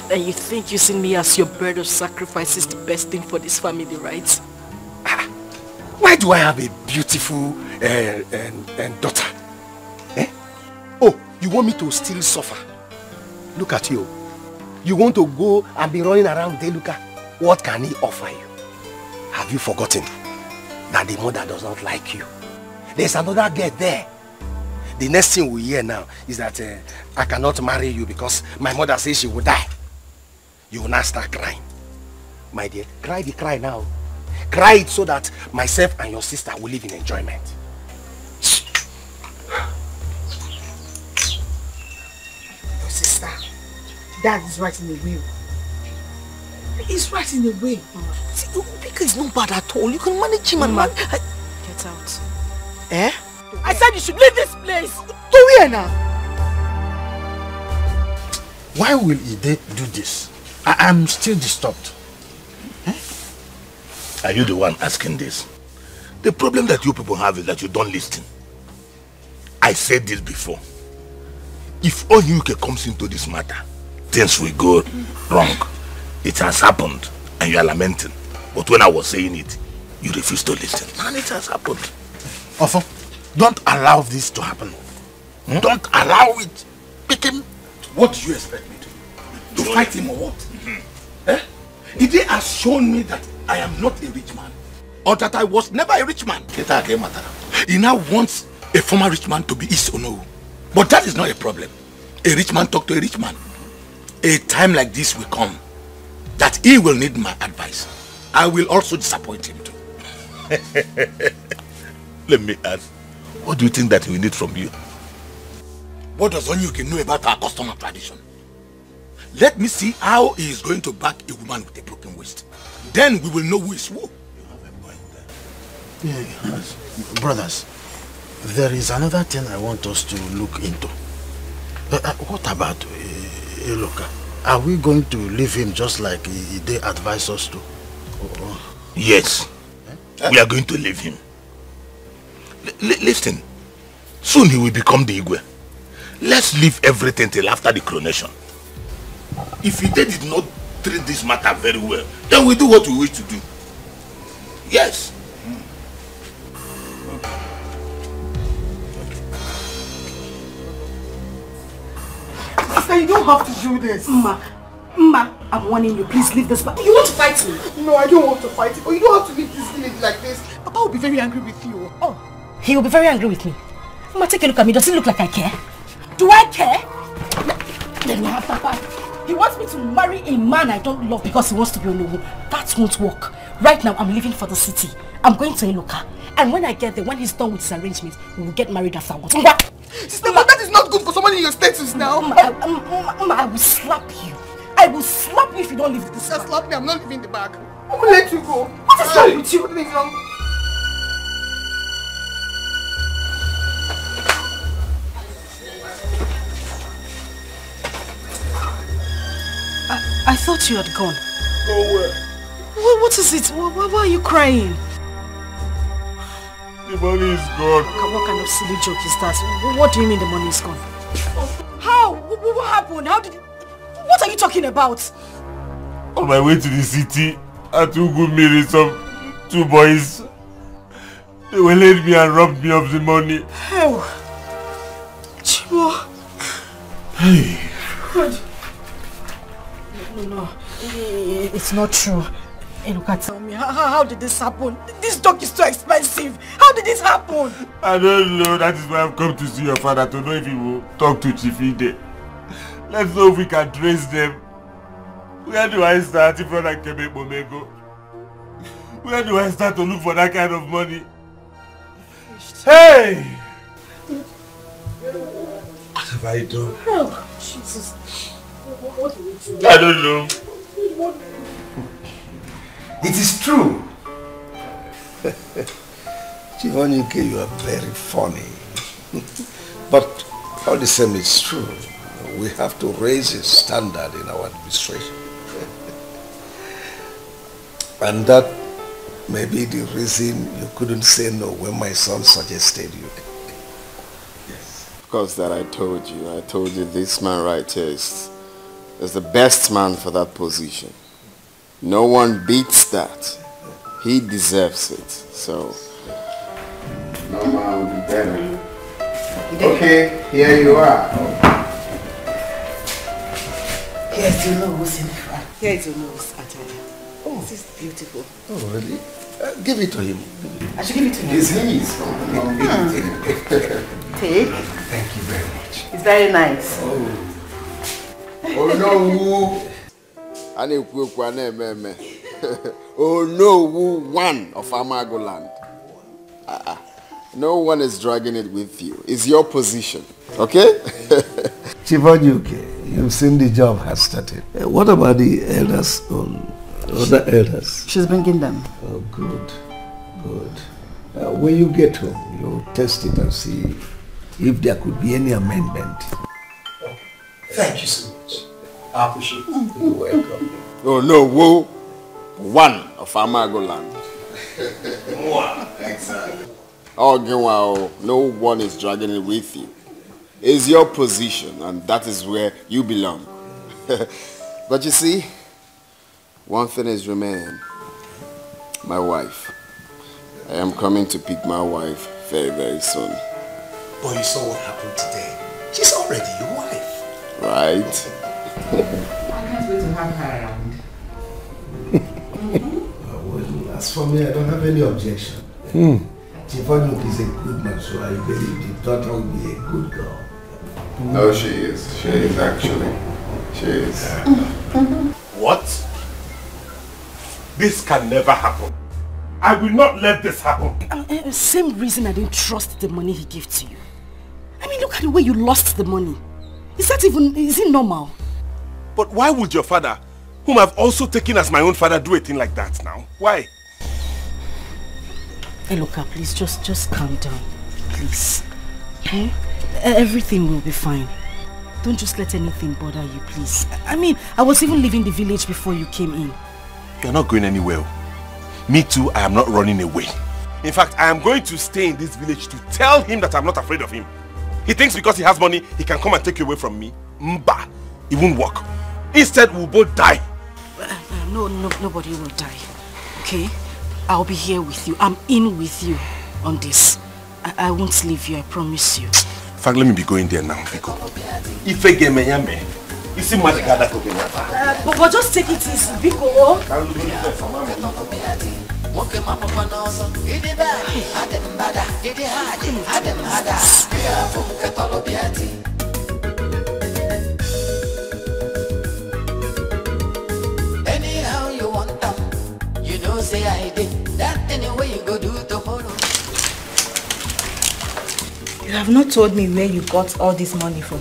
And you think using me as your bird of sacrifice is the best thing for this family, right? Why do I have a beautiful daughter? Eh? Oh, you want me to still suffer? Look at you. You want to go and be running around Deluka? What can he offer you? Have you forgotten that the mother does not like you? There's another girl there. The next thing we hear now is that I cannot marry you because my mother says she will die. You will not start crying. My dear, cry the cry now. Cry it so that myself and your sister will live in enjoyment. Your sister, Dad is right in the will. He's right in the way. See, Obika is not bad at all. You can manage him and Get out. Eh? I said you should leave this place. To where now? Why will Ide do this? I'm still disturbed. Are you the one asking this? The problem that you people have is that you don't listen. I said this before. If Onyuke comes into this matter, things will go wrong. It has happened and you are lamenting. But when I was saying it, you refused to listen. And it has happened. Ofo, don't allow this to happen. Don't allow it. Pick him. What do you expect me to do? To fight him or what? Eh? Ide has shown me that I am not a rich man. Or that I was never a rich man. He now wants a former rich man to be his Onowu. But that is not a problem. A rich man talk to a rich man. A time like this will come that he will need my advice. I will also disappoint him too. Let me ask, what do you think that we need from you? What does Onyuke know about our custom and tradition? Let me see how he is going to back a woman with a broken waist. Then we will know who is who. You have a point there. Yes. Brothers, there is another thing I want us to look into. What about Eloka? Are we going to leave him just like they advised us to? Yes. We are going to leave him. Listen, soon he will become the Igwe. Let's leave everything till after the coronation. If he did not treat this matter very well, then we do what we wish to do. Yes. Sister, you don't have to do this. Ma, I'm warning you. Please leave this. You want to fight me? No, I don't want to fight you. But you don't have to leave this village like this. Papa will be very angry with you. Oh, he will be very angry with me. Ma, take a look at me. Does it look like I care? Do I care? Let me have Papa. He wants me to marry a man I don't love because he wants to be Onowu. That won't work. Right now, I'm leaving for the city. I'm going to Eloka. And when I get there, when he's done with his arrangements, we will get married afterwards. Sister, but that is not good for someone in your status now. I will slap you. I will slap you if you don't leave this bag. Slap me, I'm not leaving the bag. I will let you go. What is wrong with you? What is wrong? I thought you had gone. Go where? What is it? Why are you crying? The money is gone. What kind of silly joke is that? What do you mean the money is gone? How? What happened? How did... What are you talking about? On my way to the city, I took good married some 2 boys. They waylaid me and robbed me of the money. Oh. Chibo. Hey. God. No. It's not true. Hey, look at tell me. How did this happen? This dog is too expensive. How did this happen? I don't know. That is why I've come to see your father to know if he will talk to Chief Ide. Let's know if we can trace them. Where do I start if not Kebe Bomego? Where do I start to look for that kind of money? Hey! What have I done? Oh, Jesus. What did we do? I don't know. It is true. Chivonyuke, you are very funny. But all the same, it's true. We have to raise a standard in our administration. And that may be the reason you couldn't say no when my son suggested you. Yes. Of course that I told you this man right here is the best man for that position. No one beats that. He deserves it. So, no man will be better. Okay, here you are. Here's your nose in front. Here's your nose, Ataya. Oh, this is beautiful. Oh, really? Give it to him. I should give it to him. It's his. Take. Thank you very much. It's very nice. Oh no! Oh no, one of Amagoland. No one is dragging it with you. It's your position. Okay? Chivonyuke, you've seen the job has started. What about the elders other elders? She's bringing them. Oh, good. Good. When you get home, you'll test it and see if there could be any amendment. Thank you so much. I appreciate it. You're welcome. Oh no, whoa. One of Amagoland. Exactly. Oh, no one is dragging it with you. It's your position, and that is where you belong. But you see, one thing is remaining. My wife. I am coming to pick my wife very, very soon. But you saw what happened today. She's already your wife. Right? I can't wait to have her around. Well, as for me, I don't have any objection. Chivonyuke is a good man, so I believe the daughter will be a good girl. No, she is. She is actually. She is. What? This can never happen. I will not let this happen. Same reason I didn't trust the money he gave to you. I mean, look at the way you lost the money. Is it normal? But why would your father, whom I've also taken as my own father, do a thing like that now? Why? Eloka, please, just calm down. Please. Okay? Everything will be fine. Don't just let anything bother you, please. I mean, I was even leaving the village before you came in. You're not going anywhere. Me too, I am not running away. In fact, I am going to stay in this village to tell him that I'm not afraid of him. He thinks because he has money, he can come and take you away from me. Mba, it won't work. Instead, we'll both die. Nobody will die. Okay? I'll be here with you. I'm in with you on this. I won't leave you, I promise you. In fact, let me be going there now, Biko. If I get me, you see what but just take it easy, Biko. Anyhow you want them, you know say I did. That anyway you go do to follow. You have not told me where you got all this money from.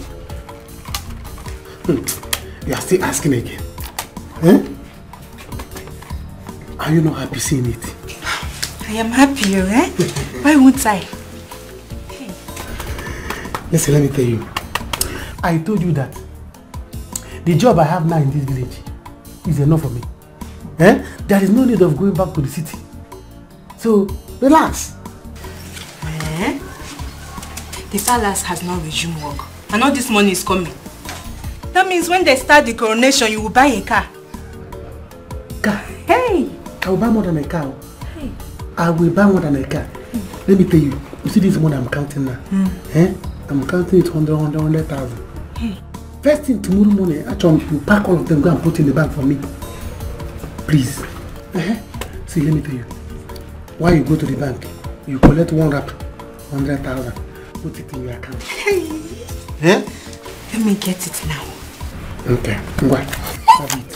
You are still asking again. Eh? Are you not happy seeing it? I am happy, eh? Why won't I? Listen, let me tell you. I told you that the job I have now in this village is enough for me. Eh? There is no need of going back to the city. So, relax. Eh? The palace has now resumed work. And all this money is coming. That means when they start the coronation, you will buy a car. Car? Hey! I will buy more than a car. Hey. I will buy more than a car. Let me tell you, you see this money I'm counting now? I'm counting it 100,000. First thing tomorrow morning, actually, you pack all of them, go and put in the bank for me. Please. See, let me tell you. Why you go to the bank, you collect one wrap, 100,000, put it in your account. Let me get it now. Okay, go ahead. Have it.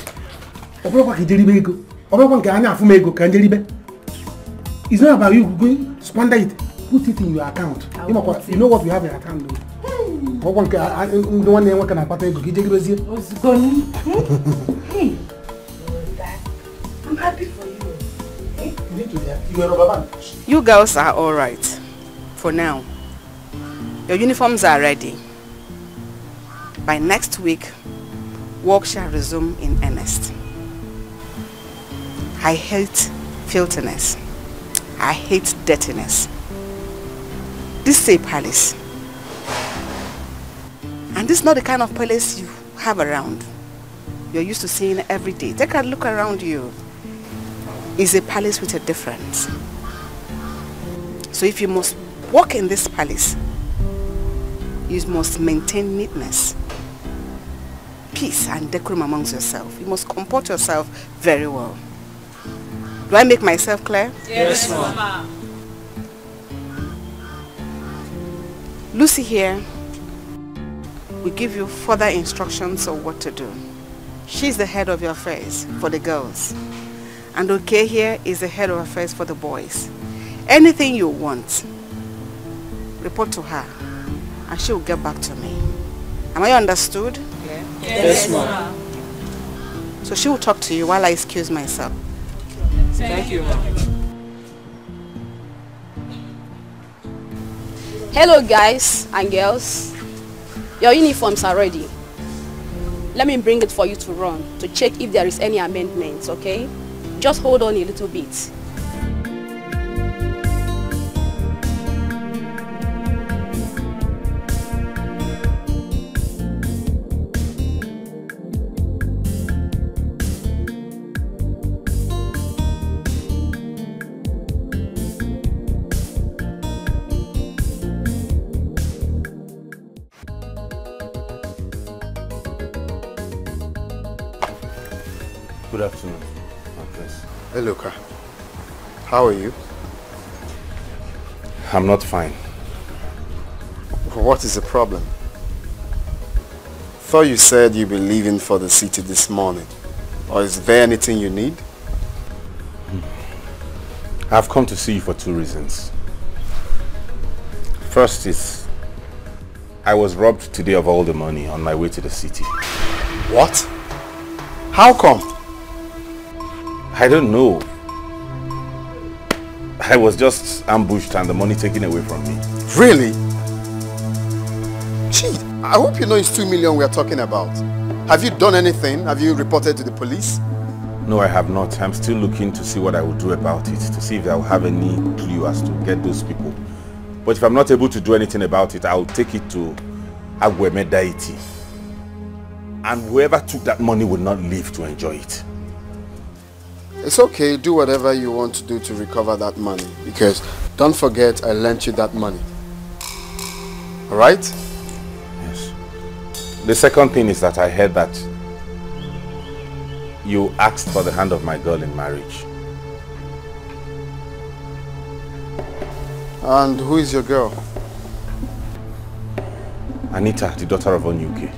It's not about you going to squander it. Put it in your account. You know what we have in your account, though. The one can Hey, I'm happy for you. You girls are all right for now. Your uniforms are ready. By next week, work shall resume in earnest. I hate filthiness. I hate dirtiness. This is a palace. And this is not the kind of palace you have around. You're used to seeing every day. Take a look around you. It's a palace with a difference. So if you must walk in this palace, you must maintain neatness, peace and decorum amongst yourself. You must comport yourself very well. Do I make myself clear? Yes, Mama. Lucy here will give you further instructions of what to do. She's the head of your affairs for the girls. And Okay here is the head of affairs for the boys. Anything you want, report to her and she will get back to me. Am I understood? Yeah. Yes, Mama. So she will talk to you while I excuse myself. Thank you, Mama. Hello guys and girls. Your uniforms are ready. Let me bring it for you to run to check if there is any amendments, okay? Just hold on a little bit. Good afternoon, Marcus. Hey, Luca. How are you? I'm not fine. What is the problem? Thought you said you'd be leaving for the city this morning. Or is there anything you need? I've come to see you for two reasons. First is, I was robbed today of all the money on my way to the city. What? How come? I don't know. I was just ambushed and the money taken away from me. Really? Gee, I hope you know it's 2 million we are talking about. Have you done anything? Have you reported to the police? No, I have not. I'm still looking to see what I will do about it, to see if I will have any clue as to get those people. But if I'm not able to do anything about it, I'll take it to Agweme deity. And whoever took that money will not live to enjoy it. It's okay, do whatever you want to do to recover that money. Because don't forget I lent you that money. Alright? Yes. The second thing is that I heard that you asked for the hand of my girl in marriage. And who is your girl? Anita, the daughter of Onyuke.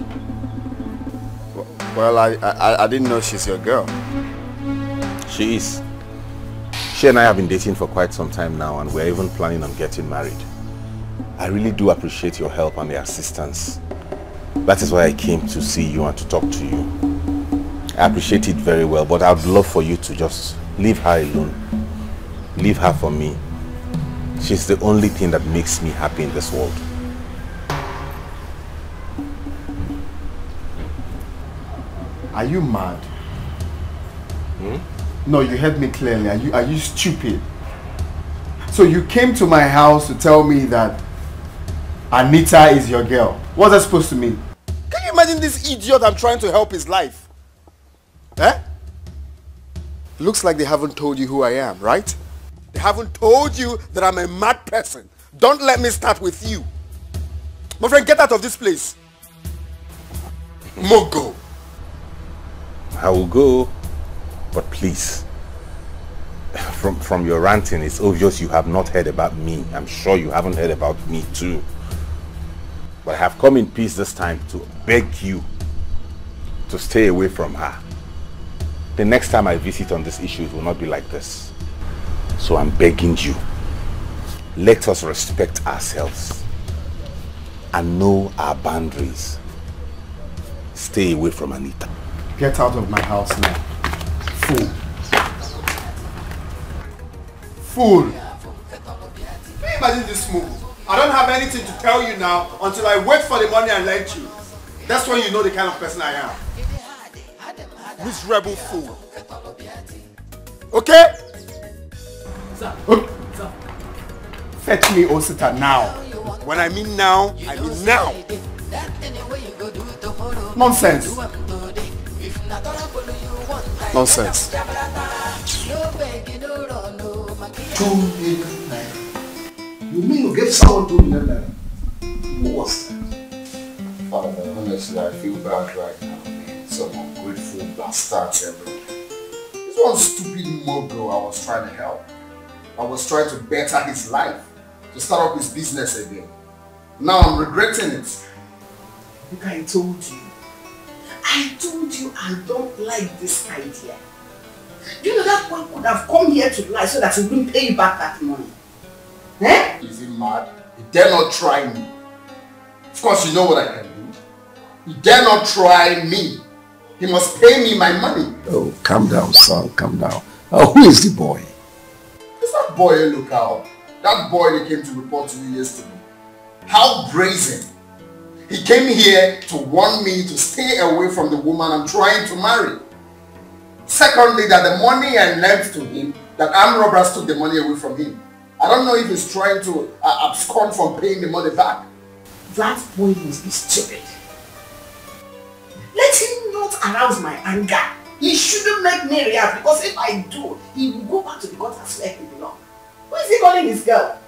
Well, I didn't know she's your girl. She is. She and I have been dating for quite some time now, and we're even planning on getting married. I really do appreciate your help and the assistance. That is why I came to see you and to talk to you. I appreciate it very well, but I'd love for you to just leave her alone. Leave her for me. She's the only thing that makes me happy in this world. Are you mad? No, you heard me clearly. Are you stupid? So you came to my house to tell me that Anita is your girl. What's that supposed to mean? Can you imagine this idiot I'm trying to help his life? Eh? Looks like they haven't told you who I am, right? They haven't told you that I'm a mad person. Don't let me start with you. My friend, get out of this place. Mogo. I will go, but please. From your ranting, it's obvious you have not heard about me. I'm sure you haven't heard about me too. But I have come in peace this time to beg you to stay away from her. The next time I visit on this issue, it will not be like this. So I'm begging you, let us respect ourselves and know our boundaries. Stay away from Anita. Get out of my house now. Fool. Fool. Can you imagine this move? I don't have anything to tell you now until I wait for the money and lend you. That's when you know the kind of person I am. Miserable fool. Okay? Sir. Sir. Fetch me Osita now. When I mean now, I mean now. Nonsense. Nonsense. 2 million naira. You mean you gave someone 2 million naira? Who was that? Father, honestly, I feel bad right now, man. Some ungrateful bastards everywhere. This one stupid mogul I was trying to help. I was trying to better his life, to start up his business again. Now I'm regretting it. Look, I told you I don't like this idea. Do you know that one could have come here to lie so that he wouldn't pay you back that money? Eh? Is he mad? He dare not try me. Of course you know what I can do. He dare not try me. He must pay me my money. Oh, calm down, son, calm down. Who is the boy? It's that boy you look out. That boy that came to report to you yesterday. How brazen. He came here to warn me to stay away from the woman I'm trying to marry. Secondly, that the money I lent to him, that armed robbers took the money away from him. I don't know if he's trying to abscond from paying the money back. That boy must be stupid. Let him not arouse my anger. He shouldn't make me react, because if I do, he will go back to the gutters where he belongs. Who is he calling his girl?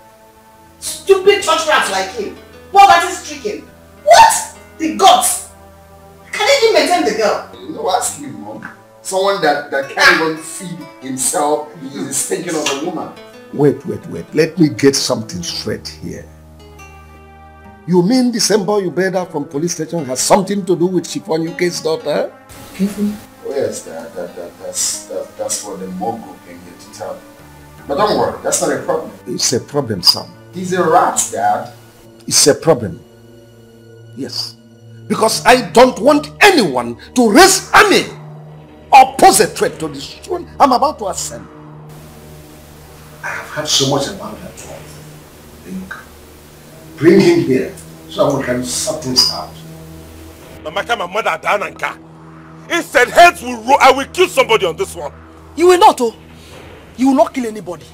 Stupid church rats like him. Poverty stricken. What? The gods. Can he even maintain the girl? You know, ask me, Mom. Someone that can't even feed himself, he is thinking of a woman. Wait. Let me get something straight here. You mean the same boy you bailed out from police station has something to do with Chiffon UK's daughter? Oh yes, that's what the mogul came here to tell me. But don't worry, that's not a problem. It's a problem, son. He's a rat, Dad. It's a problem. Yes. Because I don't want anyone to raise army or pose a threat to the throne I'm about to ascend. I have heard so much about that one. Bring him here so we can sort things out. Mamaka, my mother, Dananka. Instead, heads will roll. I will kill somebody on this one. You will not, oh. You will not kill anybody.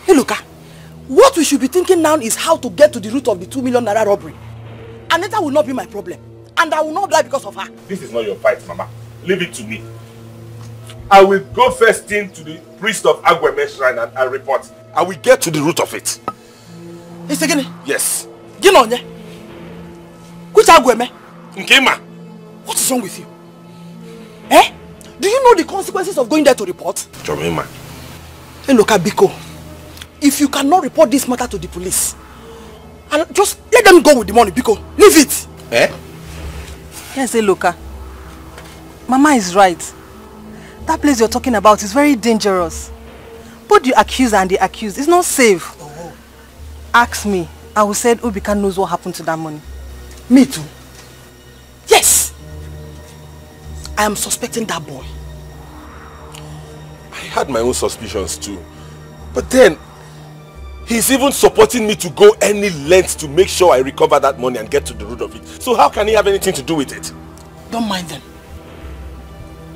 Hey, look, what we should be thinking now is how to get to the root of the 2 million naira robbery. Anita will not be my problem. And I will not die because of her. This is not your fight, Mama. Leave it to me. I will go first thing to the priest of Agweme Shrine and report. I will get to the root of it. It's again? Yes. Ginonye. Which Agweme? Nkema. What is wrong with you? Eh? Do you know the consequences of going there to report? Jomima. Hey, look at Biko. If you cannot report this matter to the police, and just let them go with the money, Biko. Leave it. Eh? Yes, Eloka. Mama is right. That place you're talking about is very dangerous. Both the accuser and the accused is not safe. Oh. Ask me. I will say Obika knows what happened to that money. Me too. Yes. I am suspecting that boy. I had my own suspicions too. But then, he's even supporting me to go any length to make sure I recover that money and get to the root of it. So how can he have anything to do with it? Don't mind them.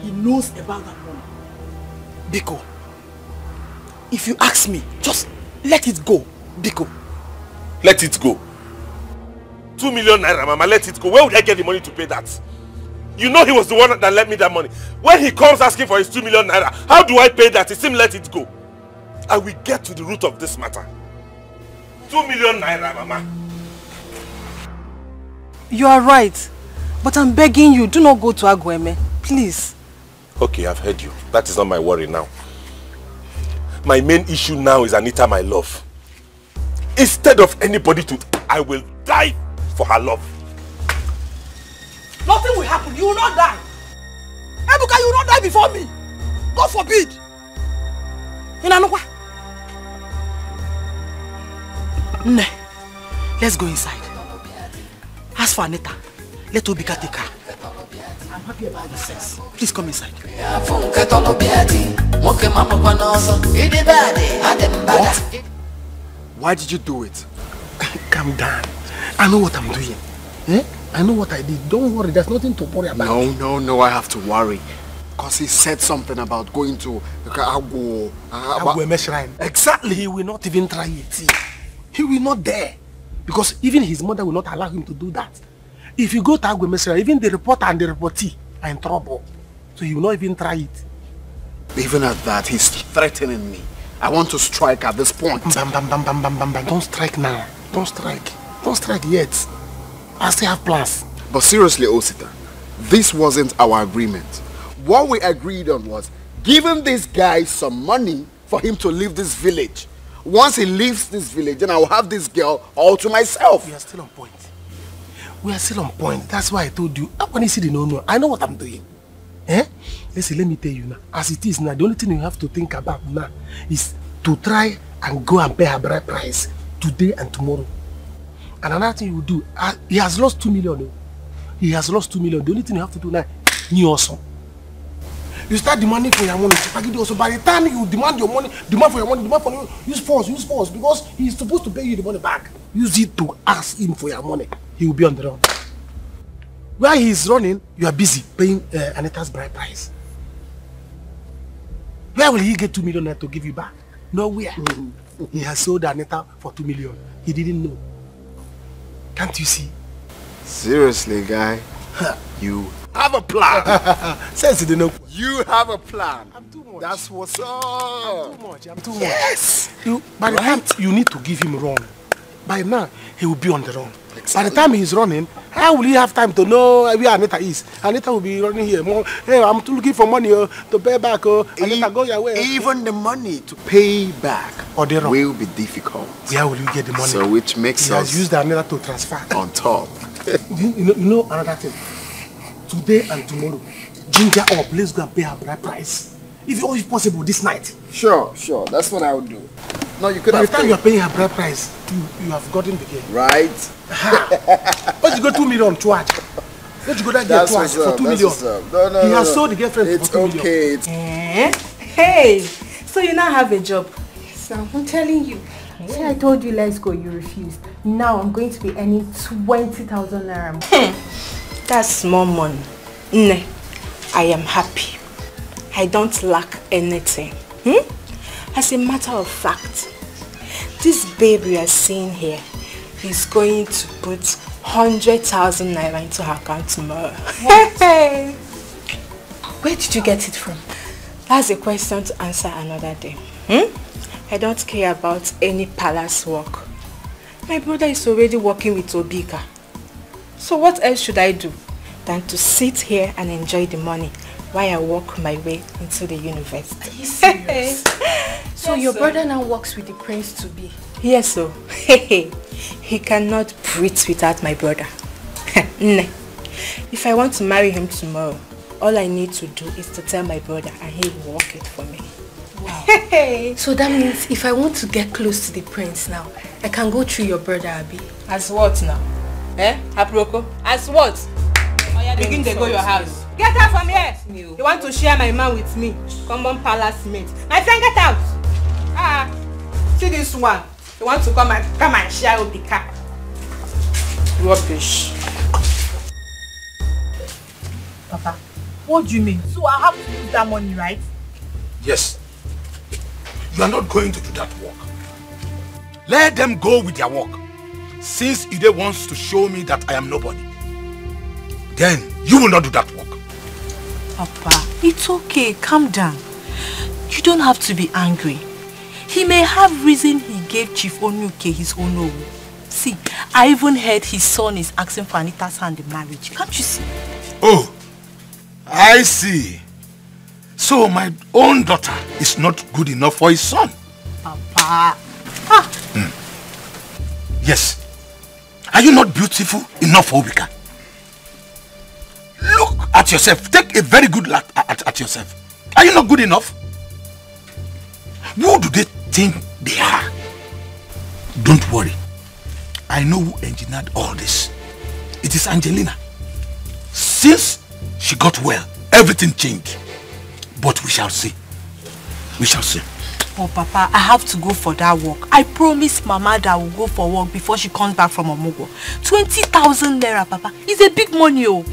He knows about that money. Biko, if you ask me, just let it go, Biko. Let it go. 2 million naira, Mama, let it go. Where would I get the money to pay that? You know he was the one that lent me that money. When he comes asking for his 2 million naira, how do I pay that? It's him, let it go. I will get to the root of this matter. 2 million naira, Mama. You are right. But I'm begging you, do not go to Agweme. Please. Okay, I've heard you. That is not my worry now. My main issue now is Anita, my love. Instead of anybody to... I will die for her love. Nothing will happen. You will not die. Ebuka, you will not die before me. God forbid. Nne, let's go inside. As for Anita, let Obika take her. I'm happy about the sex. Please come inside. What? Why did you do it? Calm down. I know what I'm doing. Eh? I know what I did. Don't worry, there's nothing to worry about. No, I have to worry. Because he said something about going to Agweme Shrine. Exactly, he will not even try it. He will not dare. Because even his mother will not allow him to do that. If you go to Agweme Shrine, even the reporter and the reportee are in trouble. So he will not even try it. Even at that, he's threatening me. I want to strike at this point. Bam. Don't strike now. Don't strike. Don't strike yet. I still have plans. But seriously, Osita, this wasn't our agreement. What we agreed on was giving this guy some money for him to leave this village. Once he leaves this village, then I will have this girl all to myself. We are still on point. We are still on point. That's why I told you. When you see the no, I know what I'm doing. Eh? Listen, let me tell you now. As it is now, the only thing you have to think about now is to try and go and pay her bride price today and tomorrow. And another thing you will do, he has lost 2 million. He has lost 2 million. The only thing you have to do now, you also. You start demanding for your money. Also, by the time you demand your money, demand for your money, demand for you, use force, because he's supposed to pay you the money back. Use it to ask him for your money. He will be on the run. While he is running, you are busy paying Anita's bride price. Where will he get 2 million to give you back? Nowhere. He has sold Anita for 2 million. He didn't know. Can't you see? Seriously, guy, you have a plan. Sense you know. You have a plan. I'm too much. That's what's up. I'm too much. Yes. By the time you need to give him run. By now, he will be on the run. Exactly. By the time he's running, how will he have time to know where Anita is? Anita will be running here. Hey, I'm looking for money to pay back. Anita, go your way. Even the money to pay back will be difficult. Where will you get the money? So which makes he has used Anita to transfer. On top. you know another thing? Today and tomorrow, ginger up. Let's go and pay her bride price. If possible, this night. Sure. That's what I would do. No, you could. By the time you are paying her bride price, you have gotten the game. Right. Let's go 2 million charge. Let's go that girl twice for 2 million. No, he has sold the girlfriend for 2 million. It's okay. Hey, so you now have a job. So I'm telling you. See, I told you let's go, you refused. Now I'm going to be earning 20,000 naira. That's small money. Nne, I am happy. I don't lack anything. As a matter of fact, this babe you are seeing here is going to put 100,000 naira into her account tomorrow. Hey. Where did you get it from? That's a question to answer another day. I don't care about any palace work. My brother is already working with Obika. So what else should I do than to sit here and enjoy the money while I walk my way into the university? Are you serious? So yes, your brother now works with the prince-to-be? Yes, sir. He cannot breathe without my brother. If I want to marry him tomorrow, all I need to do is to tell my brother and he will work it for me. Wow. So that means if I want to get close to the prince now, I can go through your brother, Abi. As what now? Aproko? As what? Begin to go your house. Get out from here! You want to share my man with me? Common palace mate. My friend, get out! See this one. You want to come and share Obika. Rubbish. Papa, what do you mean? So I have to use that money, right? Yes. You are not going to do that work. Let them go with their work. since Ide wants to show me that I am nobody, then you will not do that work. Papa, it's okay. Calm down. You don't have to be angry. He may have reason he gave Chief Onuke his own own. See, I even heard his son is asking for Anita's hand in marriage. Can't you see? Oh, I see. So my own daughter is not good enough for his son. Papa. Yes. Are you not beautiful enough, Obika? Look at yourself. Take a very good look at yourself. Are you not good enough? Who do they think they are? Don't worry. I know who engineered all this. It is Angelina. Since she got well, everything changed. But we shall see. We shall see. Oh, Papa, I have to go for that work. I promised Mama that I will go for work before she comes back from Omugo. 20,000 naira, Papa. It's a big money, oh.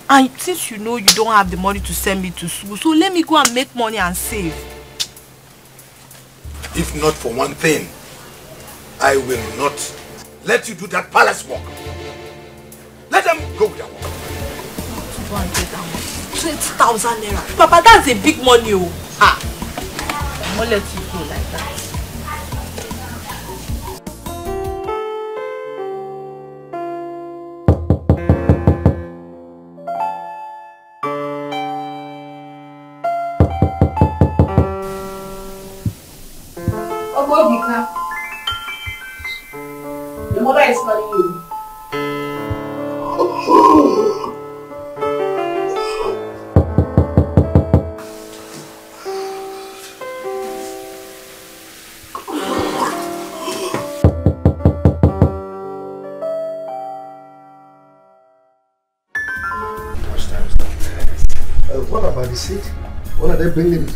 And since you know you don't have the money to send me to school, so let me go and make money and save. If not for one thing, I will not let you do that palace work. Let them go with their work. 20,000 naira. Papa, that's a big money, oh. Ah. I won't let you go like that. Obika, your mother is calling you. What about the seat? When are they bringing it?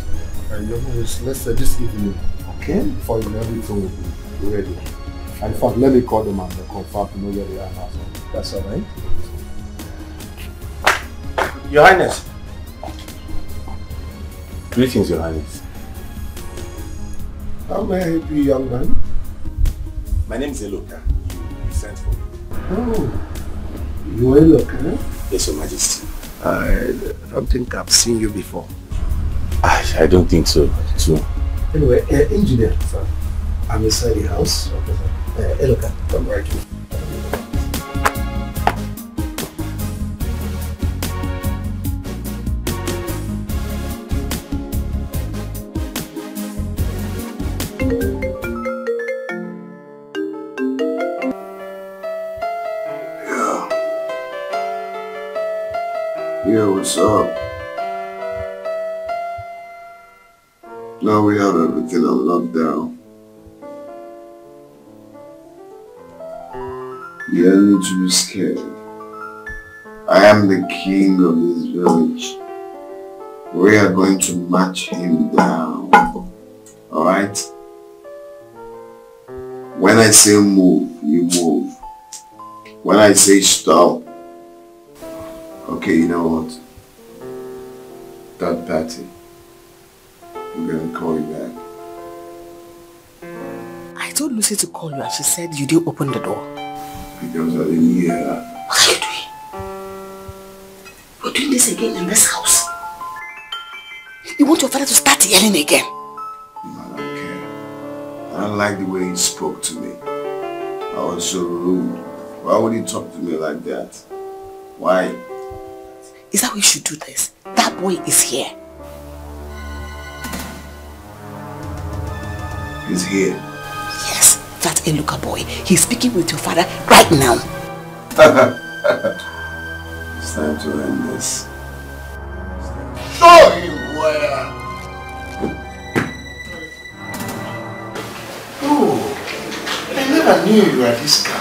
Let's say this evening. Okay? For everything will be ready. In fact, let me call them and confirm to know where they are now. That's alright. Your Highness. Greetings, Your Highness. How may I help you, young man? My name is Eloka. You sent for me. Oh, you Eloka? Yes, Your Majesty. I don't think I've seen you before. I don't think so, too. Anyway, engineer, sir. I'm inside the house. Okay, Eloka, come right here. Yeah, what's up? Now we have everything on lockdown. You don't need to be scared. I am the king of this village. We are going to match him down. Alright? When I say move, you move. When I say stop, okay, you know what? That party, I'm gonna call you back. I told Lucy to call you and she said you didn't open the door. Because I didn't hear her. What are you doing? You're doing this again in this house. You want your father to start yelling again? I don't care. I don't like the way he spoke to me. I was so rude. Why would he talk to me like that? Why? Is that how we should do this? That boy is here. He's here. Yes, that Eluka boy. He's speaking with your father right now. It's time to end this. Show him where. Oh, I never knew you were this guy.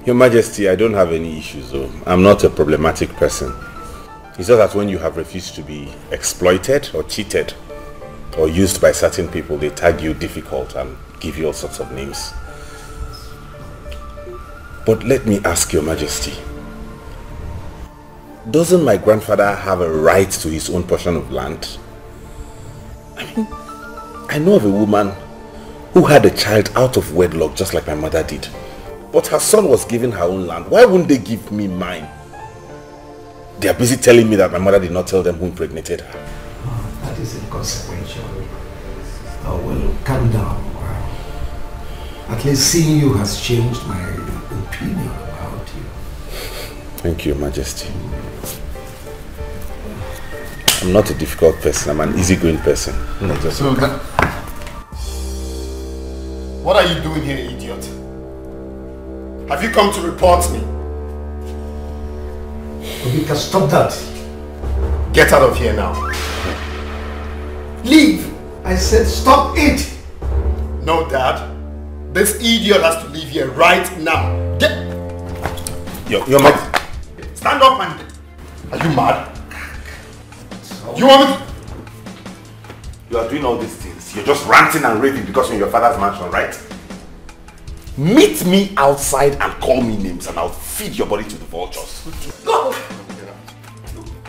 Your Majesty, I don't have any issues though. I'm not a problematic person. It's just that when you have refused to be exploited or cheated or used by certain people, they tag you difficult and give you all sorts of names. But let me ask Your Majesty, doesn't my grandfather have a right to his own portion of land? I mean, I know of a woman who had a child out of wedlock just like my mother did. But her son was given her own land. Why wouldn't they give me mine? They are busy telling me that my mother did not tell them who impregnated her. Oh, that is inconsequential. Oh, well, calm down. At least seeing you has changed my opinion about you. Thank you, Majesty. I'm not a difficult person. I'm an easygoing person. What are you doing here, idiot? Have you come to report me? Obika, stop that. Get out of here now. Leave! I said stop it! No, Dad. This idiot has to leave here right now. Get... You're mad. Stand up, man. Are you mad? You want me to... You are doing all these things. You're just ranting and raving because you're in your father's mansion, right? Meet me outside and call me names and I'll feed your body to the vultures. Go!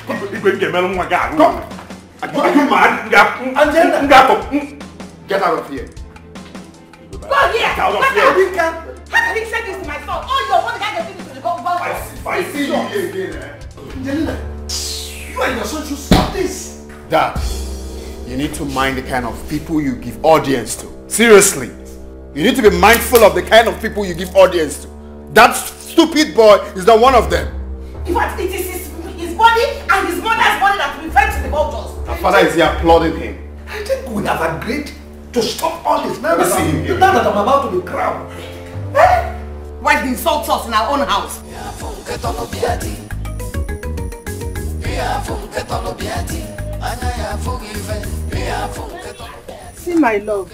Come. Are you mad? Get out of here. Go here! Get out of here. How can he say this to my son? Oh, you're one guy that did this to the government. I see you here again, Angelina, you and your son should stop this. Dad, you need to mind the kind of people you give audience to. Seriously. You need to be mindful of the kind of people you give audience to. That stupid boy is not one of them. In fact, it is his body and his mother's body that we fed to the vultures. Her father is here applauding him. I think we have agreed to stop all this. Now Let me see him here. that I'm about to be crowned. Why he insults us in our own house? See my love.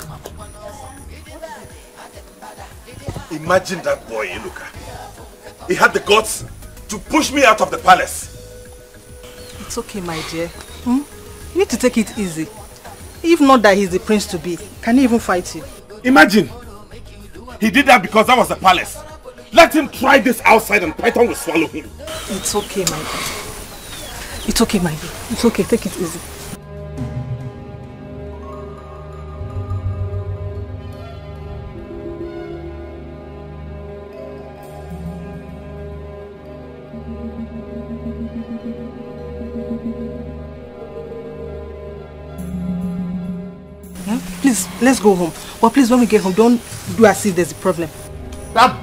Imagine that boy, Iluka. He had the guts to push me out of the palace. It's okay, my dear. You need to take it easy. If not that he's the prince to be, can he even fight you? Imagine. He did that because that was the palace. Let him try this outside and Python will swallow him. It's okay, my dear. It's okay, my dear. It's okay, take it easy. Please, let's go home. But please, when we get home, don't do as if there's a problem. That...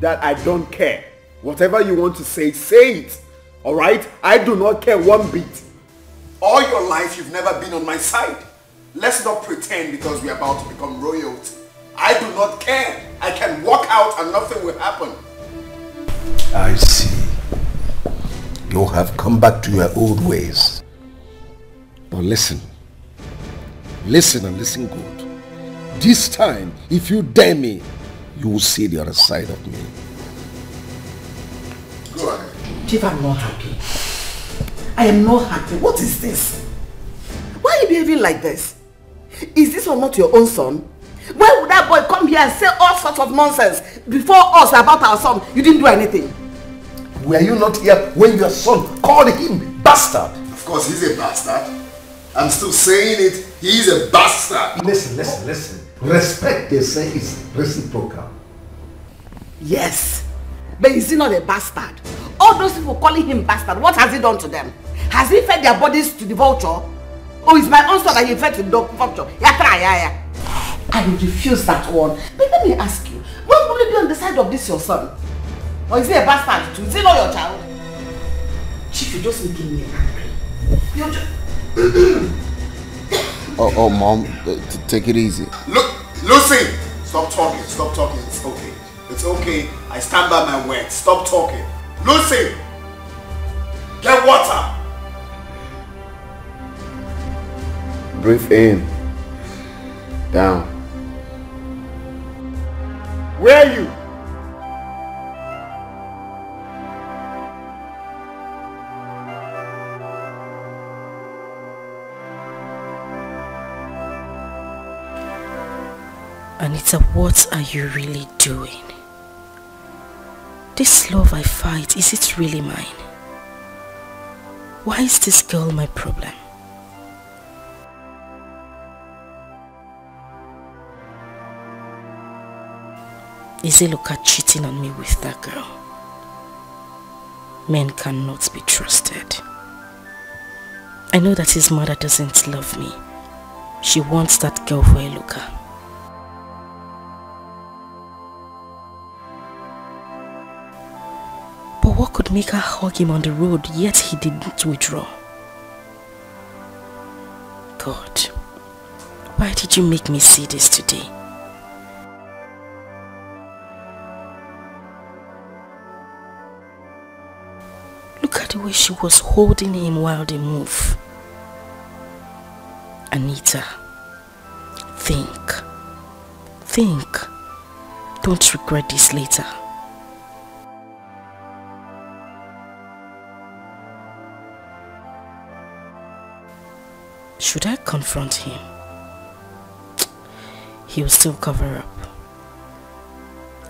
That I don't care. Whatever you want to say it. Alright? I do not care one bit. All your life you've never been on my side. Let's not pretend because we're about to become royalty. I do not care. I can walk out and nothing will happen. I see. You have come back to your old ways. But listen. Listen and listen good. This time, if you dare me, you will see the other side of me. Go ahead. Chief, I'm not happy. I am not happy. What is this? Why are you behaving like this? Is this or not your own son? Why would that boy come here and say all sorts of nonsense before us about our son? You didn't do anything. Were you not here when your son called him bastard? Of course he's a bastard. I'm still saying it. He's a bastard. Listen. Respect, they say, is reciprocal. Yes. But is he not a bastard? All those people calling him bastard, what has he done to them? Has he fed their bodies to the vulture? Or is my own son that he fed to the vulture? I will refuse that one. But let me ask you, when will you be on the side of this your son? Or is he a bastard too? Is he not your child? Chief, you're just making me angry. You're just... Oh, Mom, take it easy. Look, Lucy! Stop talking. It's okay. It's okay. I stand by my word. Stop talking. Lucy! Get water! Breathe in. Down. Where are you? Anita, what are you really doing? This love I fight, is it really mine? Why is this girl my problem? Is Eloka cheating on me with that girl? Men cannot be trusted. I know that his mother doesn't love me. She wants that girl for Eloka. But what could make her hug him on the road, yet he didn't withdraw? God, why did you make me see this today? Look at the way she was holding him while they move. Anita, think. Don't regret this later. Should I confront him? He will still cover up.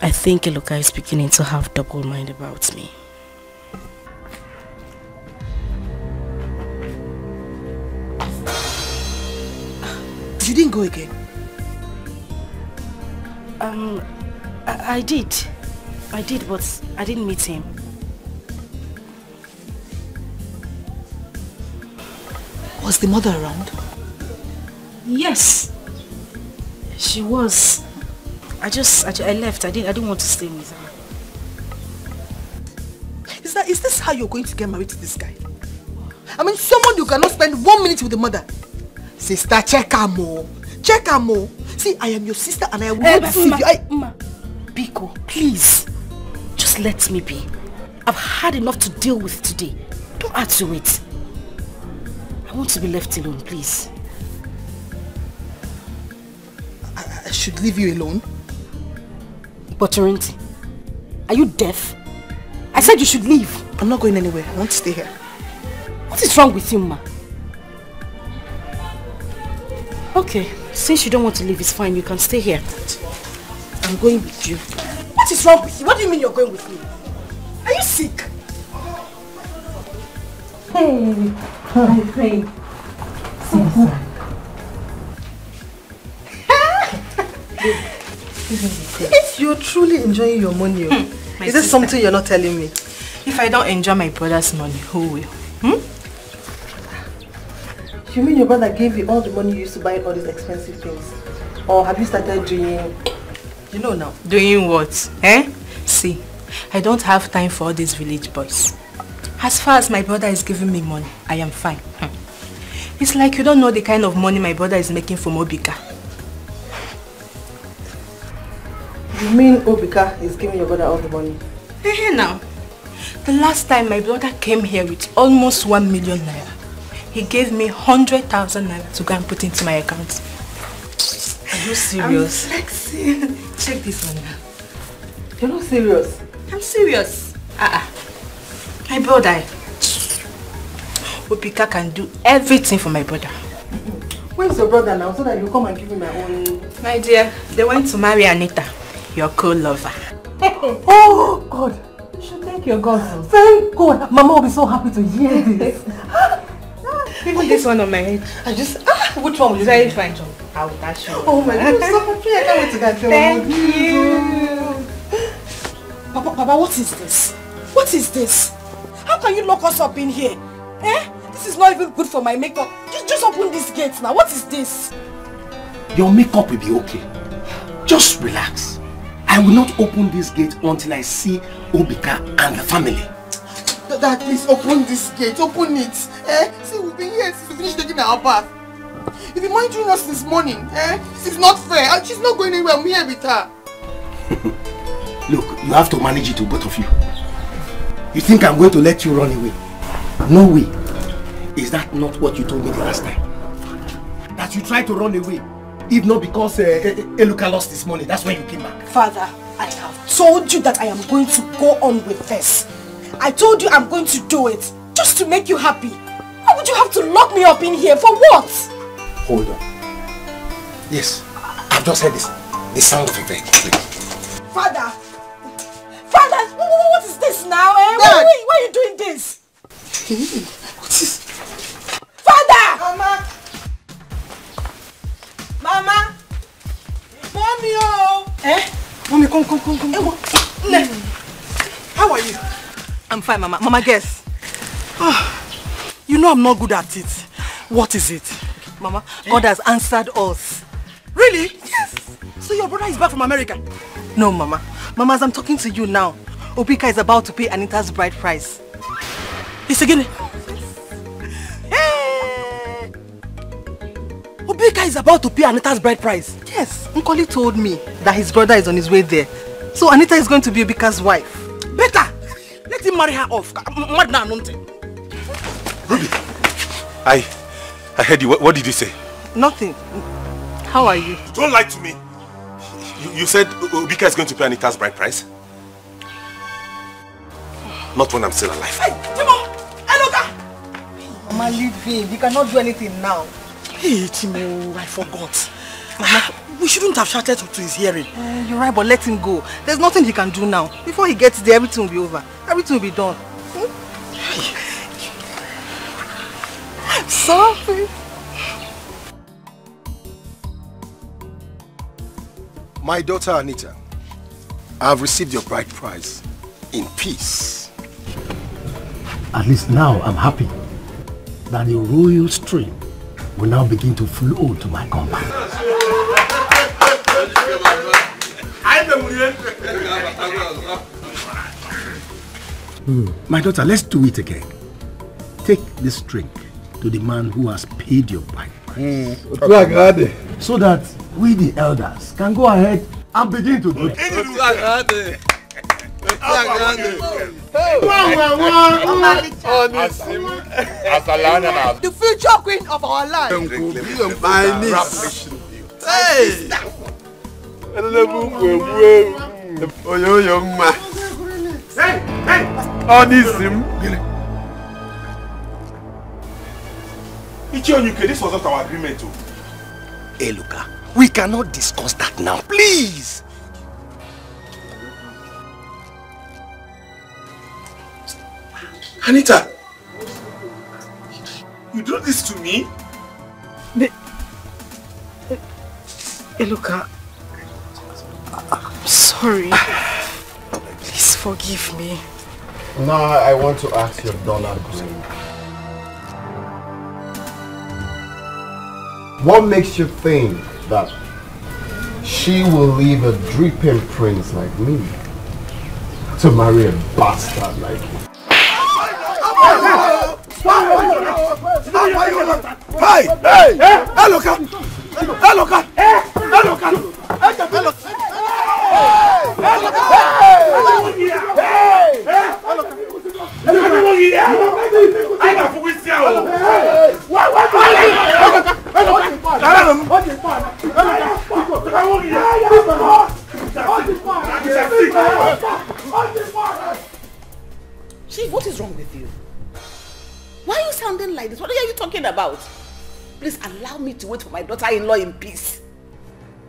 I think Eloka is beginning to have double mind about me. You didn't go again? I did, but I didn't meet him. Was the mother around? Yes, she was. I left. I didn't want to stay with her. Is this how you're going to get married to this guy? I mean, someone you cannot spend 1 minute with the mother. Sister, check her more. Check her more. See, I am your sister and I will not deceive you. Ma, Biko, please. Just let me be. I've had enough to deal with today. Don't add to it. I want to be left alone, please. I should leave you alone? But Torrenti, are you deaf? I said you should leave. I'm not going anywhere. I want to stay here. What is wrong with you, Ma? Okay, since you don't want to leave, it's fine. You can stay here. I'm going with you. What is wrong with you? What do you mean you're going with me? Are you sick? Hey, my friend. You're truly enjoying your money. Is this something you're not telling me? If I don't enjoy my brother's money, who will? You mean your brother gave you all the money you used to buy all these expensive things? Or have you started doing, you know now? Doing what? Eh? See, I don't have time for all these village boys. As far as my brother is giving me money, I am fine. It's like you don't know the kind of money my brother is making from Obika. You mean Obika is giving your brother all the money? Hey, now. The last time my brother came here with almost 1 million naira, he gave me 100,000 naira to go and put into my account. Are you serious? I'm flexing. Check this one now. You're not serious? I'm serious. My brother. Obika can do everything for my brother. Where's your brother now so that you come and give me my own? My dear, they went to marry Anita, your co-lover. Oh God! You should thank your God. Thank God! Mama will be so happy to hear this. Even this one on my head. I just which one will you very fine job? I will dash you. Oh my God, I'm so happy. I can't wait to get Thank you. Papa, what is this? What is this? How can you lock us up in here? Eh? This is not even good for my makeup. Just open these gates now. What is this? Your makeup will be okay. Just relax. I will not open this gate until I see Obika and the family. Dad, please open this gate. Open it. Eh? See, we've been here since we finished taking our bath. You've been monitoring us this morning. Eh? This is not fair. She's not going anywhere. I'm here with her. Look, you have to manage it with both of you. You think I'm going to let you run away? No way. Is that not what you told me the last time? That you tried to run away If not because Eluka lost his money, that's when you came back. Father, I have told you that I am going to go on with this. I told you I'm going to do it just to make you happy. Why would you have to lock me up in here? For what? Hold on. Yes, I've just heard the sound of a vehicle. Father! Father! What is this now? Eh? Why are you doing this? What is... Father! Mama! Mama! Mommy, oh! Eh? Mommy, come. How are you? I'm fine, Mama. Mama, guess. You know I'm not good at it. What is it? Mama, God has answered us. Really? Yes. So your brother is back from America? No, Mama. Mama, as I'm talking to you now, Obika is about to pay Anita's bride price. It's again. Hey! Obika is about to pay Anita's bride price? Yes. Nkoli told me that his brother is on his way there. So Anita is going to be Obika's wife. Better! Let him marry her off. Ruby, I heard you. What did you say? Nothing. How are you? Don't lie to me. You said Obika is going to pay Anita's bride price? Not when I'm still alive. Hey, Timo! Eluka! Mama, leave him. He cannot do anything now. Hey, Timo, I forgot. Mama, we shouldn't have shouted to his hearing. You're right, but let him go. There's nothing he can do now. Before he gets there, everything will be over. Everything will be done. I'm sorry. My daughter Anita, I have received your bride price in peace. At least now I'm happy that the royal stream will now begin to flow to my compound. My daughter, let's do it again. Take this drink to the man who has paid your bride price. So that we the elders can go ahead and begin to drink. The future queen of our land. My niece. Hey! Ichionuke, this was not our agreement too. Eluka, we cannot discuss that now, please. Anita, you do this to me? Eluka, I'm sorry. Please forgive me. Now I want to ask your daughter. What makes you think that she will leave a dripping prince like me to marry a bastard like you? Hey! Hey! Eluka! Eluka! Eluka! Chief, what is wrong with you? Why are you sounding like this? What are you talking about? Please allow me to wait for my daughter-in-law in peace.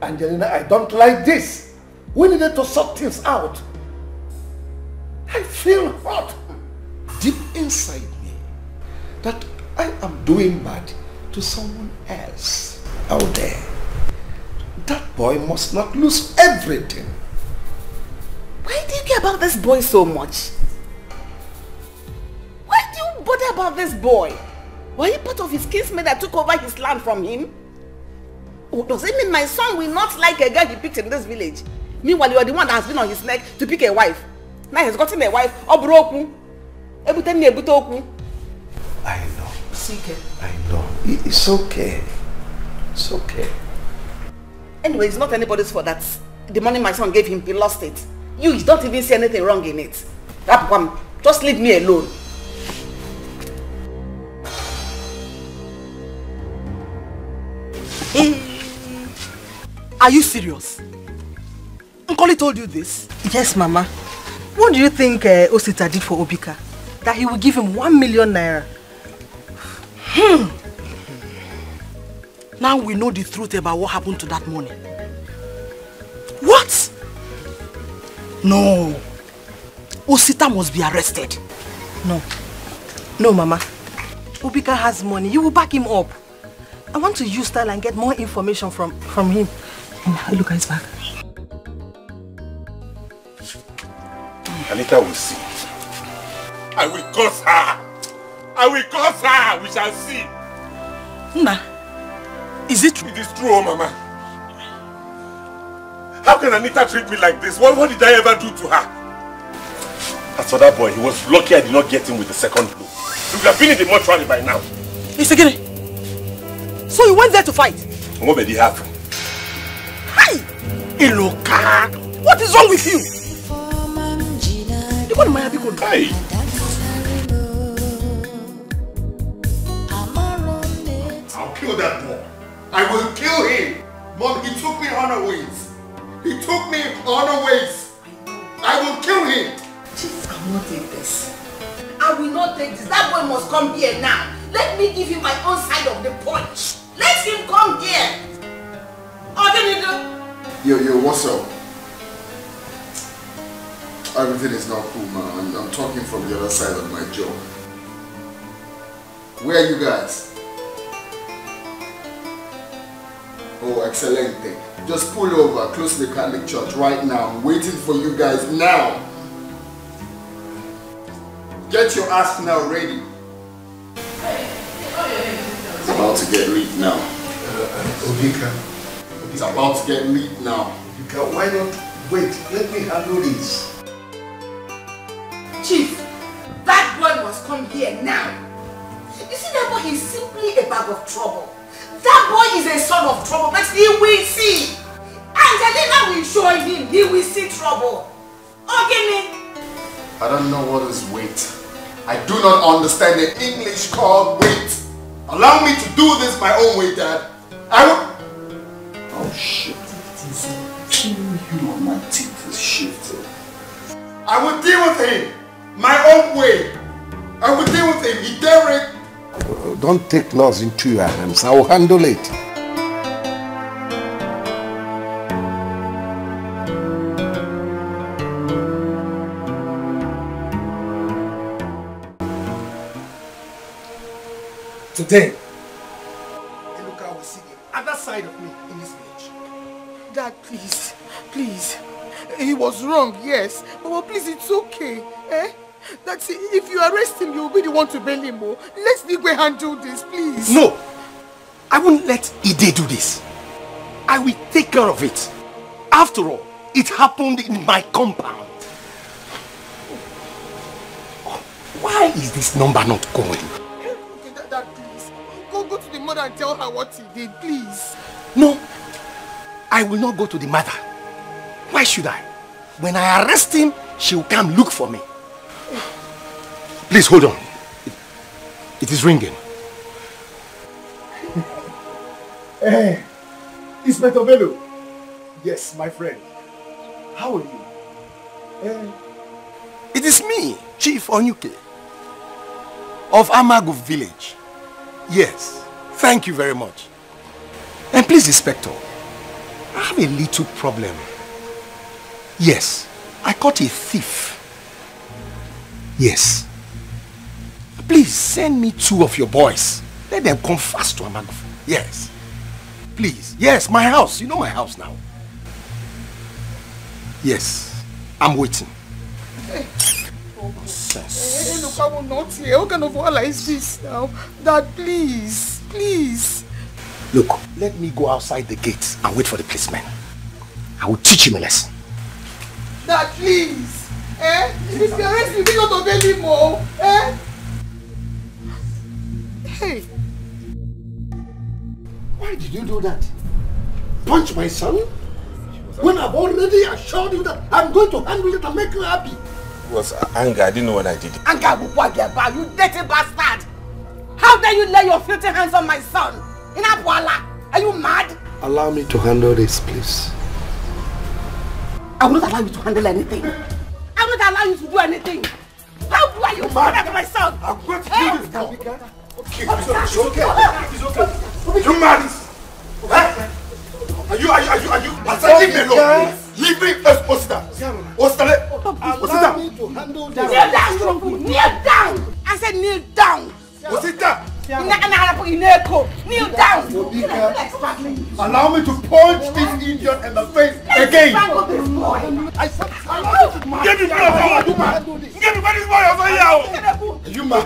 Angelina, I don't like this. We needed to sort things out. I feel hot deep inside me that I am doing bad to someone else out there. That boy must not lose everything. Why do you care about this boy so much? Why do you bother about this boy? Were you part of his kinsmen that took over his land from him? Oh, does it mean my son will not like a girl he picked in this village? Meanwhile, you are the one that has been on his neck to pick a wife. Now he's gotten a wife. I know. I know. It's okay. It's okay. Anyway, it's not anybody's fault that the money my son gave him, he lost it. You don't even see anything wrong in it. Just leave me alone. Are you serious? Nkoli told you this? Yes, Mama. What do you think Osita did for Obika? That he will give him 1 million naira. Now we know the truth about what happened to that money. What? No. Osita must be arrested. No, Mama. Obika has money. You will back him up. I want to use that and get more information from him. Look at his back. Anita will see. I will curse her. I will curse her. We shall see. Nna, is it true? It is true, oh Mama. How can Anita treat me like this? What did I ever do to her? As for that boy, he was lucky I did not get him with the second blow. He would have been in the mortuary by now. Isegene, so you went there to fight? What did he happen? Hi! Iloka! What is wrong with you? Hey! I'll kill that boy. I will kill him. Mom, he took me unaways. He took me unaways. I will kill him. Chief, I will not take this. I will not take this. That boy must come here now. Let me give him my own side of the punch. Let him come here. Yo, what's up? Everything is not cool, man. I'm talking from the other side of my jaw. Where are you guys? Oh, excelente. Just pull over, close to the Catholic Church right now. I'm waiting for you guys now. Get your ass now ready. It's about to get lit now. Obika. It's about to get lit now. Obika, why not wait? Let me handle this. Chief, that boy must come here now. You see, that boy is simply a bag of trouble. That boy is a son of trouble, but he will see. Angelina will show him, he will see trouble. Okay, I don't know what is wait. I do not understand the English called wait. Allow me to do this my own way, Dad. I will... Oh shit. My teeth is shifted. I will deal with him my own way. I will deal with him. He dare it. Don't take laws into your hands. I will handle it. Today, Eluka will see the other side of me in this village. Dad, please, please. He was wrong, yes. But please, it's okay. That's it. If you arrest him, you'll be the one to bail him. Let me go handle this, please. No! I won't let Ide do this. I will take care of it. After all, it happened in my compound. Why is this number not going? Okay, Dad, please. Go to the mother and tell her what he did, please. No, I will not go to the mother. Why should I? When I arrest him, she will come look for me. Please hold on. It is ringing. Hey, Inspector Bello. Yes, my friend. How are you? It is me, Chief Onyuke, of Amagu village. Yes, thank you very much. And please, Inspector, I have a little problem. Yes, I caught a thief. Yes. Please send me 2 of your boys. Let them come fast to Amagu. Yes. Please. Yes, my house. You know my house now. Yes. I'm waiting. Nonsense. Look, I will not hear. What kind of wala is this now? Dad, please. Please. Look, let me go outside the gate and wait for the policeman. I will teach him a lesson. Dad, please. If you arrest me, you don't obey him more. Hey. Why did you do that? Punch my son? When I've already assured you that I'm going to handle it and make you happy. It was anger. I didn't know when I did it. Anger, you dirty bastard! How dare you lay your filthy hands on my son? In Abuala? Are you mad? Allow me to handle this, please. I will not allow you to handle anything. I will not allow you to do anything. How do you mad at my son? I'm going to kill this girl. Okay, it's okay. It's okay. You mad? Are you? Leave me alone. Leave me, Osita. Osita. Kneel down, kneel down. I said kneel down. Osita. Kneel down. Allow me to punch this idiot in the face again. Get me back. Get me back this boy over here. You mad?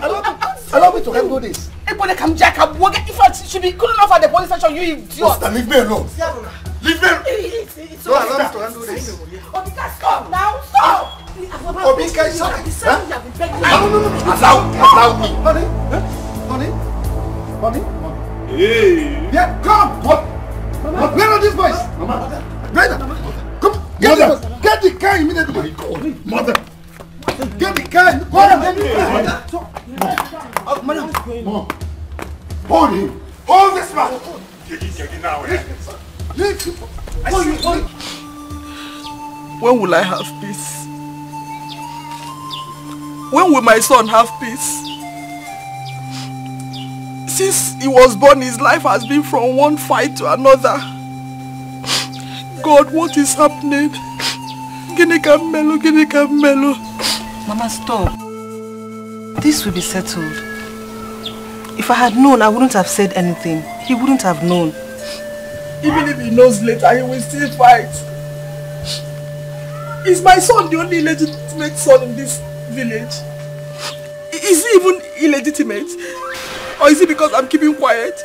Allow me to handle this. If you should be cool enough at the police station, you idiot. Leave me alone. Leave me alone. No, allow me to handle this. Obika, stop now. Stop. Obika, stop. Allow me. Honey? Hey. Yeah, come. Where are these boys? Brother, come. Get the car immediately. Mother. Get the car. Mom. Hold him. Hold this man. When will I have peace? When will my son have peace? Since he was born, his life has been from one fight to another. God, what is happening? Ginika Melo. Mama, stop. This will be settled. If I had known, I wouldn't have said anything. He wouldn't have known. Even if he knows later, he will still fight. Is my son the only legitimate son in this village? Is he even illegitimate? Or is it because I'm keeping quiet?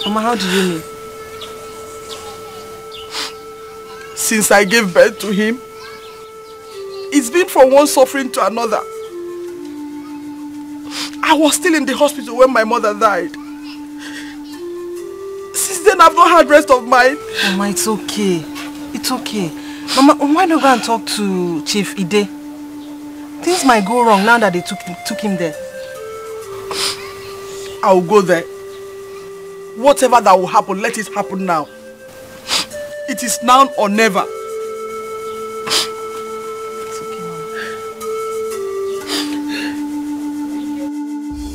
Mama, how do you mean? Since I gave birth to him, it's been from one suffering to another. I was still in the hospital when my mother died. Since then, I've not had rest of mind. Mama, it's okay. It's okay. Mama, why not go and talk to Chief Ide? Things might go wrong now that they took him there. I'll go there. Whatever that will happen, let it happen now. It is now or never. It's okay,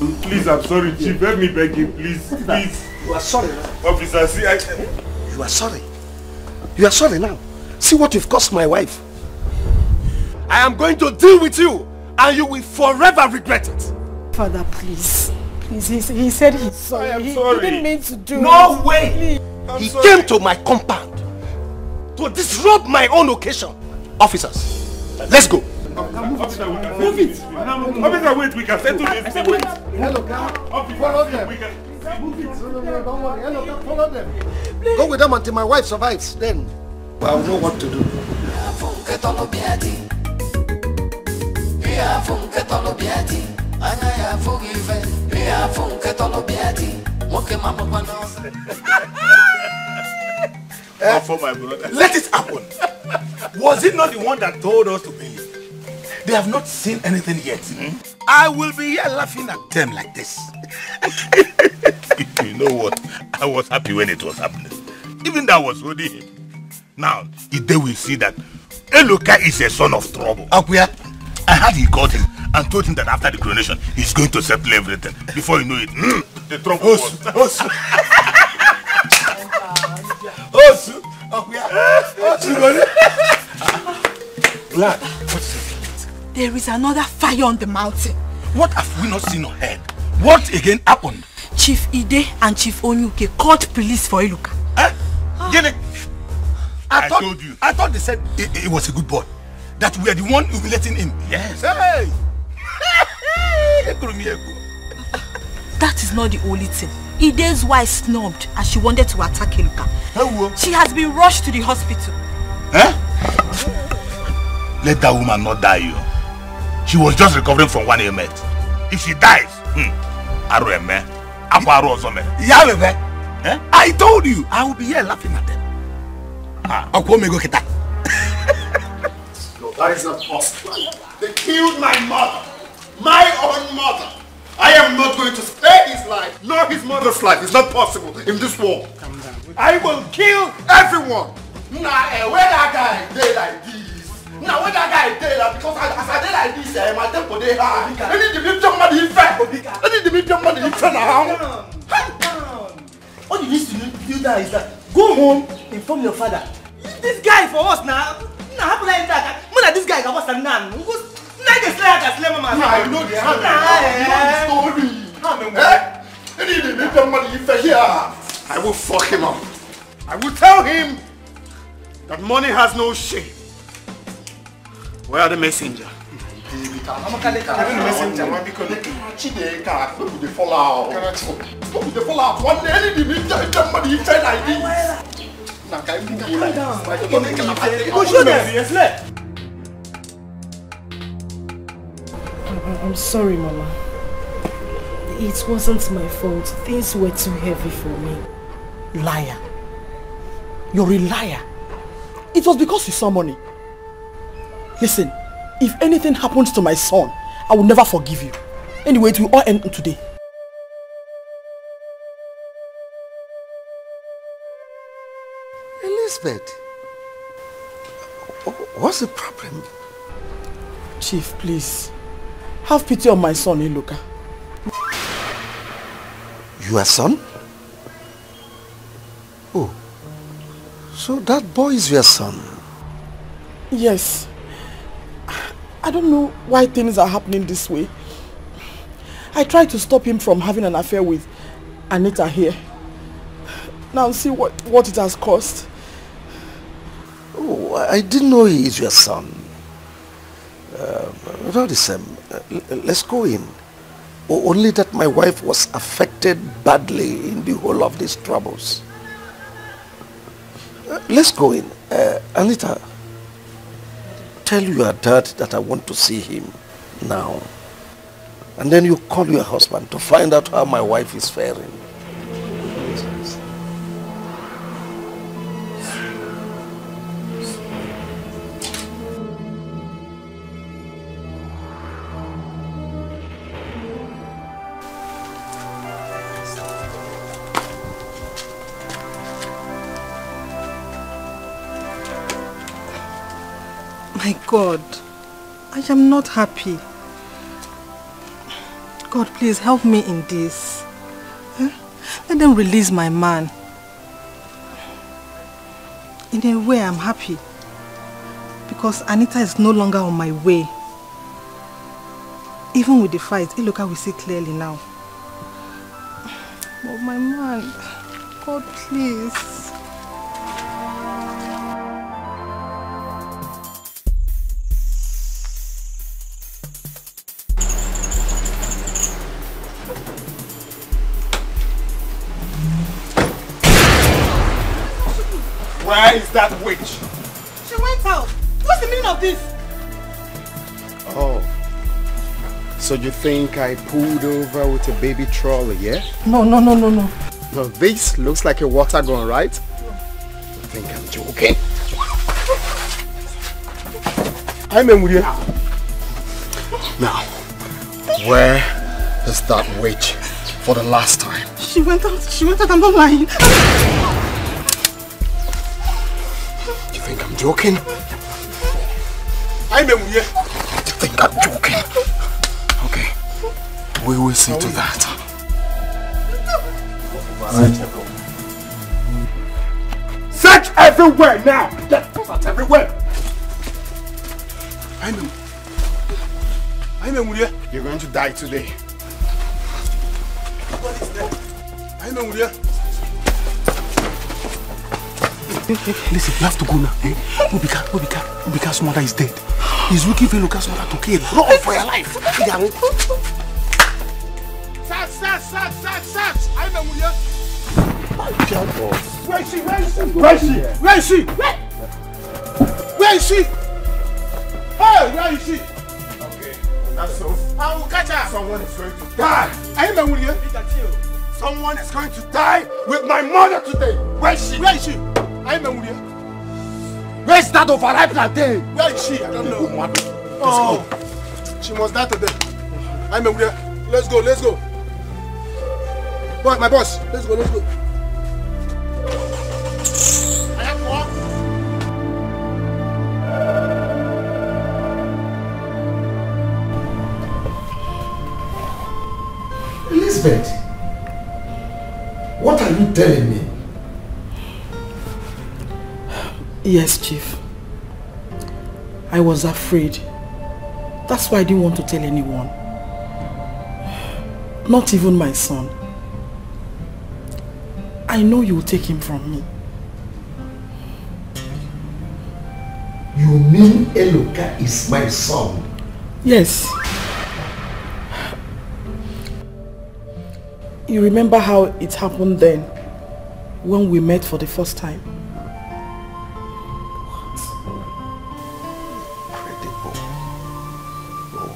Mama. Please, I'm sorry, Chief. Let me beg you, please. Please. You are sorry. Officer, see, You are sorry. You are sorry now. See what you've cost my wife. I am going to deal with you, and you will forever regret it. Father, please. Please, he said he's sorry. I am sorry. He didn't mean to do No it. way! He came to my compound to disrupt my own occasion. Officers, let's go. Officer, we can move it. Officer, wait, we can settle this. Wait. Hello, car. Follow them. We can move it. No, don't worry. Hello, car. Follow them. Go with them until my wife survives. Then I'll know what to do. For my brother. Let it happen. Was it not the one that told us to believe? They have not seen anything yet. I will be here laughing at them like this. You know what? I was happy when it was happening. Even that was holding him. Now, if they will see that Eloka is a son of trouble. Akuya, I heard he called him and told him that after the coronation, he's going to settle everything. Before you know it, the trouble was... Glad. What's it? There is another fire on the mountain. What have we not seen or heard? What again happened? Chief Ide and Chief Onyuke called police for Iluka. Jenny, I told you. I thought they said it was a good boy. That we are the one who will be letting him. Yes. Hey! That is not the only thing. Ide's wife snubbed as she wanted to attack Iluka. She has been rushed to the hospital. Let that woman not die, you. She was just recovering from one ailment. If she dies, I told you, I will be here laughing at them. That is not possible. They killed my mother. My own mother. I am not going to spare his life, nor his mother's life. It's not possible in this war. Calm down. I will kill everyone. Nah, where that guy dey like this? Now when that guy dey like because as I dey like this, my tempo dey high. I need to be somebody in fact. I need to be somebody in fact now. All you need to do that is that go home, inform your father. This guy for us now. Now how can I that? More this guy can was a nan. I know the story. I need to be somebody in fact here. I will fuck him up. I will tell him that money has no shame. Where are the messenger? I'm the messenger. They fall out. They fall out. One day, I need to be somebody in fact like this. I'm sorry, Mama. It wasn't my fault. Things were too heavy for me. Liar. You're a liar. It was because you saw money. Listen, if anything happens to my son, I will never forgive you. Anyway, it will all end today. Elizabeth, what's the problem? Chief, please. Have pity on my son, Iloka. Your son? Oh, so that boy is your son? Yes. I don't know why things are happening this way. I tried to stop him from having an affair with Anita here. Now see what it has cost. Oh, I didn't know he is your son. Let's go in. Only that my wife was affected badly in the whole of these troubles. Let's go in. Anita, tell your dad that I want to see him now. And then you call your husband to find out how my wife is faring. My God, I am not happy. God, please help me in this. Let them release my man. In a way, I'm happy. Because Anita is no longer on my way. Even with the fight, Iloka will see clearly now. But my man, God, please. Where is that witch? She went out. What's the meaning of this? Oh. So you think I pulled over with a baby trolley, yeah? No. Well, this looks like a water gun, right? You think I'm joking? I'm in with you. Now, where is that witch for the last time? She went out, I'm not lying. You think I'm joking? I'm in with you. You think I'm joking? Okay, we will see to that. Search everywhere now! Search everywhere! I'm in with you. You're going to die today. What is that? I'm in with you. Listen, you have to go now. Eh? Ubika's mother is dead. He's looking for Iloka's mother to kill. Run for your life. Search! I'm in with you. Where is she? Hey, where is she? Okay, that's so. I will catch her. Someone is going to die. I'm in with you. Someone is going to die with my mother today. Where is she? I'm in with you. Where is that overripe plantain? Where is she? I don't know. Oh, she must die today. I'm in with you. Let's go, let's go. Boy, my boss, let's go, let's go. I have work. Elizabeth, what are you telling me? Yes, Chief. I was afraid. That's why I didn't want to tell anyone. Not even my son. I know you will take him from me. You mean Eloka is my son? Yes. You remember how it happened then, when we met for the first time? Incredible. Oh,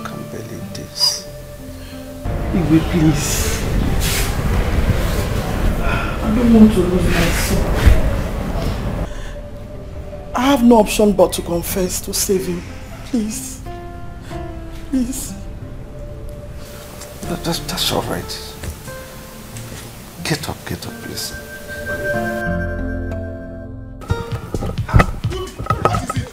can't believe this. Igwe, please. I don't want to lose my son. I have no option but to confess to save him. Please. Please. That's all right. Get up, please.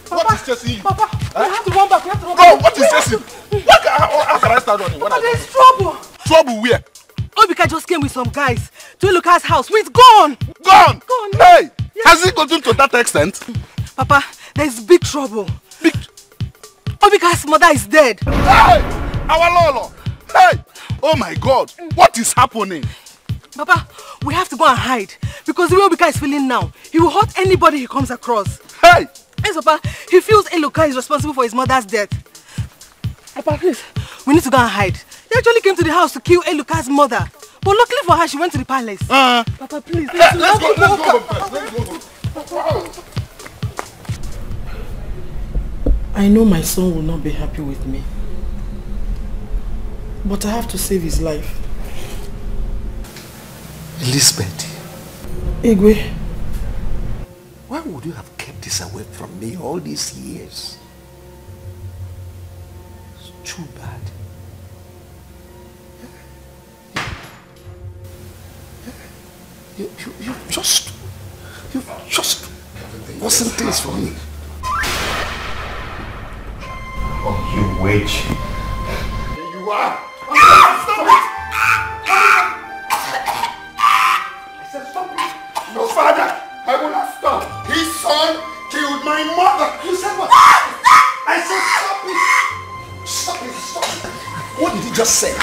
What is chasing you? Papa, we have to run back. We have to run Bro, back. what is chasing? How can I start running? Papa, there's trouble. Trouble where? Obika just came with some guys to Eloka's house. We're gone. Gone? Gone. Hey! Yes. Has it gotten to that extent? Papa, there's big trouble. Obika's mother is dead. Hey! Our Lolo! Hey! Oh my God! What is happening? Papa, we have to go and hide because the way Obika is feeling now, he will hurt anybody he comes across. Hey! Yes, Papa, he feels Eloka is responsible for his mother's death. Papa, please, we need to go and hide. They actually came to the house to kill Eloka's mother. But luckily for her, she went to the palace. Papa, please. Let's go. I know my son will not be happy with me. But I have to save his life. Elizabeth. Igwe. Why would you have kept this away from me all these years? It's too bad. You just wasn't things for me. Oh, you witch. Here you are. Stop it! I said stop it. No, father, I will not stop. His son killed my mother. You said what? I said stop it. Stop it, stop it. What did he just say?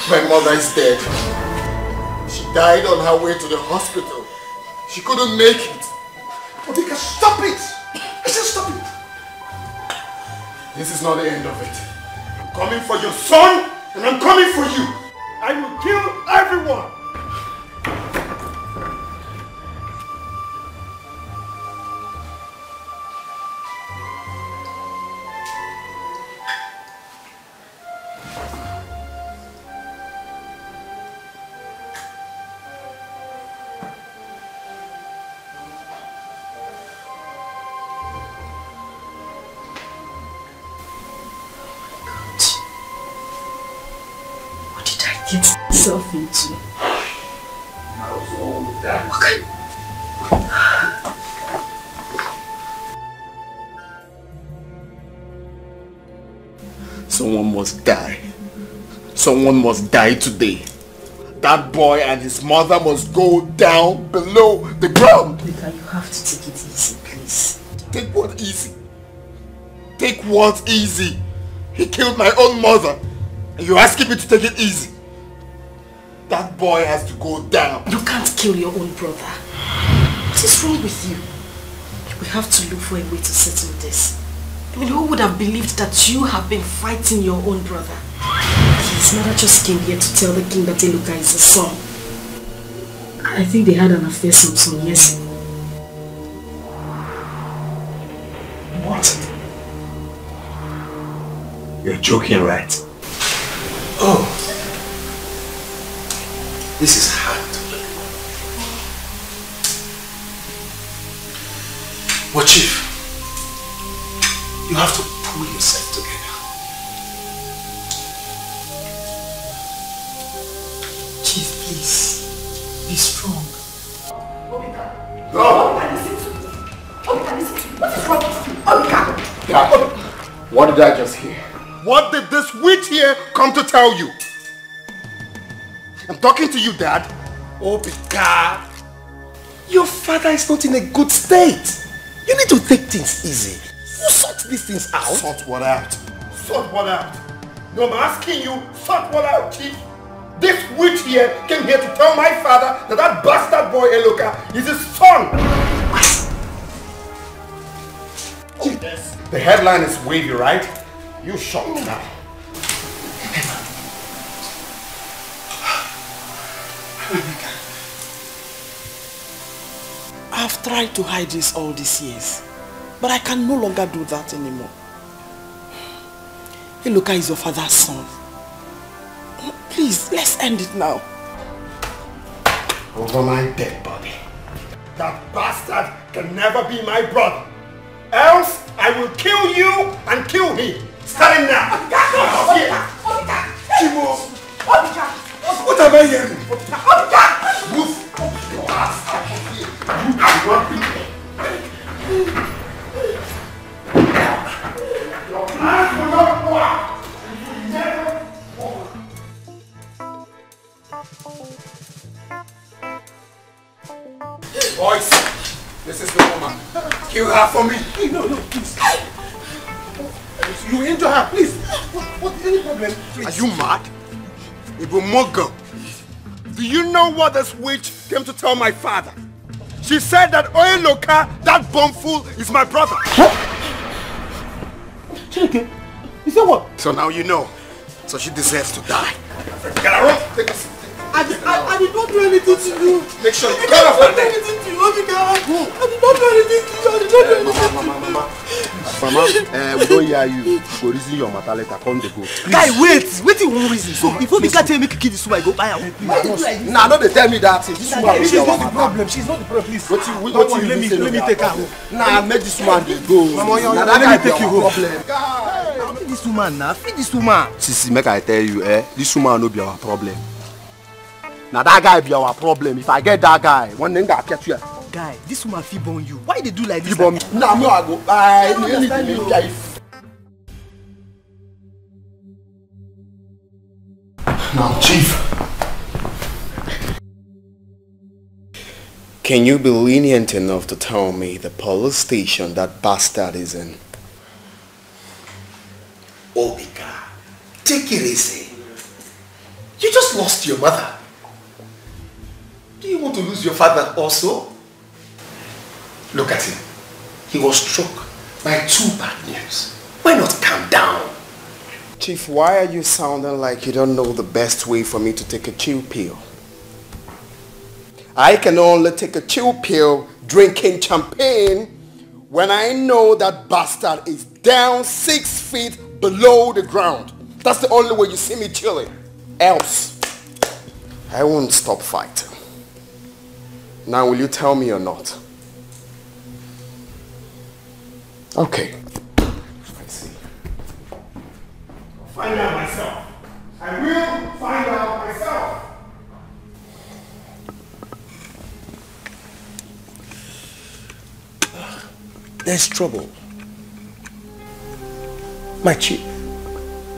My mother is dead. She died on her way to the hospital. She couldn't make it. Obika, stop it! I said stop it. This is not the end of it. I'm coming for your son, and I'm coming for you. I will kill everyone. Get yourself into. Someone must die. Someone must die today. That boy and his mother must go down below the ground. Obika, you have to take it easy, please. Take what easy? Take what easy? He killed my own mother. And you're asking me to take it easy? That boy has to go down. You can't kill your own brother. What is wrong with you? We have to look for a way to settle this. I mean, who would have believed that you have been fighting your own brother? His mother just came here to tell the king that Eloka is his son. I think they had an affair some years ago. What? You're joking, right? Oh. This is hard to believe. But Chief, you have to pull yourself together. Chief, please. Be strong. No! What is wrong with you? Obika! Dad, what did I just hear? What did this witch here come to tell you? I'm talking to you, Dad. Obika, your father is not in a good state. You need to take things easy. You sort these things out. Sort what out? Sort what out? No, I'm asking you, sort what out, Chief? This witch here came here to tell my father that that bastard boy Eloka is his son. Yes. The headline is wavy, right? You shocked now. I've tried to hide this all these years, but I can no longer do that anymore. Eloka is your father's son. Please, let's end it now. Over my dead body. That bastard can never be my brother. Else, I will kill you and kill him. Starting now. Chimo. What am I hearing? Move. Your ass out of here. Your plans will not work. Never work. Boys, this is the woman. Kill her for me. No, please. You injure her, please. What is any problem? Please. Are you mad? Ibumogo, do you know what this witch came to tell my father? She said that Oyeloka, that bumfool, is my brother. Chineke, you said what? So now you know. So she deserves to die. Get her off. Take a seat. I did not do anything to you. Make sure you cut off her neck. I did not do anything to you, Obika. I did not do anything to you. I did not do anything to you. Mama, we don't hear you. Go reason your matter later. Come the go. Guy, wait in one reason. So if Obika tell me to kill this woman, I go buy her. Nah, no, they tell me that. This woman She's not the problem. She's not the problem. Please. What you let me take her. Nah, make this woman go. Mama, let me take you home. Feed this woman now. Feed this woman. Sisi, make I tell you, this woman no be our problem. Now that guy be our problem. If I get that guy, one thing I catch you. Guy, this woman feel born you. Why they do like this? Nah, me I go. Now, Chief, can you be lenient enough to tell me the police station that bastard is in? Obika, take it easy. You just lost your mother. Do you want to lose your father also? Look at him. He was struck by 2 bad news. Why not calm down? Chief, why are you sounding like you don't know the best way for me to take a chill pill? I can only take a chill pill drinking champagne when I know that bastard is down 6 feet below the ground. That's the only way you see me chilling. Else, I won't stop fighting. Now, will you tell me or not? Okay. I see. I'll find out myself. I will find out myself. There's trouble. My chief,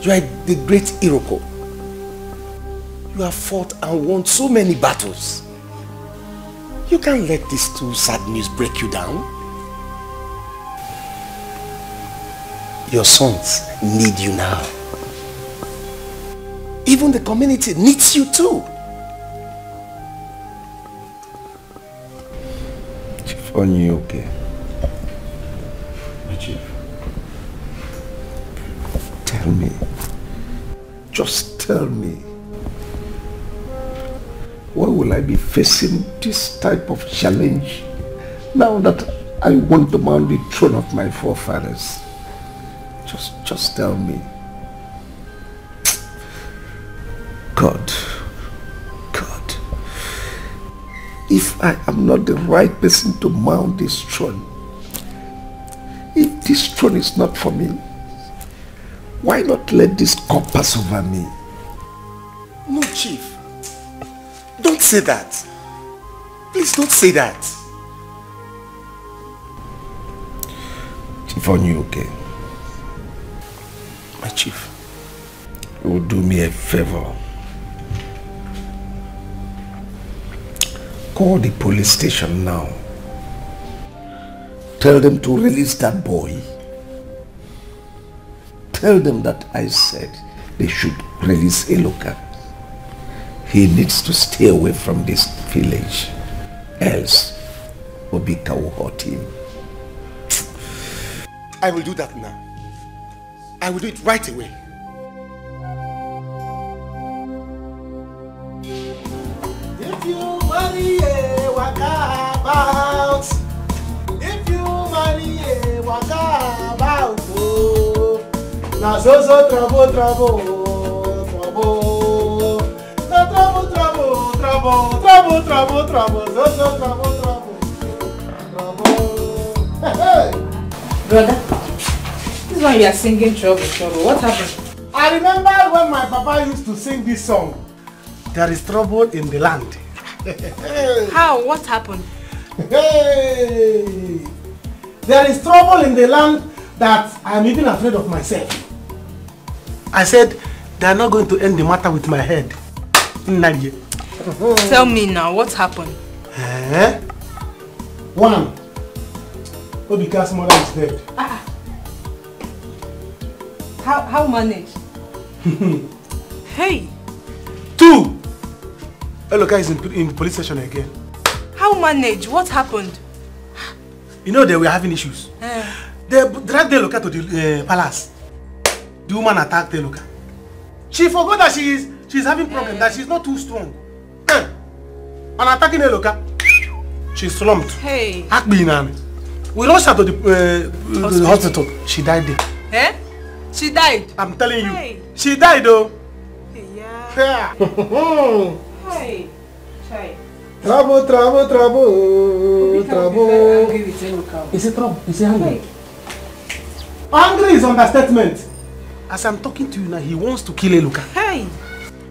you are the great Iroko. You have fought and won so many battles. You can't let these 2 sad news break you down. Your sons need you now. Even the community needs you too. Chief, are you okay? My chief. Tell me. Just tell me. Why will I be facing this type of challenge now that I want to mount the throne of my forefathers? Just tell me. God, if I am not the right person to mount this throne, if this throne is not for me, why not let this cup pass over me? No, Chief. say that. Please don't say that. Chief Onyuke, my chief, you will do me a favor. Call the police station now. Tell them to release that boy. Tell them that I said they should release Eloka. He needs to stay away from this village. Else, Obika will hurt him. I will do that now. I will do it right away. If you marry a waka about, if you marry a waka about, oh, na so trouble, trouble, trouble, na trouble, trouble, trouble, trouble, trouble, trouble, so trouble, trouble, trouble. Hey, brother, this one you are singing trouble, trouble. What happened? I remember when my papa used to sing this song. There is trouble in the land. How? What happened? Hey! There is trouble in the land that I am even afraid of myself. I said, they are not going to end the matter with my head. Tell me now, what happened? One, Obika's mother is dead. How manage? Hey! Two, Eloka is in the police station again. How manage? What happened? You know they were having issues. They dragged Eloka to the palace. The woman attacked Eloka. She forgot that she's having problem, that she's not too strong. And attacking Eloka, she slumped. Hey. We rushed her to the hospital. She died there. Eh? She died? I'm telling you. She died though. Yeah. Hey. Trouble, trouble, trouble, trouble. Is it trouble? Is he angry? Angry is understatement. As I'm talking to you now, he wants to kill Eloka. Hey.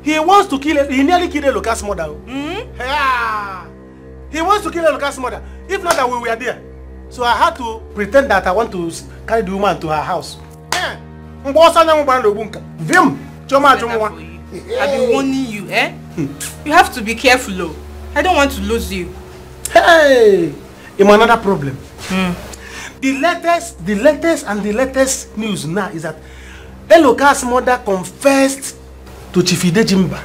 He wants to kill. He nearly killed Eloka's mother. Yeah. He wants to kill Eloka's mother. If not that we were there. So I had to pretend that I want to carry the woman to her house. Vim. I've been warning you, eh? You have to be careful, though. I don't want to lose you. Hey! I'm another problem. The latest news now is that Eloka's mother confessed to Chief Idejimba.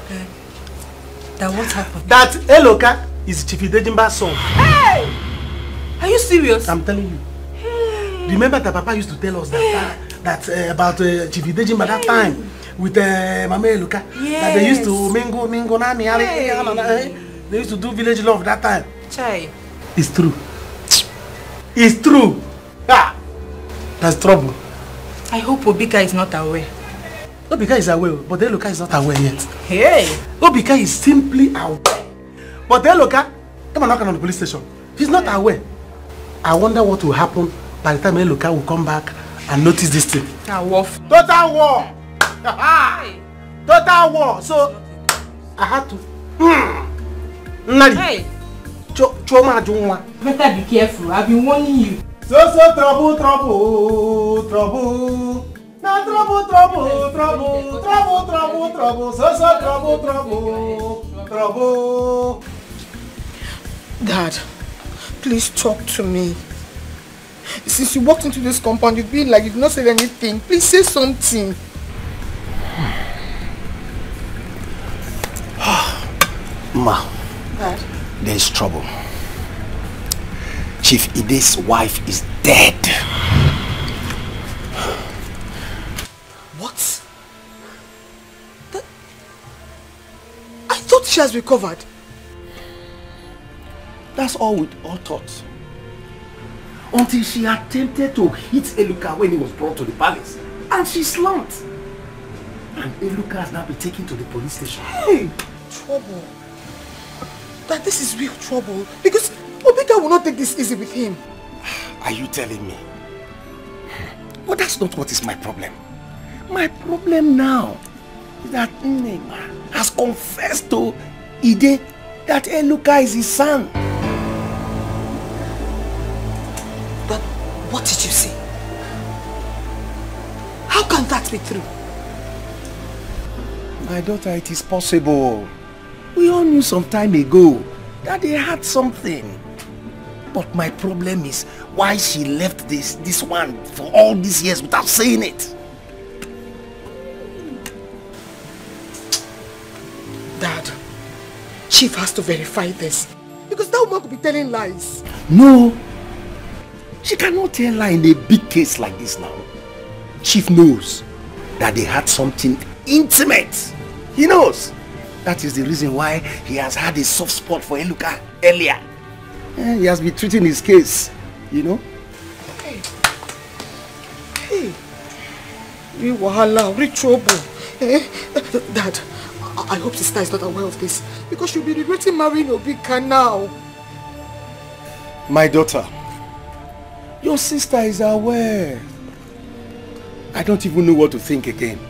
That what happened? That Eloka is Chief Idejimba's son. Hey! Are you serious? I'm telling you. Hey. Remember that Papa used to tell us that about Chief Idejimba that time with Mama Eloka. Yes. That they used to mingle, hey. They used to do village love that time. Chai. It's true. It's true. Ah, that's trouble. I hope Obika is not aware. Obika is aware, but Eloka is not aware yet. Hey! Obika is simply aware. But Eloka, come and knock on the police station. He's not aware. I wonder what will happen by the time Eloka will come back and notice this thing. Total war! Total war! So, I had to... Hey! Better be careful. I've been warning you. So trouble, trouble, trouble. Now trouble, so trouble. Dad, please talk to me. Since you walked into this compound, you've been like you've not said anything. Please say something. Ma, Dad. there's trouble. Chief Ide's wife is dead. What? I thought she has recovered. That's all we all thought. Until she attempted to hit Eluka when he was brought to the palace. And she slumped. And Eluka has now been taken to the police station. Hey! Trouble. That this is real trouble. Because Obika will not take this easy with him. Are you telling me? But that's not what is my problem. My problem now is that Nnema has confessed to Ide that Eluka is his son. But what did you say? How can that be true? My daughter, it is possible. We all knew some time ago that they had something. But my problem is why she left this one for all these years without saying it. Dad, Chief has to verify this. Because that woman could be telling lies. No. She cannot tell lie in a big case like this now. Chief knows that they had something intimate. He knows. That is the reason why he has had a soft spot for Eluka earlier. He has been treating his case, you know. Hey. We wahala, we trouble. Dad, I hope sister is not aware of this. Because she'll be regretting marrying Obika now. My daughter, your sister is aware. I don't even know what to think again.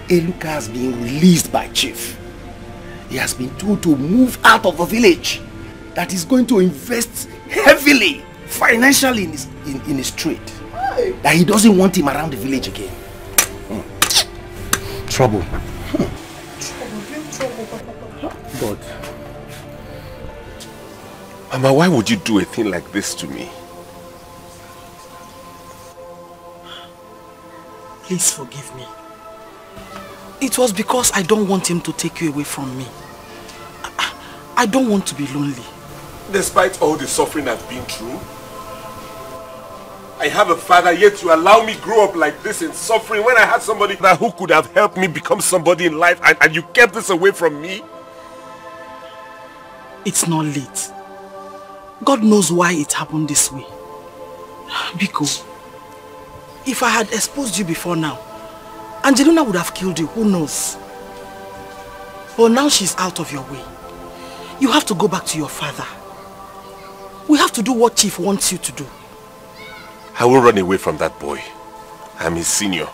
Eluka has been released by Chief. He has been told to move out of the village. That he's going to invest heavily, financially in his trade. Hey. That he doesn't want him around the village again. Trouble. God. Mama, why would you do a thing like this to me? Please forgive me. It was because I don't want him to take you away from me. I don't want to be lonely. Despite all the suffering I've been through, I have a father, yet you allow me grow up like this in suffering when I had somebody who could have helped me become somebody in life, and you kept this away from me? It's not late. God knows why it happened this way. Biko, if I had exposed you before now, Angelina would have killed you, who knows? But now she's out of your way. You have to go back to your father. We have to do what Chief wants you to do. I won't run away from that boy. I'm his senior.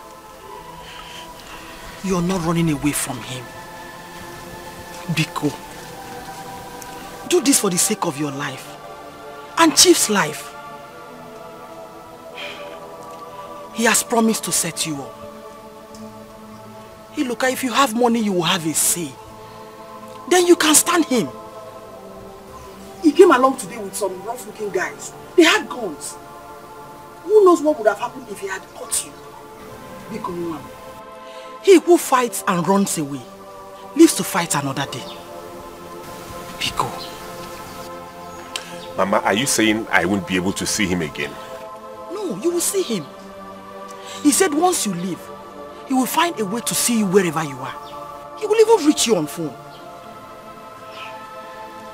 You're not running away from him. Biko, do this for the sake of your life and Chief's life. He has promised to set you up. Hey, look, if you have money, you will have a say. Then you can stand him. He came along today with some rough-looking guys. They had guns. Who knows what would have happened if he had caught you? Biko, he who fights and runs away lives to fight another day. Biko. Mama, are you saying I won't be able to see him again? No, you will see him. He said once you leave, he will find a way to see you wherever you are. He will even reach you on phone.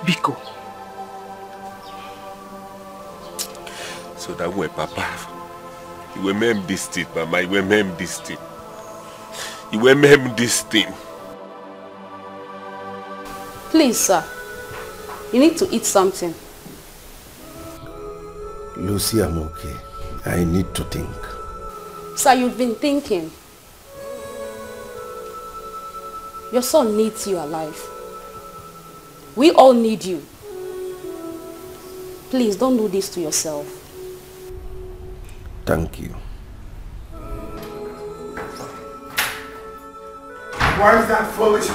Biko. So that way, Papa, you will remember this thing, Mama, you will remember this thing. You will remember this thing. Please, sir. You need to eat something. Lucy, I'm okay. I need to think. Sir, you've been thinking. Your son needs you alive. We all need you. Please, don't do this to yourself. Thank you. Why is that foolish?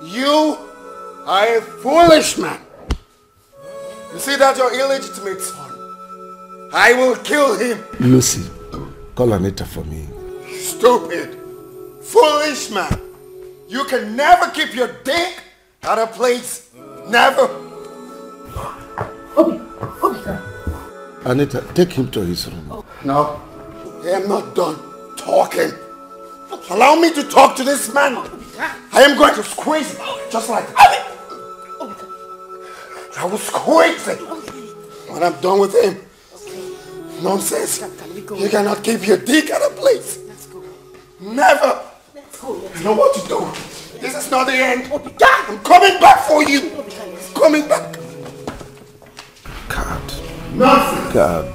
You are a foolish man. You see that your illegitimate son? I will kill him. Lucy, call Anita for me. Stupid. Foolish man. You can never keep your dick at a place. Never. Anita, take him to his room. No. I am not done talking. Allow me to talk to this man. I am going to squeeze him just like that. I will squeeze him when I'm done with him. Nonsense. You cannot keep your dick at a place. Never. I know what to do. This is not the end. I'm coming back for you. I'm coming back. God. Nonsense. God.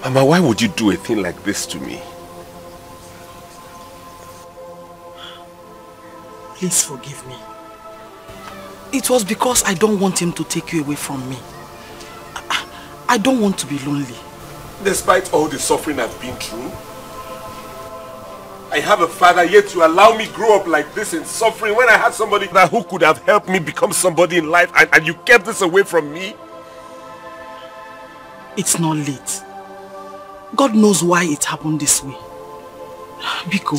Mama, why would you do a thing like this to me? Please forgive me. It was because I don't want him to take you away from me. I don't want to be lonely. Despite all the suffering I've been through, I have a father, yet you allow me grow up like this in suffering when I had somebody that who could have helped me become somebody in life, and you kept this away from me? It's not late. God knows why it happened this way. Biko,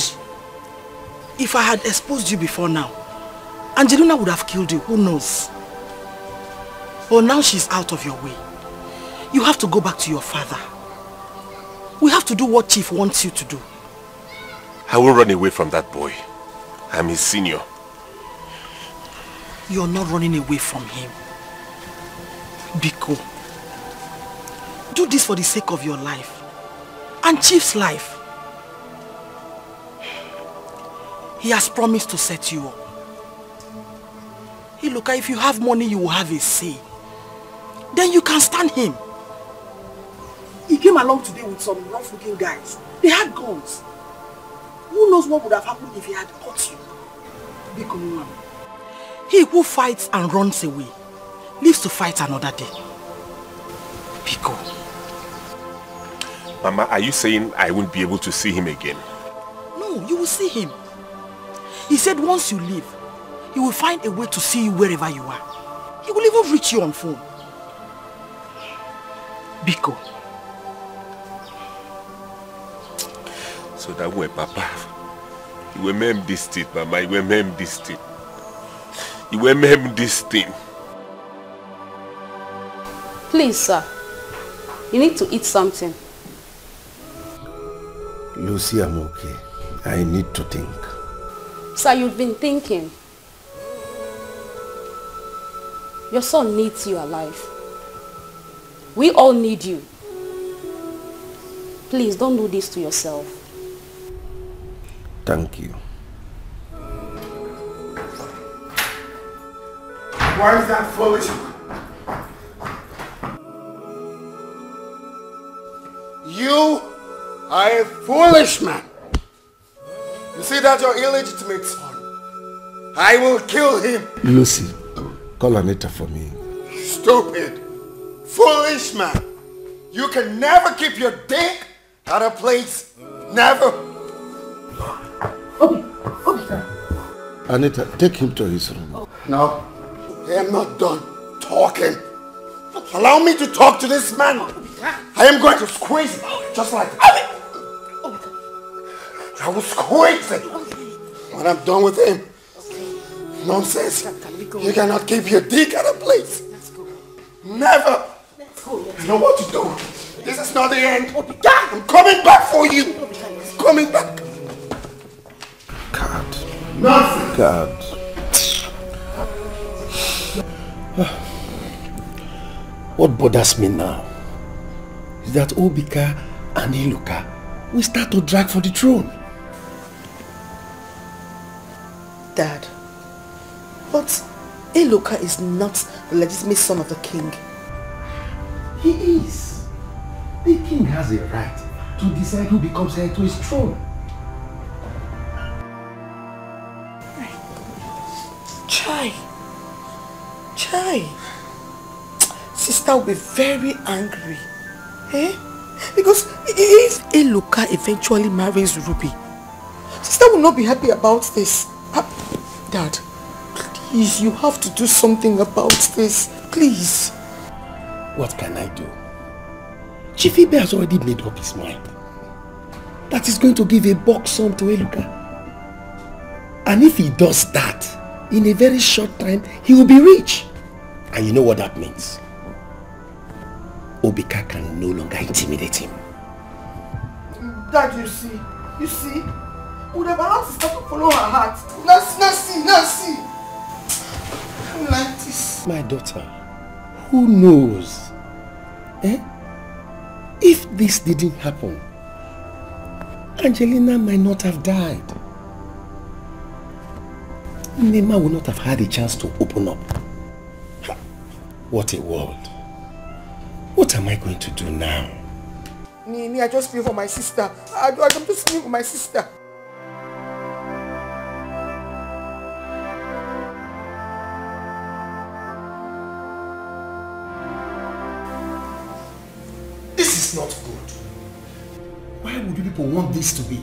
if I had exposed you before now, Angelina would have killed you, who knows? But now she's out of your way. You have to go back to your father. We have to do what Chief wants you to do. I won't run away from that boy. I'm his senior. You're not running away from him. Biko, do this for the sake of your life and Chief's life. He has promised to set you up. Hey, look, if you have money, you will have a say. Then you can stand him. He came along today with some rough-looking guys. They had guns. Who knows what would have happened if he had caught you? Biko, he who fights and runs away lives to fight another day. Biko. Mama, are you saying I won't be able to see him again? No, you will see him. He said once you leave, he will find a way to see you wherever you are. He will even reach you on phone. Biko. So that way, Papa, you will mem this thing, Mama, you will mem this thing. You will mem this thing. Please, sir. You need to eat something. Lucy, I'm okay. I need to think. Sir, you've been thinking. Your son needs you alive. We all need you. Please, don't do this to yourself. Thank you. Why is that foolish? You are a foolish man. You see that your illegitimate son? I will kill him. Lucy, call Anita for me. Stupid, foolish man. You can never keep your dick at a place. Never. Anita, take him to his room. No, I am not done talking. Allow me to talk to this man. I am going to squeeze him, just like that. I will squeeze him when I'm done with him. Nonsense. You cannot keep your dick at a place. Never. You know what to do. This is not the end. I'm coming back for you. I'm coming back. God. Nonsense. God. What bothers me now is that Obika and Iluka will start to drag for the throne. Dad, but Iluka is not the legitimate son of the king. He is. The king has a right to decide who becomes heir to his throne. Chai. Sister will be very angry. Eh? Because if Iluka eventually marries Ruby, Sister will not be happy about this. Dad, please, you have to do something about this. Please. What can I do? Chief Ibe has already made up his mind that he's going to give a bulk sum to Iluka. And if he does that, in a very short time, he will be rich. And you know what that means? Obika can no longer intimidate him. Dad, you see? We would have allowed Sister to follow her heart. Now see. I'm like this. My daughter, who knows? If this didn't happen, Angelina might not have died. Nema would not have had a chance to open up. What a world. What am I going to do now? Nini, I just feel for my sister. I'm just feeling for my sister. would you people want this to be?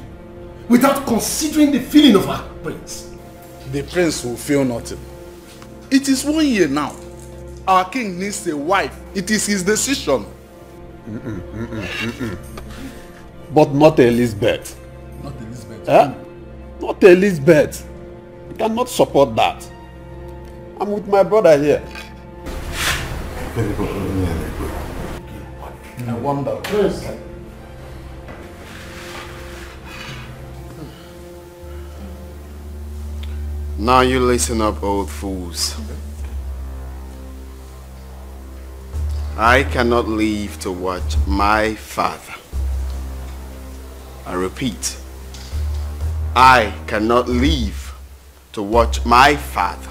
Without considering the feeling of our prince. The prince will feel nothing. It is 1 year now. Our king needs a wife. It is his decision. But not Elizabeth. Not Elizabeth. Not Elizabeth. I cannot support that. I'm with my brother here. I wonder. Now you listen up, old fools. I cannot leave to watch my father. I repeat, I cannot leave to watch my father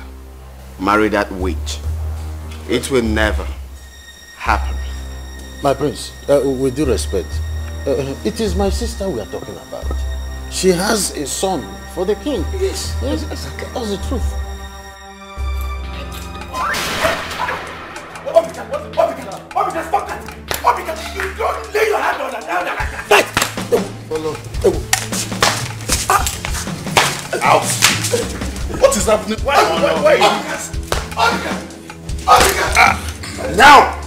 marry that witch. It will never happen. My prince, with due respect, it is my sister we are talking about. She has a son for the king. Yes, exactly. That's the truth. Obika, stop that! Obika, you don't lay your hand on that elder like that! Right! Follow. Out! What is happening? Why? Obika! Now!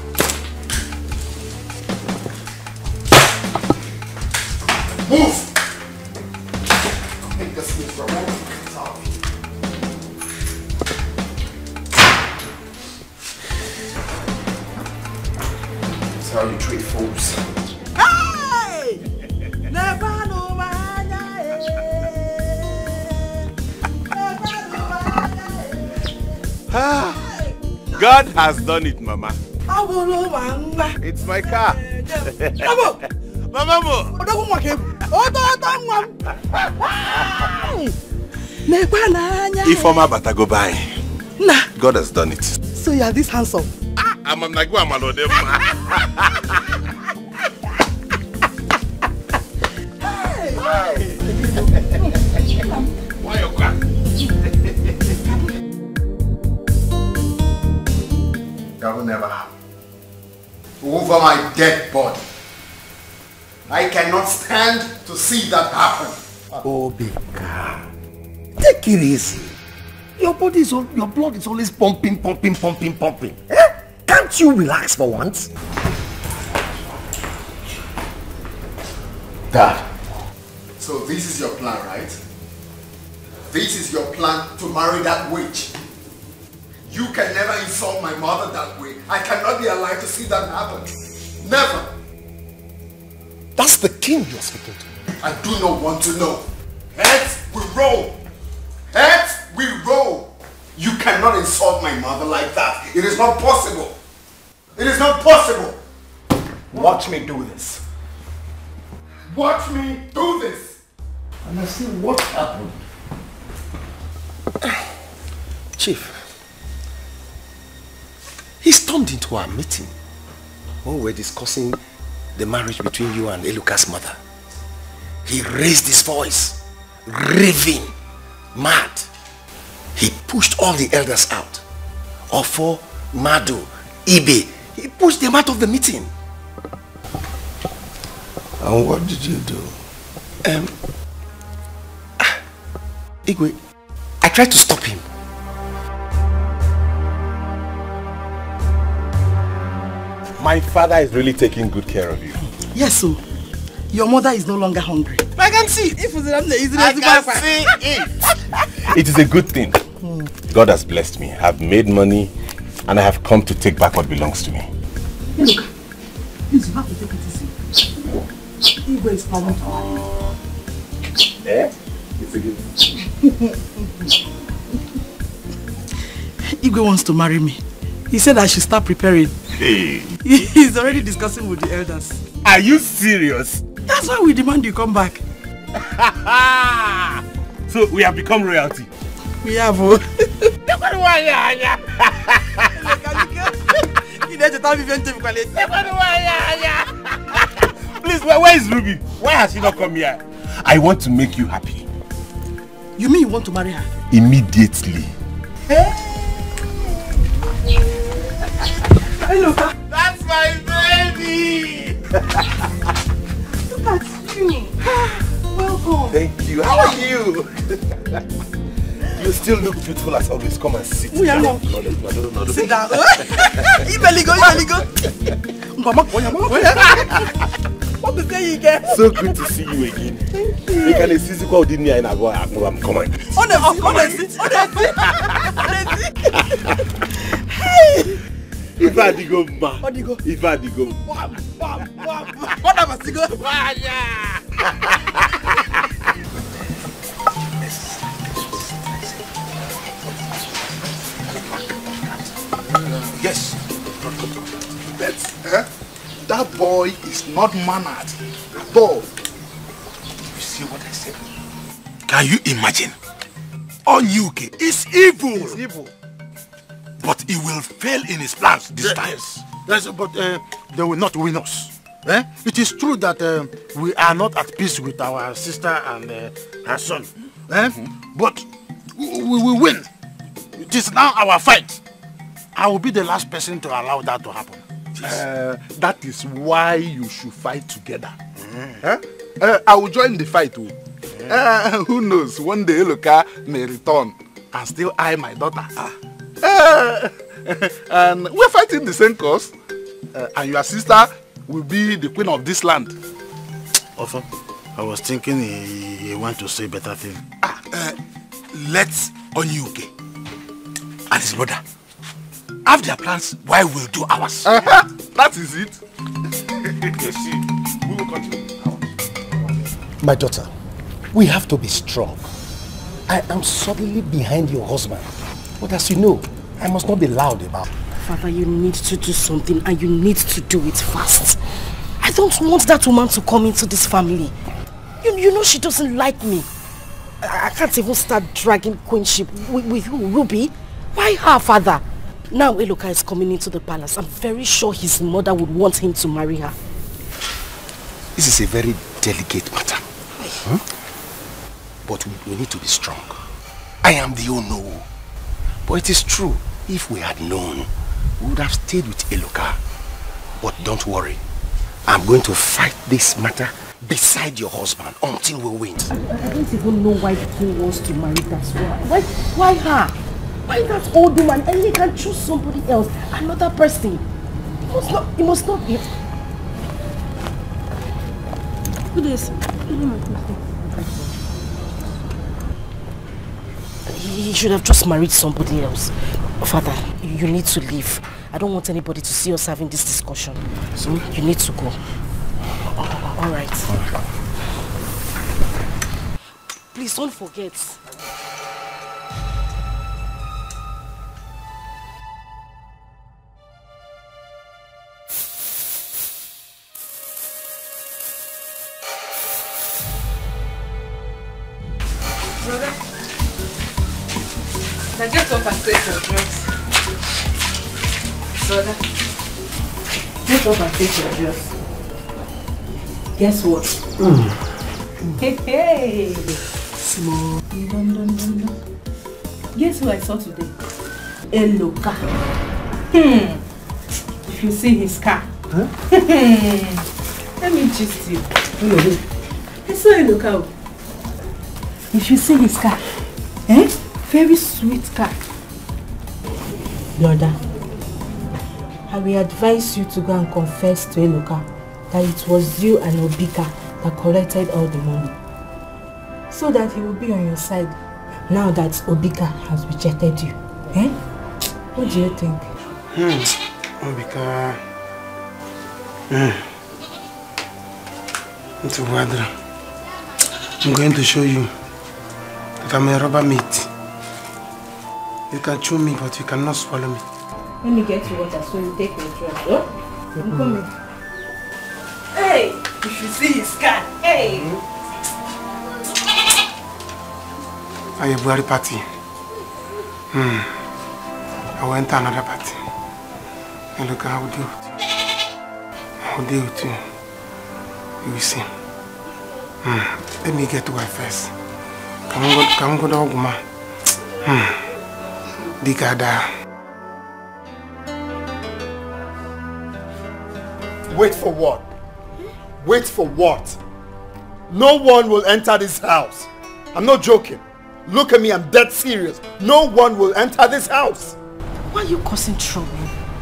Move! Make this move for a moment. That's how you treat fools. Hey! God has done it, Mama. It's my car. Mama mo. Ifoma Batago by. God has done it. So you are this handsome? I'm like one man. Why you cry? That will never happen. Over my dead body. I cannot stand to see that happen. Obika, take it easy. Your blood is always pumping. Eh? Can't you relax for once? Dad. So this is your plan, right? This is your plan to marry that witch. You can never insult my mother that way. I cannot be alive to see that happen. Never. That's the king you're speaking to. I do not want to know. Heads we roll. Heads we roll. You cannot insult my mother like that. It is not possible. It is not possible. Watch me do this. Watch me do this. And I see what happened. Chief, he stormed into our meeting when we were discussing the marriage between you and Eluka's mother. He raised his voice, raving, mad. He pushed all the elders out. Ofo, Madu, Ibe. He pushed them out of the meeting. And what did you do? Igwe, I tried to stop him. My father is really taking good care of you. Yes, so your mother is no longer hungry. I can see. I can see it. It is a good thing. God has blessed me. I've made money and I have come to take back what belongs to me. Hey, look. Please, you have to take it easy. Igwe is coming. Eh? It's a good. Igwe wants to marry me. He said I should start preparing. Hey. He's already discussing with the elders. Are you serious? That's why we demand you come back. So we have become royalty. We have. Please, where is Ruby? Why has she not come here? I want to make you happy. You mean you want to marry her? Immediately. Hey, look. That's my baby! Look at you. Welcome. Thank you. How are you? You still look beautiful as always. Come and sit down. No. Sit down. Ibeligo. What to say you again? So good to see you again. Thank you. You can see you didn't hear in a boy. Come on. Honestly. If I go, ma. If I go. What am I to go? Yes. But that boy is not mannered at all. You see what I said? Can you imagine? Onyuke is evil. He's evil. But he will fail in his plans this time. Yes, but they will not win us. It is true that we are not at peace with our sister and her son. But we will win. It is now our fight. I will be the last person to allow that to happen. That is why you should fight together. I will join the fight too. Who knows, one day Eloka may return and still eye my daughter. And we're fighting the same cause. And your sister will be the queen of this land. Also, I was thinking he wants to say better thing. Let's Onyuke and his brother have their plans while we'll do ours. That is it. Yes, we will continue. My daughter, we have to be strong. I am suddenly behind your husband. But as you know, I must not be loud about it. Father, you need to do something and you need to do it fast. I don't want that woman to come into this family. You know she doesn't like me. I can't even start dragging queenship with who? Ruby? Why her, Father? Now Eloka is coming into the palace. I'm very sure his mother would want him to marry her. This is a very delicate matter. But we need to be strong. I am the Ono. But it is true, if we had known, we would have stayed with Eloka. But don't worry. I'm going to fight this matter beside your husband until we win. I don't even know why the king wants to marry that woman. Why her? Why that old woman? And he can choose somebody else, another person. He must not be. Who is? He should have just married somebody else. Father, you need to leave. I don't want anybody to see us having this discussion. So you need to go. All right. Please don't forget. Brother, now get up and take your drugs. Brother, get up and take your drugs. Guess what? Hey! Small. Guess who I saw today? Eloka. If you see his car. Huh? Let me gist you. I saw Eloka. If you see his car, very sweet car. Brother, I will advise you to go and confess to Eloka that it was you and Obika that collected all the money. So that he will be on your side now that Obika has rejected you. What do you think? Obika... I'm going to show you that I'm a rubber meat. You can chew me, but you cannot swallow me. Let me get you water so you take your drugs. Oh? I'm coming. Hey! You should see his car. Hey! Are you a Buhari party? I went to another party. And look how I will deal with you. I will deal with you. You will see. Let me get to her first. Come on, go to Oguma. Digada. Wait for what? Wait for what? No one will enter this house. I'm not joking. Look at me, I'm dead serious. No one will enter this house. Why are you causing trouble?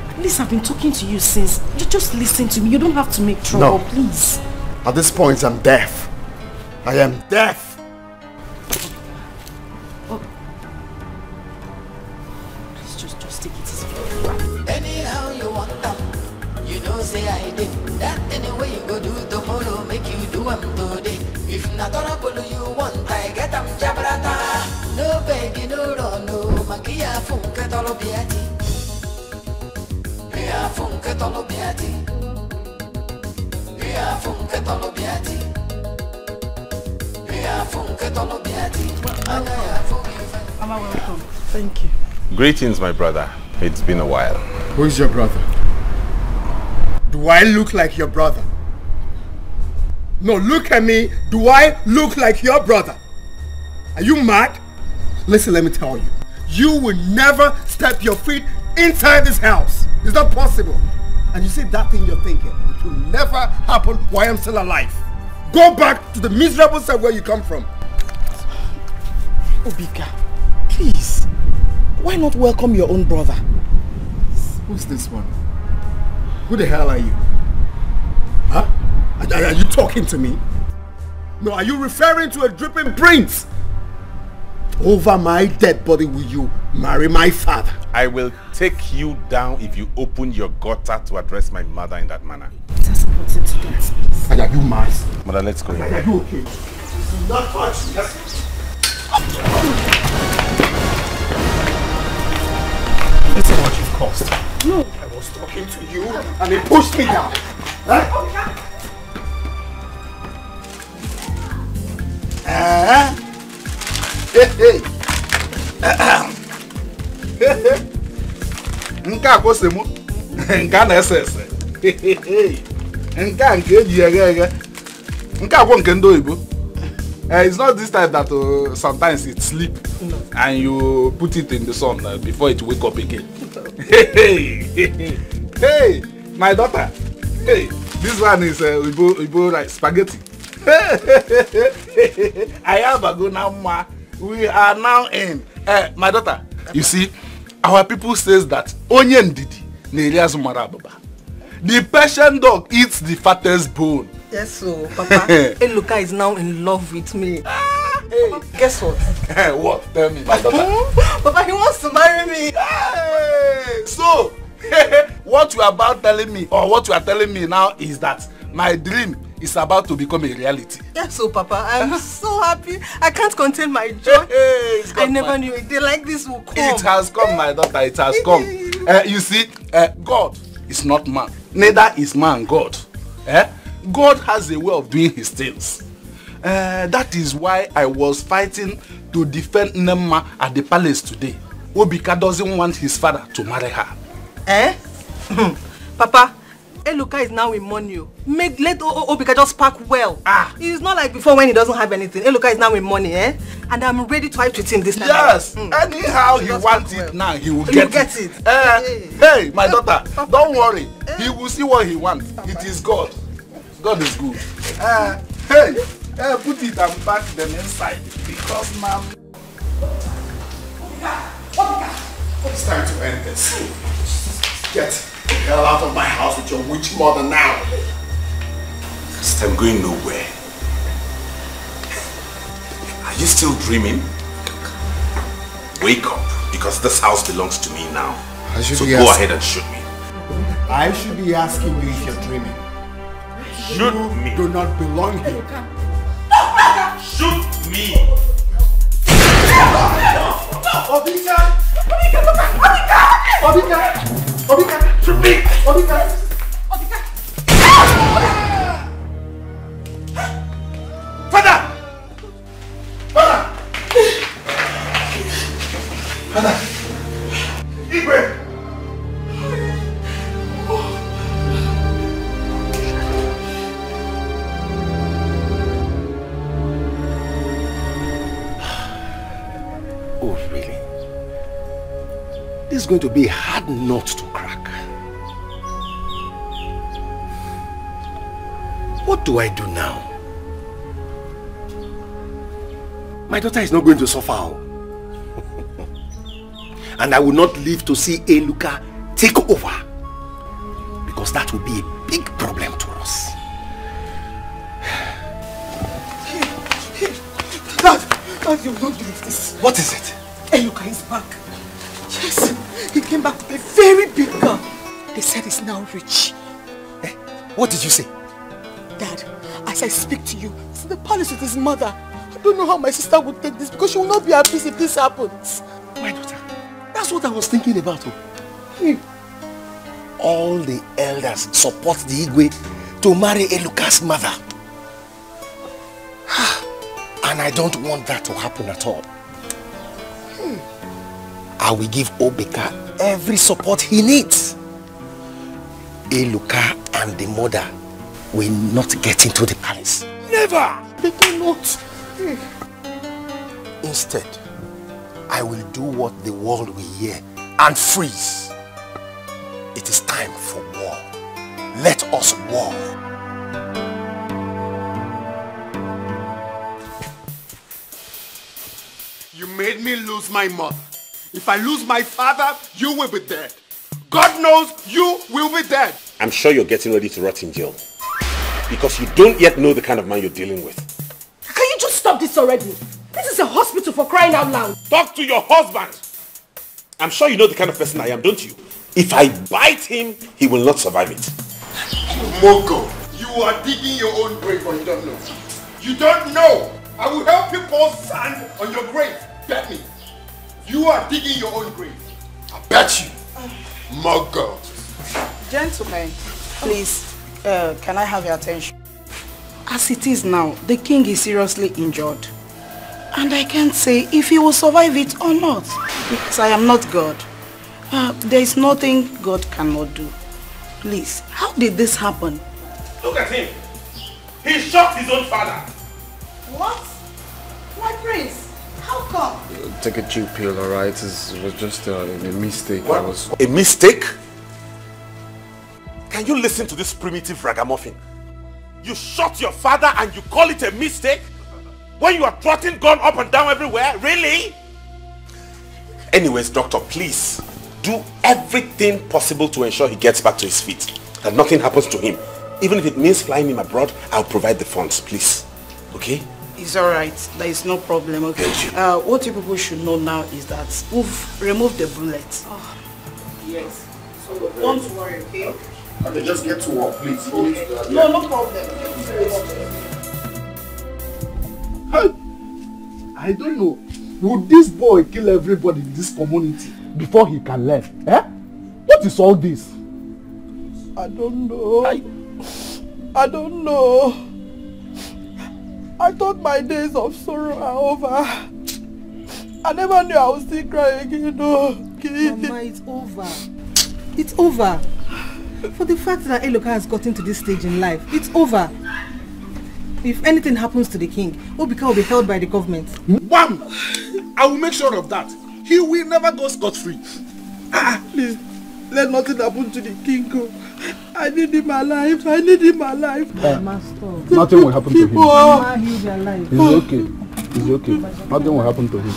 At least I've been talking to you since. You just listen to me. You don't have to make trouble, please. At this point, I'm deaf. I am deaf. Oh. Please just take it easy. Anyhow you want them, you know say I did. That anyway you go do tomorrow, make you do them today. If not trouble you want, I get them jabrata. No begging, no run, no magia funke tolo biati. Mia funke tolo biati. Mia funke tolo biati. Mia funke tolo biati. Mama, welcome. Thank you. Greetings, my brother. It's been a while. Who is your brother? Do I look like your brother? No, look at me. Do I look like your brother? Are you mad? Listen, let me tell you. You will never step your feet inside this house. It's not possible. And you see that thing you're thinking, it will never happen while I'm still alive. Go back to the miserable side where you come from. Obika, please. Why not welcome your own brother? Who's this one? Who the hell are you? Huh? Are you talking to me? No, are you referring to a dripping prince? Over my dead body will you marry my father? I will take you down if you open your gutter to address my mother in that manner. Are you mad? Mother, let's go. Are you okay? Do not touch me. Listen what you've caused. No. I was talking to you and he pushed me down. Huh? Nke a kwụsị mụ, nke a na-ese ese, nke a nke eji eghe eghe, nke a kwụ nke ndị oyibo. It's not this type that sometimes it sleep and you put it in the sun before it wake up again. Hey, my daughter. Hey, this one is Ibo like spaghetti. I have a good now. We are now in. My daughter, you see, our people says that onion didi nerias marababa. The Persian dog eats the fattest bone. Yes, so Papa, Eluka is now in love with me. Hey. Papa, guess what? What? Tell me, my daughter. Papa, he wants to marry me. Hey. So, what you are about telling me, or what you are telling me now, is that my dream is about to become a reality. Yes, so Papa, I'm so happy. I can't contain my joy. I never knew a day like this would come. It has come, my daughter. It has come. You see, God is not man. Neither is man God. God has a way of doing his things. That is why I was fighting to defend Nema at the palace today. Obika doesn't want his father to marry her. Papa, Eluka is now in money. Let Obika just pack well. It's not like before when he doesn't have anything. Eluka is now in money, and I'm ready to fight with him this time. Yes, anyhow he wants it now, he will get it. Hey, my daughter, don't worry. He will see what he wants. It is God. God is good. Put it and pack them inside because now. It's time to end this. Get the hell out of my house with your witch mother now. I'm going nowhere. Are you still dreaming? Wake up, because this house belongs to me now. So go ahead and shoot me. I should be asking you if you're dreaming. Shoot me. Do not belong here. Shoot me. Obika! Shoot me! Obika! Father! Igwe! Oh, really? This is going to be a hard nut to crack. What do I do now? My daughter is not going to suffer. And I will not live to see Eluka take over. Because that will be a big problem to us. Dad, you will not believe this. What is it? Eluka is back. Yes, he came back with a very big car. They said he's now rich. What did you say? Dad, as I speak to you, he's in the palace with his mother. I don't know how my sister would take this because she will not be happy if this happens. My daughter, that's what I was thinking about. All the elders support the Igwe to marry Eluka's mother. And I don't want that to happen at all. I will give Obeka every support he needs. Eluka and the mother will not get into the palace. Never! They cannot. Instead, I will do what the world will hear and freeze. It is time for war. Let us war. You made me lose my mother. If I lose my father, you will be dead. God knows you will be dead. I'm sure you're getting ready to rot in jail. Because you don't yet know the kind of man you're dealing with. Can you just stop this already? This is a hospital for crying out loud. Talk to your husband. I'm sure you know the kind of person I am, don't you? If I bite him, he will not survive it. Mogo, you are digging your own grave or you don't know. You don't know. I will help you pour sand on your grave. Bet me. You are digging your own grave. I bet you. Mogo. Gentlemen, please, can I have your attention? As it is now, the king is seriously injured. And I can't say if he will survive it or not. Because I am not God. There is nothing God cannot do. Please, how did this happen? Look at him. He shot his own father. What? My prince, how come? Take a chill pill, alright? It was just a mistake. What? A mistake? Can you listen to this primitive ragamuffin? You shot your father and you call it a mistake? When you are trotting gun up and down everywhere? Really? Anyways, doctor, please do everything possible to ensure he gets back to his feet. That nothing happens to him. Even if it means flying him abroad, I'll provide the funds, please. Okay? It's alright. There is no problem, okay? What you people should know now is that we've removed the bullet. Oh. Yes. So don't worry, okay? Okay, just get to work, please. Okay. No problem. I don't know. Would this boy kill everybody in this community before he can leave? Eh? What is all this? I don't know. I don't know. I thought my days of sorrow are over. I never knew I would still cry again. No. Mama, it's over. It's over. For the fact that Eluka has gotten to this stage in life, it's over. If anything happens to the king, Obika will be held by the government. Wham! I will make sure of that. He will never go scot-free. Please, let nothing happen to the king. I need him alive. I need him alive. Nothing will happen to him. Mama, he'll be alive. He's okay. He's okay. Nothing will happen to him.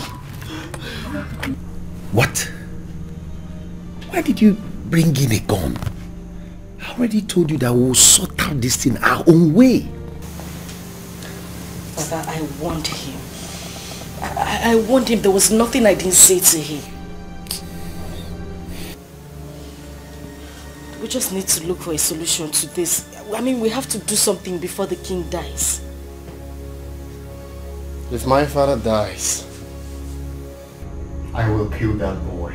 What? Why did you bring in a gun? I already told you that we will sort out this thing our own way. Father, I warned him. I warned him. There was nothing I didn't say to him. We just need to look for a solution to this. I mean, we have to do something before the king dies. If my father dies, I will kill that boy.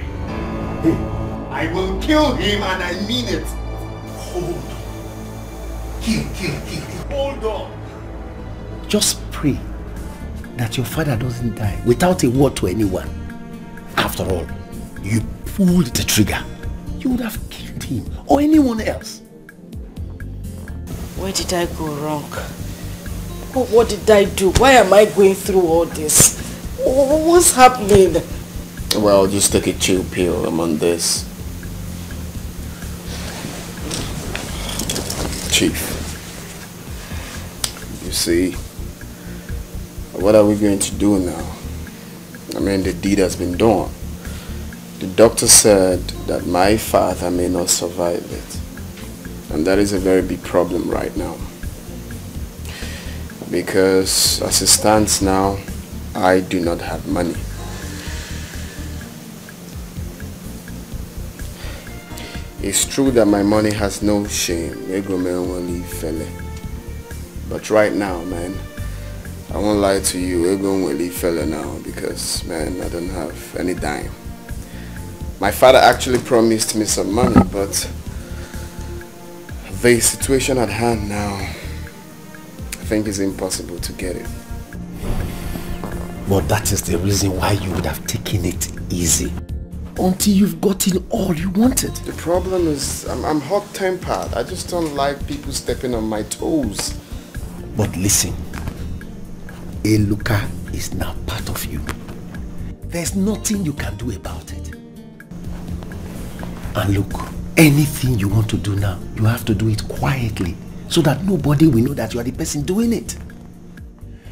I will kill him and I mean it. Hold on. Kill. Hold on. Just pray that your father doesn't die without a word to anyone. After all, you pulled the trigger. You would have killed him or anyone else. Where did I go wrong? What did I do? Why am I going through all this? What's happening? Well, just take a chill pill among this. Chief, you see, I what are we going to do now? I mean, the deed has been done. The doctor said that my father may not survive it. And that is a very big problem right now. Because as it stands now, I do not have money. It's true that my money has no shame. But right now, man, I won't lie to you, Egon will leave fella now because, man, I don't have any dime. My father actually promised me some money, but the situation at hand now, I think it's impossible to get it. But that is the reason why you would have taken it easy until you've gotten all you wanted. The problem is I'm hot-tempered. I just don't like people stepping on my toes. But listen, Eluka is now part of you. There's nothing you can do about it. And look, anything you want to do now, you have to do it quietly so that nobody will know that you are the person doing it.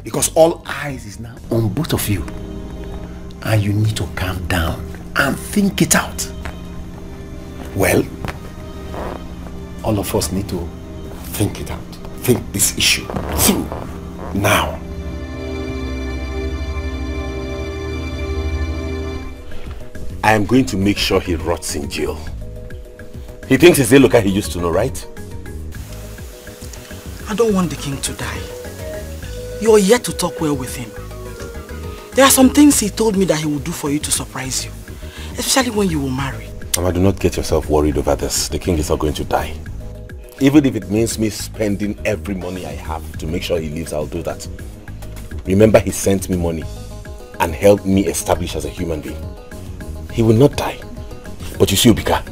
Because all eyes is now on both of you. And you need to calm down and think it out. Well, all of us need to think it out. Think this issue through now. I am going to make sure he rots in jail. He thinks it's Eluka he used to know, right? I don't want the king to die. You're yet to talk well with him. There are some things he told me that he will do for you to surprise you. Especially when you will marry. Mama, do not get yourself worried over this. The king is not going to die. Even if it means me spending every money I have to make sure he lives, I'll do that. Remember, he sent me money and helped me establish as a human being. He will not die. But you see, Obika,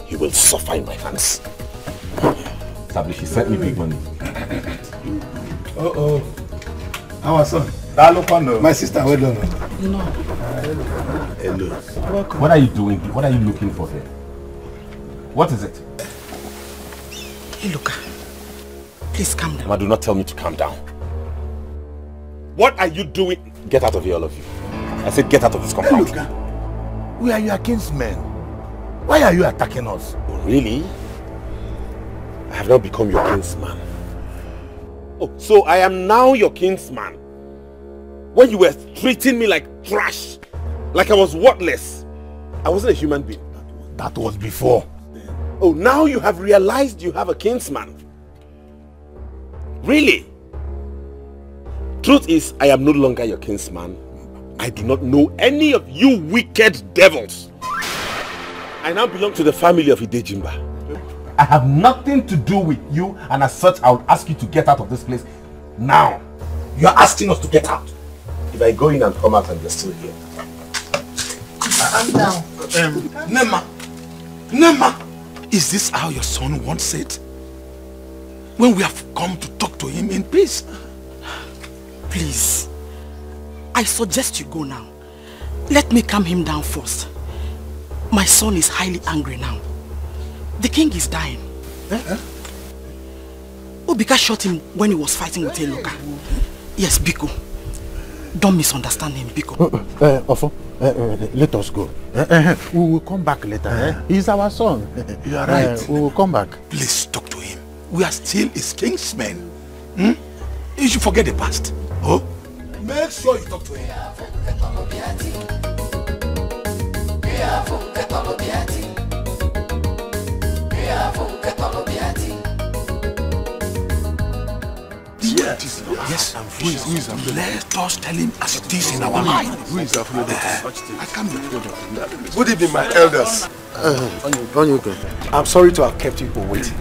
he will suffer in my hands. Establish, he sent me big money. Uh-oh. Our son. My sister, well done. No. Hello. Welcome. What are you doing? What are you looking for here? What is it? Hey, look. Please calm down. Mama, do not tell me to calm down. What are you doing? Get out of here, all of you. I said get out of this compound. Hey, we are your kinsmen. Why are you attacking us? Oh, really? I have now become your kinsman. Oh, so I am now your kinsman. When you were treating me like trash, like I was worthless, I wasn't a human being. That was before. Oh, now you have realized you have a kinsman. Really? Truth is, I am no longer your kinsman. I do not know any of you wicked devils. I now belong to the family of Idejimba. I have nothing to do with you, and as such, I will ask you to get out of this place now. You are asking us to get out. If I go in and come out and you're still here. And now, Nema, is this how your son wants it? When we have come to talk to him in peace? Please, I suggest you go now. Let me calm him down first. My son is highly angry now. The king is dying. Obika shot him when he was fighting with Eluka. Yes, Biko. Don't misunderstand him, Biko. Ofo, let us go. We will come back later. He's our son. You are right. We will come back. Please talk to him. We are still his kingsmen. You should forget the past. Oh? Make sure you talk to him. Yes, let us tell him as it is in our mind. Who is Afrodo? I can't be Afrodo. Good evening, my elders. I'm sorry to have kept you waiting.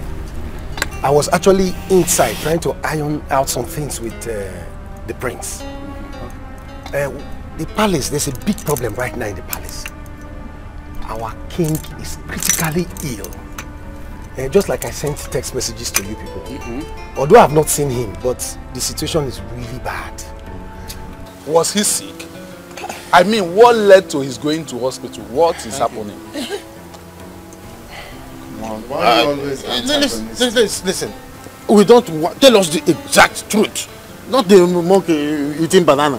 I was actually inside trying to iron out some things with the prince. The palace, there's a big problem right now in the palace. Our king is critically ill. Just like I sent text messages to you people. Although I've not seen him, but the situation is really bad. Was he sick? I mean, what led to his going to hospital? What is happening? Come on, why you always listen. We don't want... Tell us the exact truth. Not the monkey eating banana.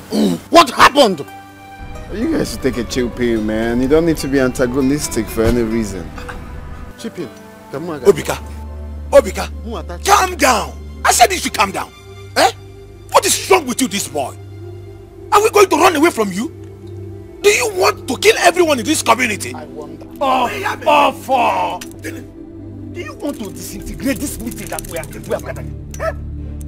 What happened? You guys should take a chill pill, man. You don't need to be antagonistic for any reason. Chill pill. Come on, Obika. Obika. Calm down. I said you should calm down. Eh? What is wrong with you, this boy? Are we going to run away from you? Do you want to kill everyone in this community? I wonder. Do you want to disintegrate this meeting that we are gathering? Eh?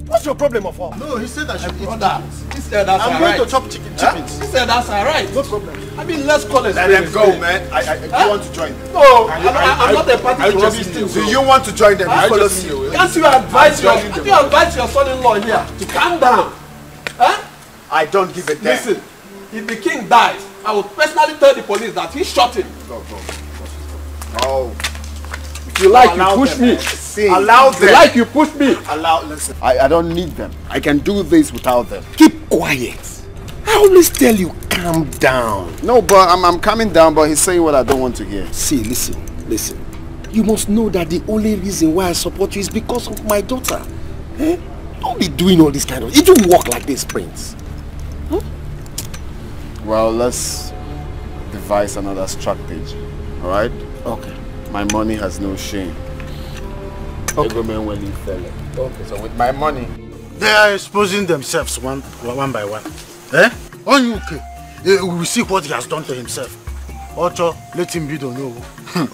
What's your problem of all? No, he said I should eat chickens. He said that's I'm going to chop chickens. He said that's alright. No problem. I mean, let's call it. Let them go, man. You want to join them? No, I'm not a party to all these things. Do you want to join them? Can't you advise your son-in-law here to calm down? Huh? I don't give a damn. Listen, if the king dies, I will personally tell the police that he shot him. Oh. If you like, you push me. Allow them. If you like, you push me. Listen. I don't need them. I can do this without them. Keep quiet. I always tell you, calm down. No, but I'm calming down, but he's saying what I don't want to hear. See, listen. You must know that the only reason why I support you is because of my daughter. Eh? Don't be doing all this kind of... It don't work like this, Prince. Huh? Well, let's devise another strategy. Alright? Okay. My money has no shame. Okay, so with my money... They are exposing themselves one by one. Eh? On UK, we will see what he has done to himself. Ocho, let him be the know.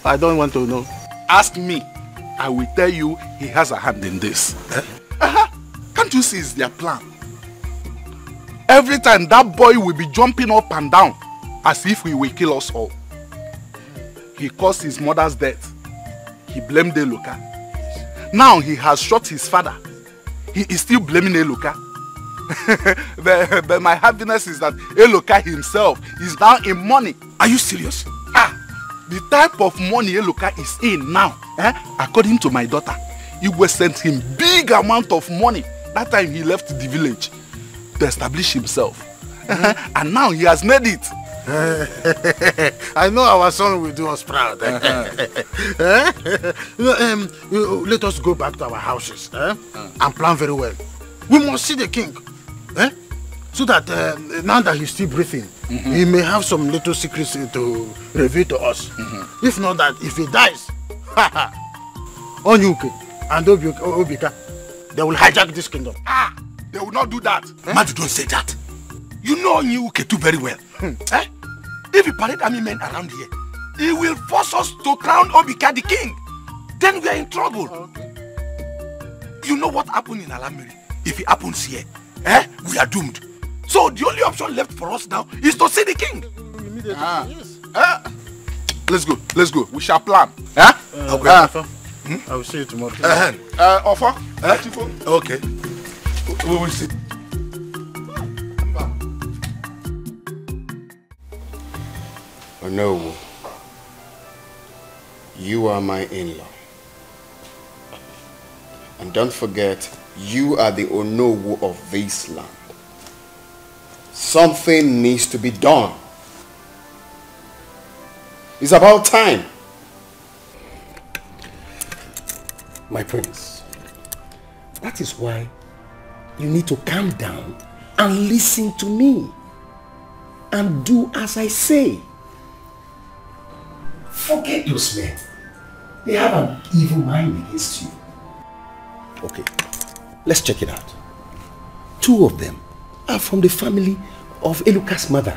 I don't want to know. Ask me. I will tell you he has a hand in this. Eh? Can't you see it's their plan? Every time that boy will be jumping up and down as if he will kill us all. He caused his mother's death. He blamed Eloka. Now he has shot his father. He is still blaming Eloka. But my happiness is that Eloka himself is now in money. Are you serious? The type of money Eloka is in now, according to my daughter, Igwe sent him big amount of money that time he left the village to establish himself. And now he has made it. I know our son will do us proud. Let us go back to our houses and plan very well. We must see the king. So that now that he's still breathing, he may have some little secrets to reveal to us. If not that, if he dies, Onyuke and Obika, they will hijack this kingdom. They will not do that. Madu, don't say that. You know Onyuke too very well. If you parade army men around here, he will force us to crown Obika the king. Then we are in trouble. You know what happened in Alamiri? If it happens here, we are doomed. So the only option left for us now is to see the king. Let's go. We shall plan. Okay. I will see you tomorrow. Offer? Okay. We will see. Onowu, you are my in-law. And don't forget, you are the Onowu of this land. Something needs to be done. It's about time. My prince, that is why you need to calm down and listen to me and do as I say. Forget those men. They have an evil mind against you. Okay, let's check it out. 2 of them are from the family of Eluka's mother.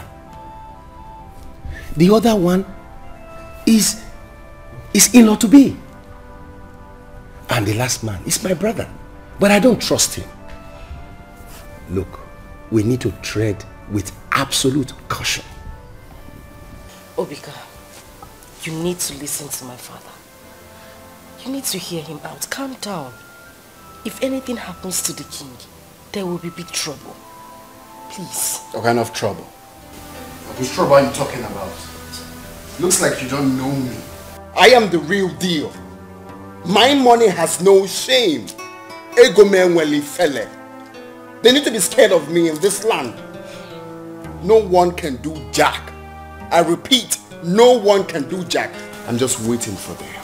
The other one is in-law to be. And the last man is my brother. But I don't trust him. Look, we need to tread with absolute caution. Obika, you need to listen to my father. You need to hear him out. Calm down. If anything happens to the king, there will be big trouble. Please. What kind of trouble? Which trouble are you talking about? Looks like you don't know me. I am the real deal. My money has no shame. Egomenweli fele. They need to be scared of me in this land. No one can do jack. I repeat, no one can do jack. I'm just waiting for them.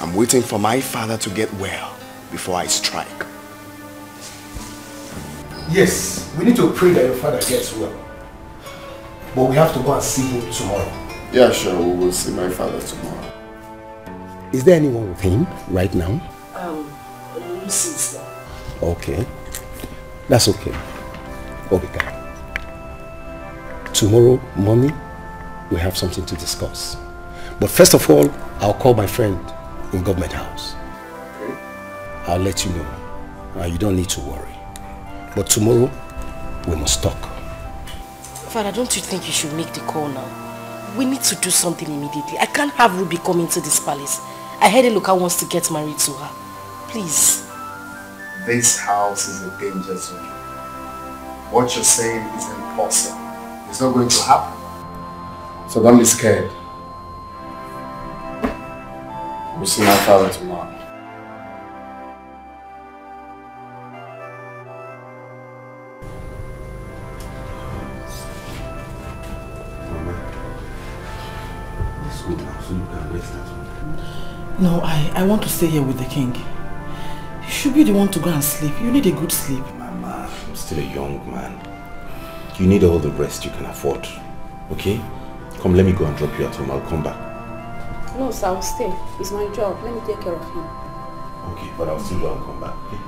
I'm waiting for my father to get well before I strike. Yes, we need to pray that your father gets well. But we have to go and see him tomorrow. Yeah, sure, we will see my father tomorrow. Is there anyone with him right now? Lucy is there. Okay. That's okay. Okay. Tomorrow morning, we have something to discuss. But first of all, I'll call my friend in Government House. Okay. I'll let you know. You don't need to worry. But tomorrow, we must talk. Father, don't you think you should make the call now? We need to do something immediately. I can't have Ruby come into this palace. I heard Eloka wants to get married to her. Please. This house is a danger zone. What you're saying is impossible. It's not going to happen. So don't be scared. We'll see my father tomorrow. No, I want to stay here with the king. You should be the one to go and sleep. You need a good sleep. Mama, I'm still a young man. You need all the rest you can afford. Okay? Come, let me go and drop you at home. I'll come back. No, sir, I'll stay. It's my job. Let me take care of him. Okay, but I'll still go and come back. Okay?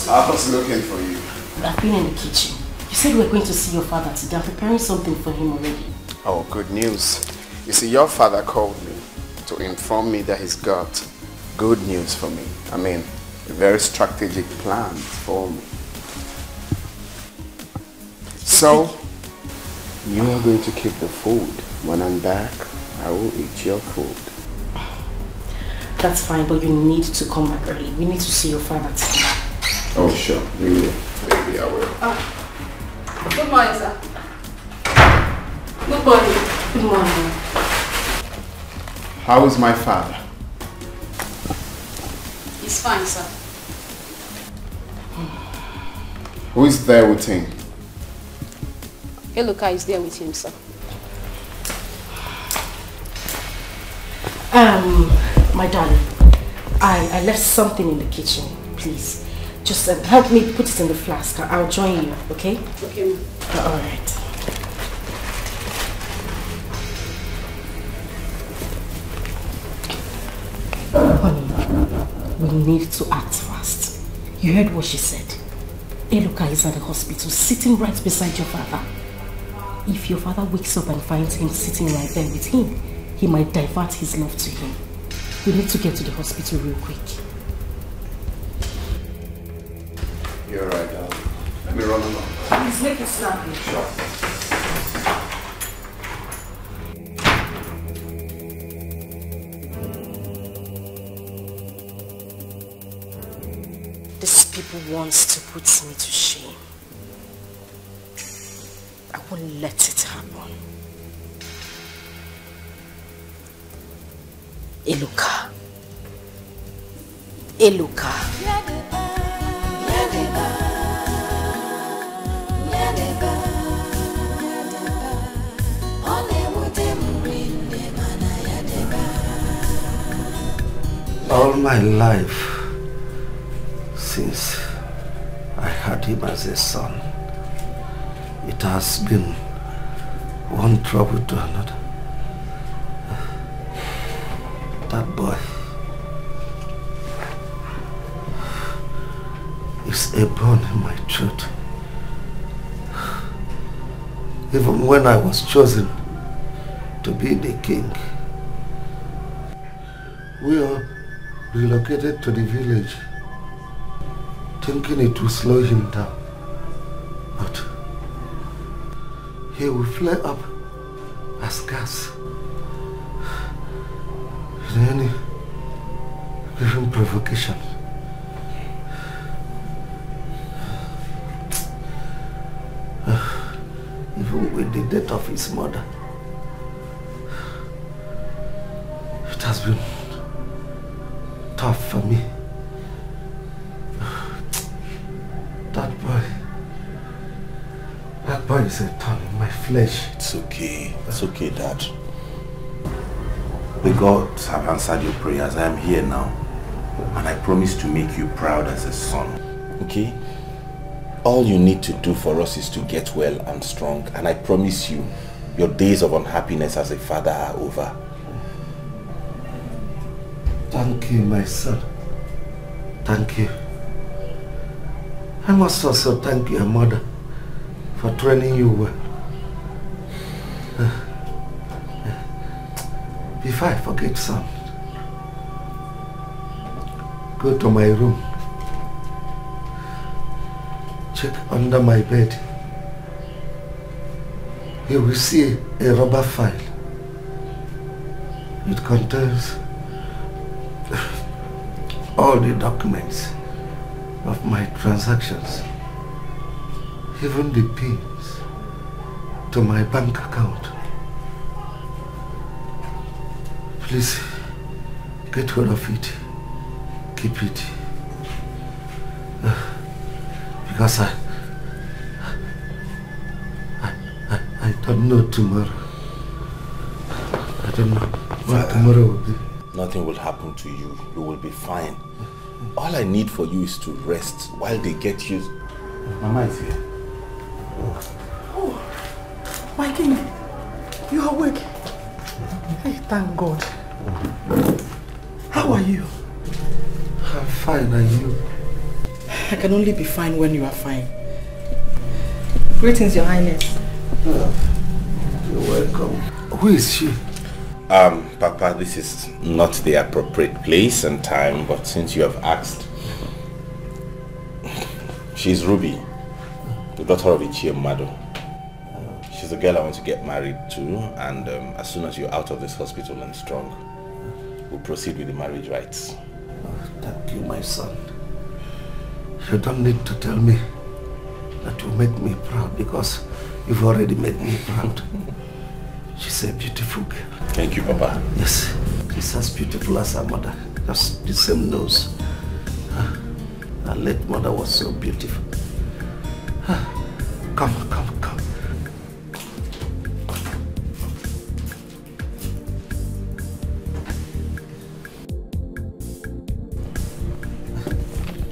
I was looking for you. I've been in the kitchen. You said we were going to see your father today. I'm preparing something for him already. Oh, good news. You see, your father called me to inform me that he's got good news for me. I mean, a very strategic plan for me. So, you are going to keep the food. When I'm back, I will eat your food. That's fine, but you need to come back early. We need to see your father today. Oh, sure. Maybe I will. Good morning, sir. Good morning. Good morning. How is my father? He's fine, sir. Who is there with him? Eloka is there with him, sir. My darling, I left something in the kitchen. Please, just help me put it in the flask. I'll join you, okay? Okay, ma'am. All right. Honey, we need to act fast. You heard what she said. Eloka is at the hospital, sitting right beside your father. If your father wakes up and finds him sitting right there with him, he might divert his love to him. We need to get to the hospital real quick. You're right, darling. Let me run along. Please make it snappy. Sure. These people wants to put me to shame. I won't let it happen. Eloka. Eloka. All my life, since I had him as a son, it has been one trouble to another. That boy is a bone in my throat. Even when I was chosen to be the king, we all relocated to the village, thinking it would slow him down. But he will flare up as gas. any even provocation. Even with the death of his mother, it has been tough for me. That boy is a thorn in my flesh. It's okay. It's okay, Dad. The gods have answered your prayers. I am here now. And I promise to make you proud as a son. Okay? All you need to do for us is to get well and strong. And I promise you, your days of unhappiness as a father are over. Thank you, my son. Thank you. I must also thank your mother for training you well. Before I forget, son, go to my room. Check under my bed. You will see a rubber file. It contains all the documents of my transactions, even the pins to my bank account. Please get hold of it. Keep it. Because I don't know tomorrow. I don't know what tomorrow will be. Nothing will happen to you. You will be fine. All I need for you is to rest while they get you. Mama is here. Oh, my king, you are awake. Hey, thank God. How are you? I'm fine, and you? I can only be fine when you are fine. Greetings, Your Highness. You're welcome. Who is she? Papa, this is not the appropriate place and time, but since you have asked, she's Ruby, the daughter of Ichie Mado. She's the girl I want to get married to, and as soon as you're out of this hospital and strong, we'll proceed with the marriage rites. Thank you, my son. You don't need to tell me that you make me proud, because you've already made me proud. She's a beautiful girl. Thank you, Papa. Yes, she's as beautiful as her mother. Just the same nose. Her late mother was so beautiful. Come.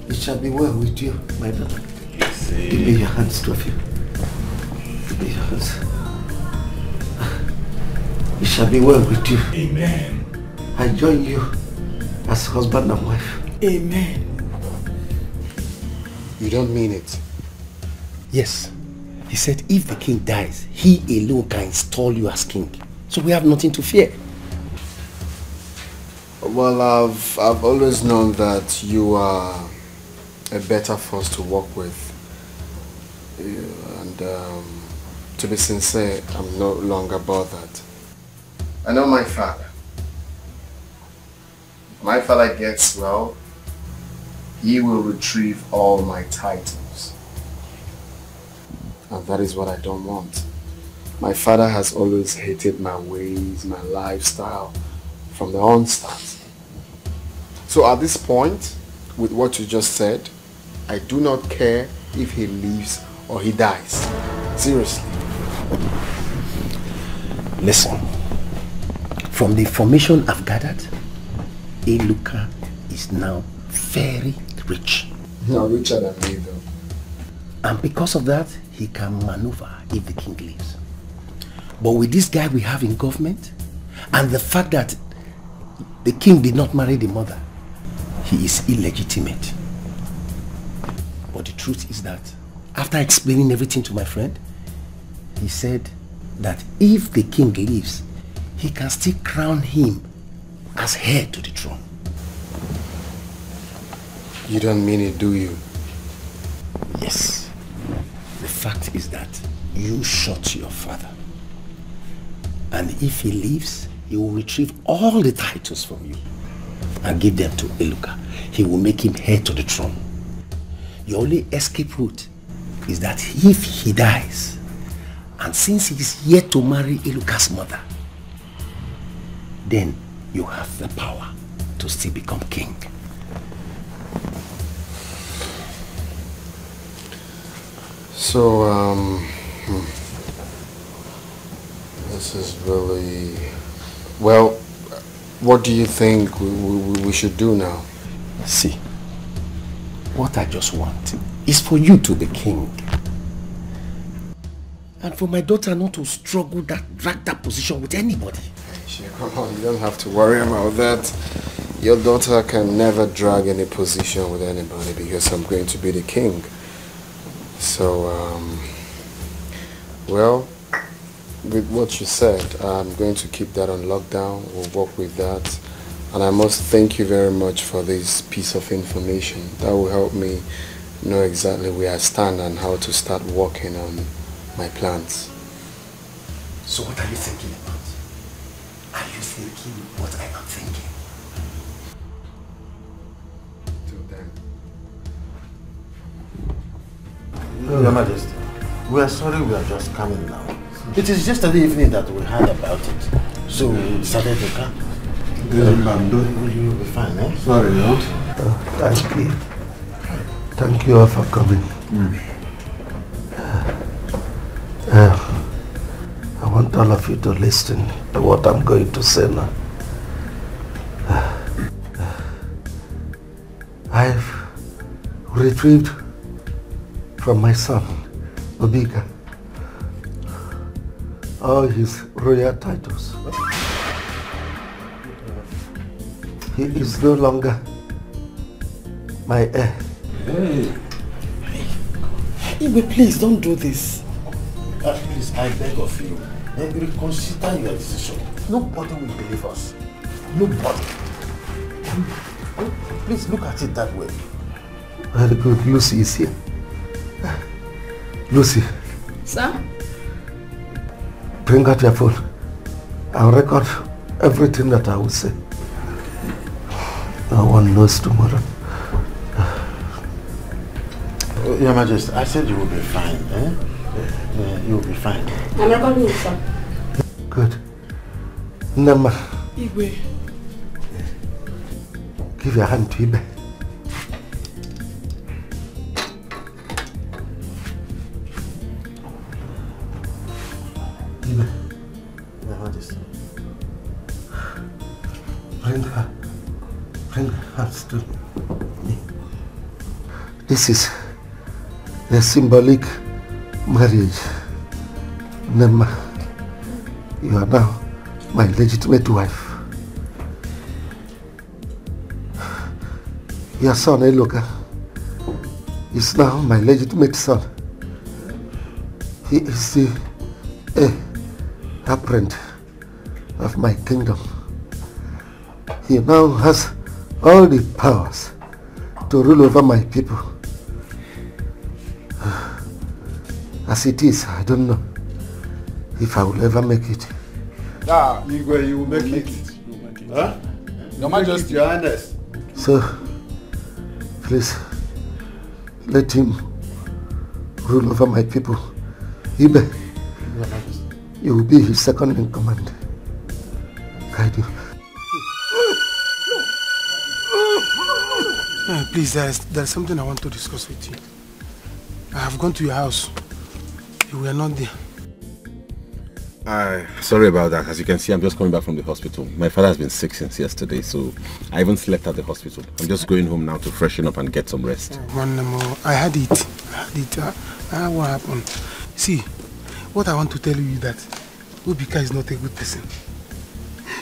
It shall be well with you, my daughter. Yes, Give me your hands, two of you. Give me your hands. It shall be well with you. Amen. I join you as husband and wife. Amen. You don't mean it? Yes. He said if the king dies, he alone can install you as king. So we have nothing to fear. Well, I've always known that you are a better force to work with. And to be sincere, I'm no longer bothered. I know my father. If my father gets well, he will retrieve all my titles. And that is what I don't want. My father has always hated my ways, my lifestyle, from the onstart. So at this point, with what you just said, I do not care if he lives or he dies. Seriously. Listen. From the information I've gathered, Eluka is now very rich. No, richer than me though. And because of that, he can maneuver if the king leaves. But with this guy we have in government, and the fact that the king did not marry the mother, he is illegitimate. But the truth is that, after explaining everything to my friend, he said that if the king leaves, he can still crown him as heir to the throne. You don't mean it, do you? Yes. The fact is that you shot your father. And if he leaves, he will retrieve all the titles from you and give them to Eluka. He will make him heir to the throne. Your only escape route is that if he dies, and since he is yet to marry Eluka's mother, then you have the power to still become king. So, this is really... Well, what do you think we should do now? See, what I just want is for you to be king. And for my daughter not to struggle drag that position with anybody. Come on, you don't have to worry about that. Your daughter can never drag any position with anybody because I'm going to be the king. So, well, with what you said, I'm going to keep that on lockdown. We'll work with that. And I must thank you very much for this piece of information. That will help me know exactly where I stand and how to start working on my plans. So what are you thinking about? Are you thinking what I am thinking? Your Majesty, we are sorry we are just coming now. It is yesterday evening that we heard about it. So we decided to come. Will you be fine, eh? Sorry, no? Thank you. Thank you all for coming. I want all of you to listen to what I'm going to say now. I've retrieved from my son, Obika, all his royal titles. He is no longer my heir. Hey, please don't do this. Please, I beg of you, reconsider your decision. Nobody will believe us. Nobody. Please look at it that way. Very good. Lucy is here. Lucy. Sir? Bring out your phone. I'll record everything that I will say. No one knows tomorrow. Your Majesty, I said you will be fine, eh? You will be fine. I'm recording you, sir. Good. Nama. Igwe. Give your hand to Ibe. Ibe. Your Majesty. Bring her to me. This is a symbolic marriage. Nema, you are now my legitimate wife. Your son, Eloka, is now my legitimate son. He is the apprentice of my kingdom. He now has all the powers to rule over my people. As it is, I don't know if I will ever make it. Yeah, you will make it. Huh? Your Majesty. Your Highness. So, please, let him rule over my people. Ibe, you will be his second in command. Guide you. Please, there's something I want to discuss with you. I have gone to your house. You were not there. Sorry about that. As you can see, I'm just coming back from the hospital. My father has been sick since yesterday, so I even slept at the hospital. I'm just going home now to freshen up and get some rest. One more. I had it. What happened? See, what I want to tell you is that Obika is not a good person.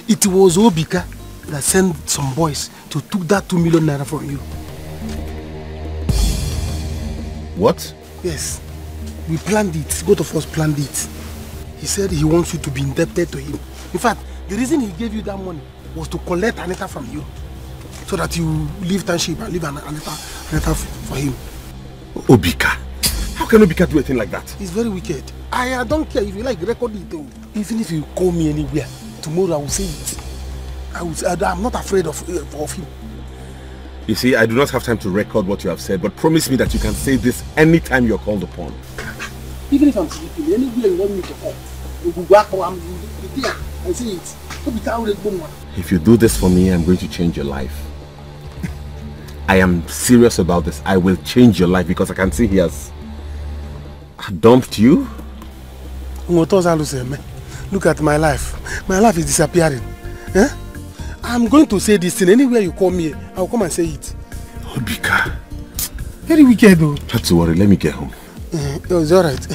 It was Obika that sent some boys to took that 2 million naira from you. What? Yes. We planned it. Both of us planned it. He said he wants you to be indebted to him. In fact, the reason he gave you that money was to collect Anita from you. So that you leave township and leave Anita for him. Obika? How can Obika do a thing like that? It's very wicked. I don't care if you like record it though. Even if you call me anywhere, tomorrow I will say it. I'm not afraid of him. You see, I do not have time to record what you have said, but promise me that you can say this anytime you're called upon. Even if I'm sleeping, anywhere you want me to come, you go back or I'm there and say it. If you do this for me, I'm going to change your life. I am serious about this. I will change your life because I can see he has dumped you. Look at my life. My life is disappearing. Eh? I'm going to say this thing anywhere you call me. I'll come and say it. Obika. Very wicked though. Not to worry, let me get home. It's alright.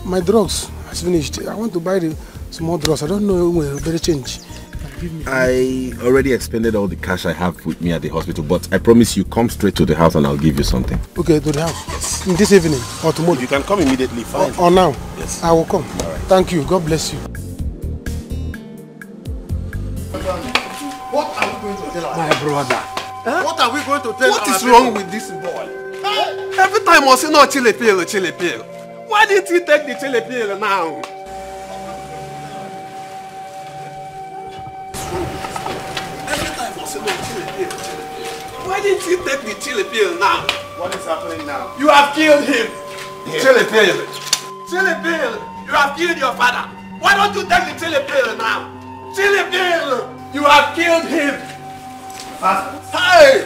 My drugs has finished. I want to buy the small drugs. I don't know when it'll change. I already expended all the cash I have with me at the hospital, but I promise you come straight to the house and I'll give you something. Okay, to the house? Yes. In this evening or tomorrow? You can come immediately, fine. Or now? Yes. I will come. All right. Thank you. God bless you. What are we going to tell our My brother. Huh? What are we going to tell What our is wrong with this boy? Every time I say no chili pill, chili pill. Why didn't he take the chili pill now? Every time I say no chili pill, chili pill. Why didn't he take the chili pill now? What is happening now? You have killed him. Yeah. Chili pill. Chili pill. You have killed your father. Why don't you take the chili pill now? Chili pill. You have killed him. Hey!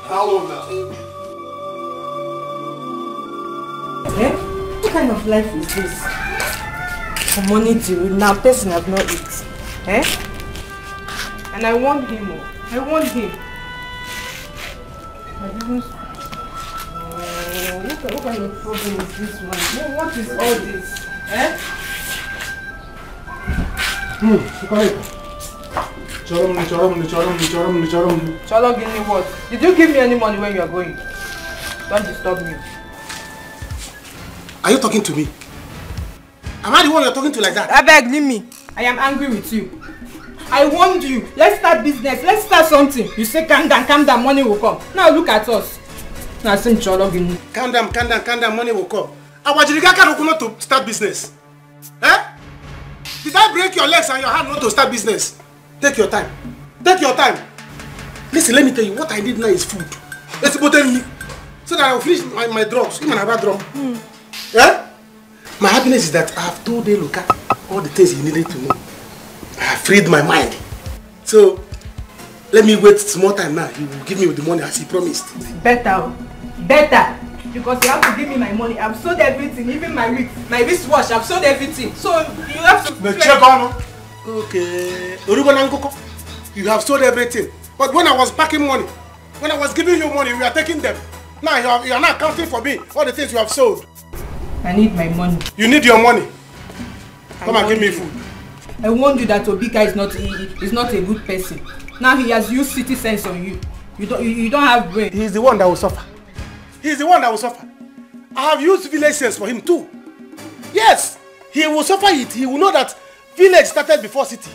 Hello now. Eh? What kind of life is this? From morning till now, person have not eaten. Eh? And I want him. I want him. I didn't... what kind of problem is this one? What is all this? Eh? Cholo, give me what? Did you give me any money when you are going? Don't disturb me. Are you talking to me? Am I the one you're talking to like that? I beg, leave me. I am angry with you. I warned you. Let's start business. Let's start something. You say calm down, money will come. Now look at us. Now sing Cholo, give me. Calm down, money will come. Our Jirigaka don't not to start business. Eh? Did I break your legs and your hand not to start business? Take your time. Take your time. Listen, let me tell you, what I need now is food. Let's put me so that I will finish my drugs. Even another drum. Yeah? My happiness is that I have told Eloka all the things he needed to know. I have freed my mind. So, let me wait small time now. He will give me the money as he promised. Better. Because you have to give me my money. I've sold everything, even my wristwatch. I've sold everything. So, you have to... Check on. Okay. You have sold everything. But when I was packing money, when I was giving you money, we are taking them. Now you are not counting for me all the things you have sold. I need my money. You need your money. Come and give me food. I warned you that Obika is not a good person. Now he has used city sense on you. You don't have brain. He is the one that will suffer. He is the one that will suffer. I have used village sense for him too. Yes, he will suffer it. He will know that village started before city.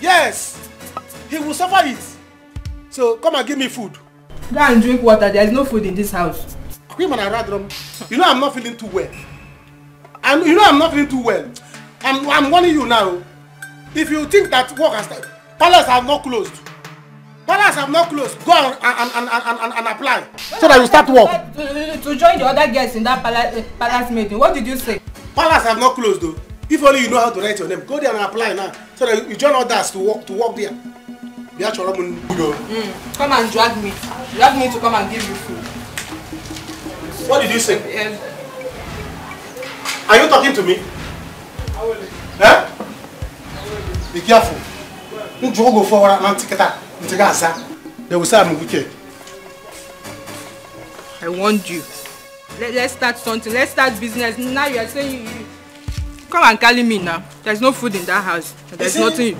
Yes, he will suffer it. So come and give me food. Go and drink water. There is no food in this house. You know I'm not feeling too well. You know I'm not feeling too well. I'm warning you now. If you think that work has started, palace have not closed. Palace have not closed. Go and apply so that you start work. To join the other guests in that palace meeting. What did you say? Palace have not closed though. If only you know how to write your name, go there and apply now so that you join others to work there. Come and drag me. Drag me to come and give you food. What did you say? Are you talking to me? Huh? Be careful. Don't go forward and take it. They will say I'm wicked. I warned you. Let's start something. Let's start business. Now you are saying you come and call me now. There's no food in that house. There's nothing.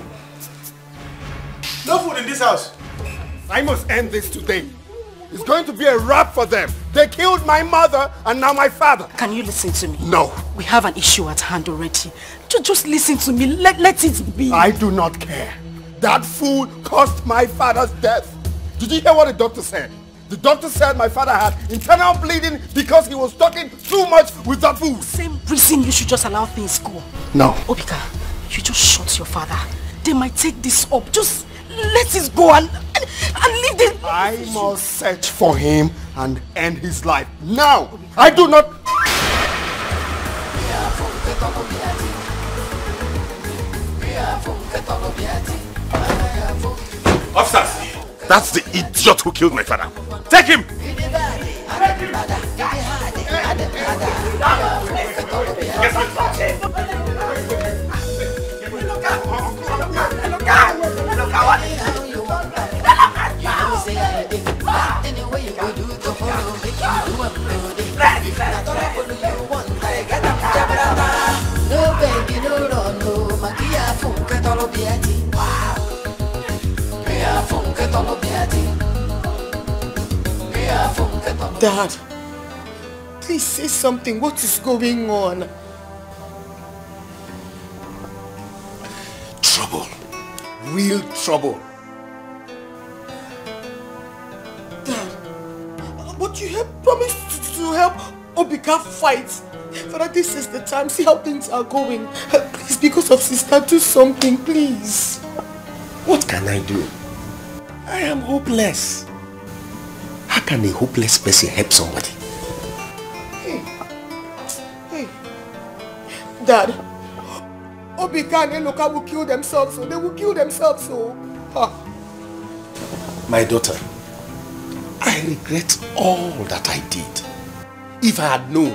No food in this house. I must end this today. It's going to be a wrap for them. They killed my mother and now my father. Can you listen to me? No. We have an issue at hand already. Just listen to me. Let it be. I do not care. That fool caused my father's death. Did you hear what the doctor said? The doctor said my father had internal bleeding because he was talking too much with that fool. Same reason you should just allow things go. No. Obika, you just shut your father. They might take this up. Just let it go and leave this. I must search for him and end his life. Now, I do not... Officers, that's the idiot who killed my father. Take him! Dad, please say something. What is going on? Trouble. Real trouble. Dad, but you have promised to help Obika fight. Father, this is the time. See how things are going. Please, because of sister, do something, please. What can I do? I am hopeless. How can a hopeless person help somebody? Hey. Dad, Obika and Eloka will kill themselves, so they will kill themselves, so. My daughter, I regret all that I did. If I had known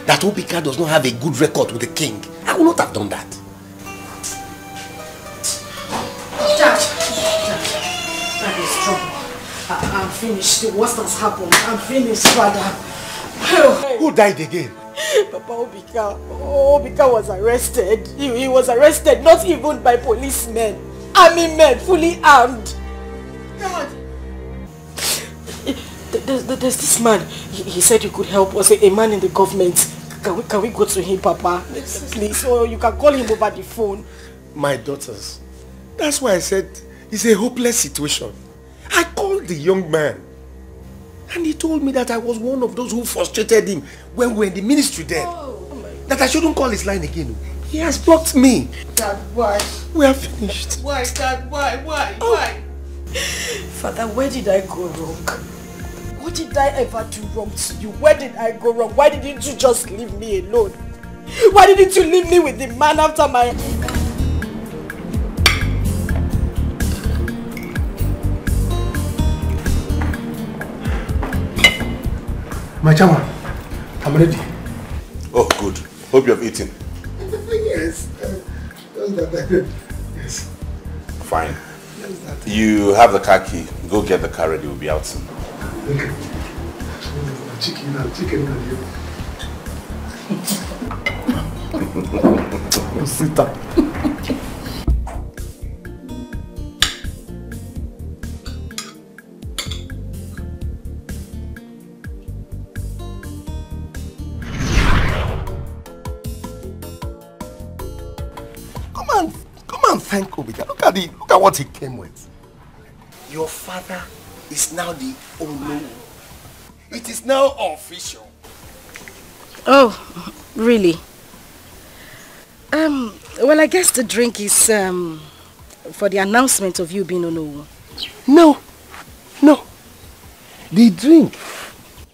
that Obika does not have a good record with the king, I would not have done that. That is trouble. I'm finished. The worst has happened. I'm finished, father. Who died again? Papa Obika. Obika was arrested. He was arrested not even by policemen. Army men, fully armed. God. There's this man. He said he could help us. A man in the government. Can we go to him, Papa? Please. Or you can call him over the phone. My daughters. That's why I said it's a hopeless situation. I called the young man and he told me that I was one of those who frustrated him when we were in the ministry then. That I shouldn't call his line again. He has blocked me. Dad, why? We are finished. Why, Dad? Why? Why? Father, where did I go wrong? What did I ever do wrong to you? Where did I go wrong? Why didn't you just leave me alone? Why didn't you leave me with the man after my... My chairman, I'm ready. Oh, good. Hope you have eaten. Yes. Yes. Fine. You have the car key. Go get the car ready. We'll be out soon. Okay. Chicken. Sit down. Come and thank Obika. Look at what he came with. Your father is now the Olu. It is now official. Oh, really? Well, I guess the drink is for the announcement of you being Onowu. No. The drink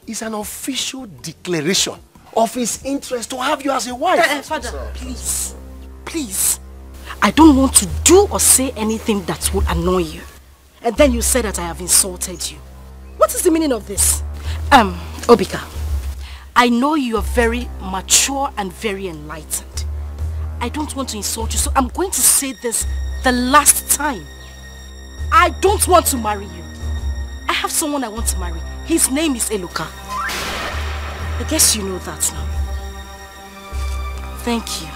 is an official declaration of his interest to have you as a wife. Father, please. I don't want to do or say anything that will annoy you. And then you say that I have insulted you. What is the meaning of this? Obika, I know you are very mature and very enlightened. I don't want to insult you, so I'm going to say this the last time. I don't want to marry you. I have someone I want to marry. His name is Eloka. I guess you know that now. Thank you.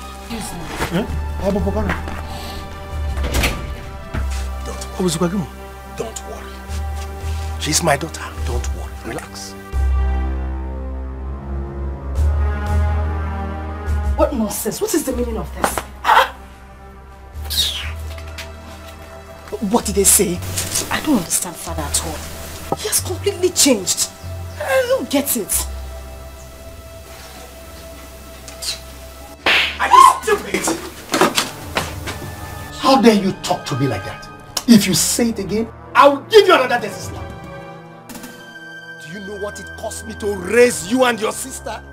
Don't worry. She's my daughter. Don't worry. Relax. What nonsense? What is the meaning of this? What did they say? I don't understand, Father, at all. He has completely changed. I don't get it. Are you stupid? How dare you talk to me like that? If you say it again, I will give you another death slap. Do you know what it cost me to raise you and your sister?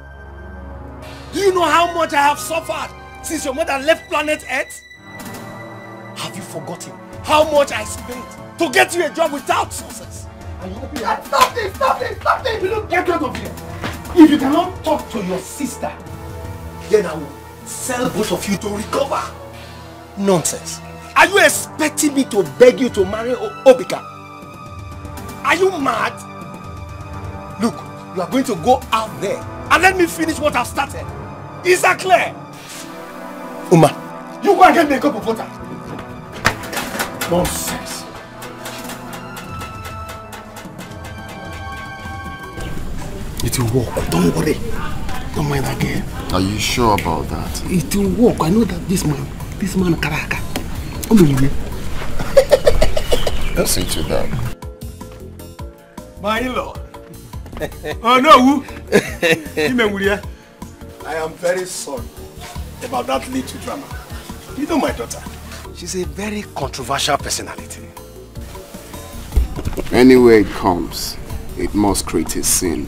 Do you know how much I have suffered since your mother left planet Earth? Have you forgotten how much I spent to get you a job without success? And you open your mouth. Stop this! Stop this! Stop this! You don't get out of here. If you cannot talk to your sister, then I will sell both of you to recover. Nonsense. Are you expecting me to beg you to marry Obika? Are you mad? Look, you are going to go out there and let me finish what I've started. Is that clear? Uma, you go and get me a cup of water. Nonsense. It will work. Don't worry. Don't mind that girl. Are you sure about that? It will work. I know that this man Karaka. Listen to that. My in-law. Oh no! I am very sorry about that little drama. You know my daughter. She's a very controversial personality. Anywhere it comes, it must create a scene.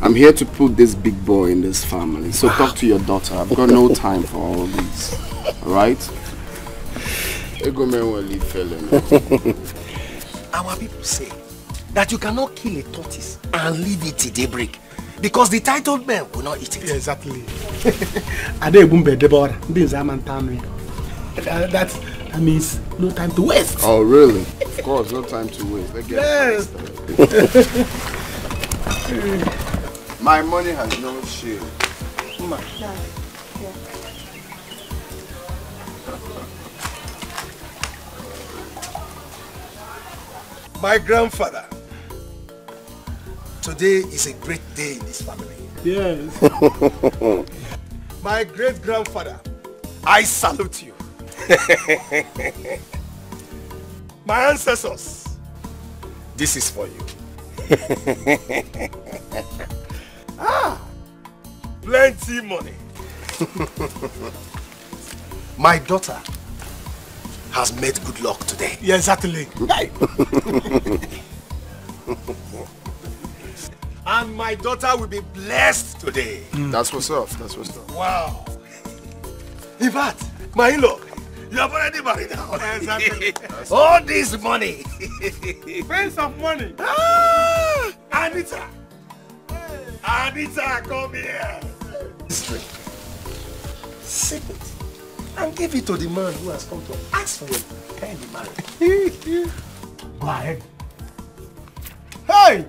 I'm here to put this big boy in this family. So talk to your daughter. I've got no time for all this. Alright? Our people say that you cannot kill a tortoise and leave it till daybreak because the titled men will not eat it. Yeah, exactly. That means no time to waste. Oh, really? Of course, no time to waste. Let's get Yes. My money has no shame. My grandfather, today is a great day in this family. Yes. My great-grandfather, I salute you. My ancestors, this is for you. Plenty money. My daughter has made good luck today. Yeah, exactly. And my daughter will be blessed today. That's what's up. That's what's up. Wow. In fact, my in-law, you have already married now. Exactly. All this money. Prince of money. Anita. Anita, come here. Sip it. And give it to the man who has come to ask for your hand in marriage. Go ahead. Hey!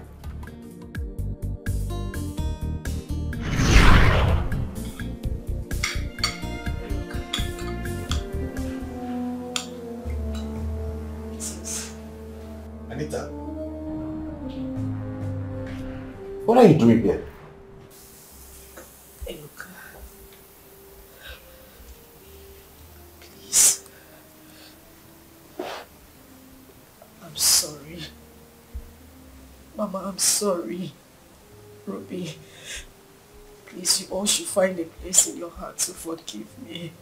Anita. What are you doing here? Eluka. Please. I'm sorry. Mama, I'm sorry. Ruby, please, you all should find a place in your heart to forgive me.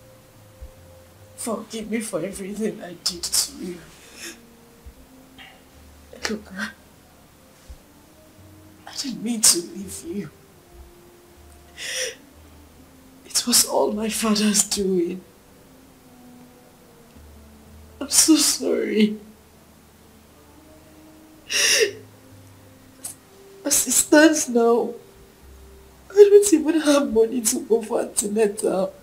Forgive me for everything I did to you. Look, I didn't mean to leave you. It was all my father's doing. I'm so sorry. As it stands now, I don't even have money to go for antenatal.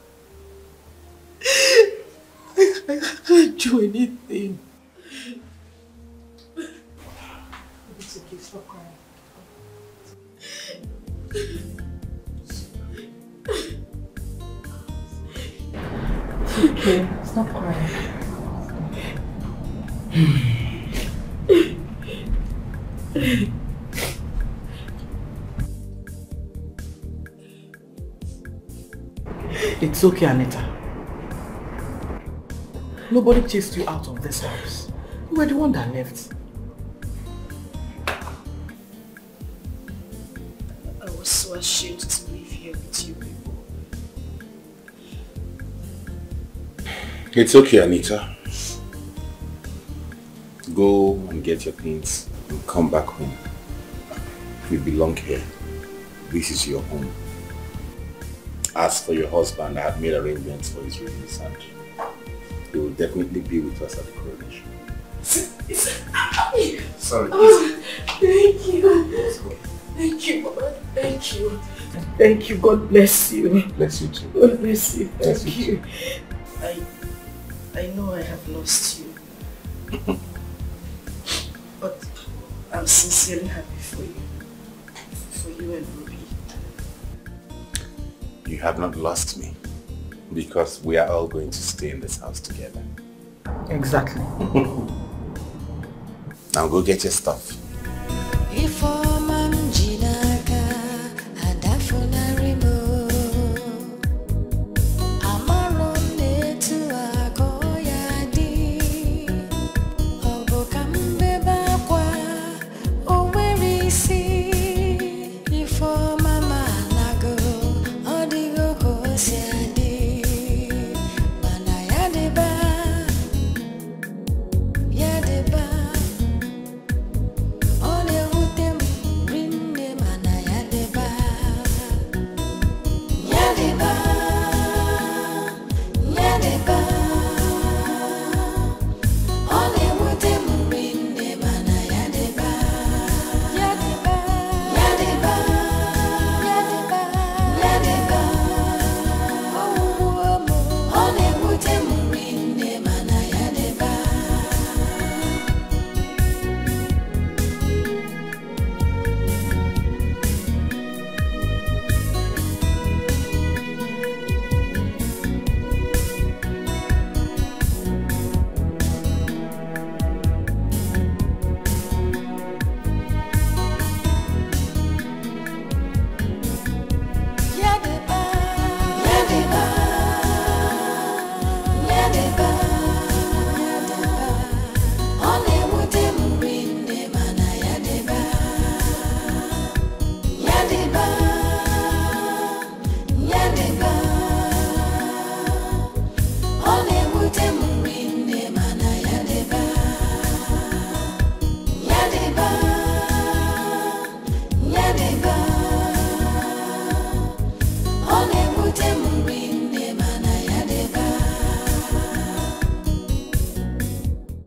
I can't do anything. It's okay, stop crying. It's okay, stop crying. It's okay, Anita. Nobody chased you out of this house. You were the one that left. ashamed to live here with you people. It's okay, Anita. Go and get your things and come back home. You belong here. This is your home. As for your husband, I have made arrangements for his release and he will definitely be with us at the coronation. Sorry. Oh, thank you. Thank you, Mama. Thank you. Thank you. God bless you. Bless you too. God bless you. Bless Thank you. I know I have lost you. But I'm sincerely happy for you. For you and Ruby. You have not lost me because we are all going to stay in this house together. Exactly. Now go get your stuff. If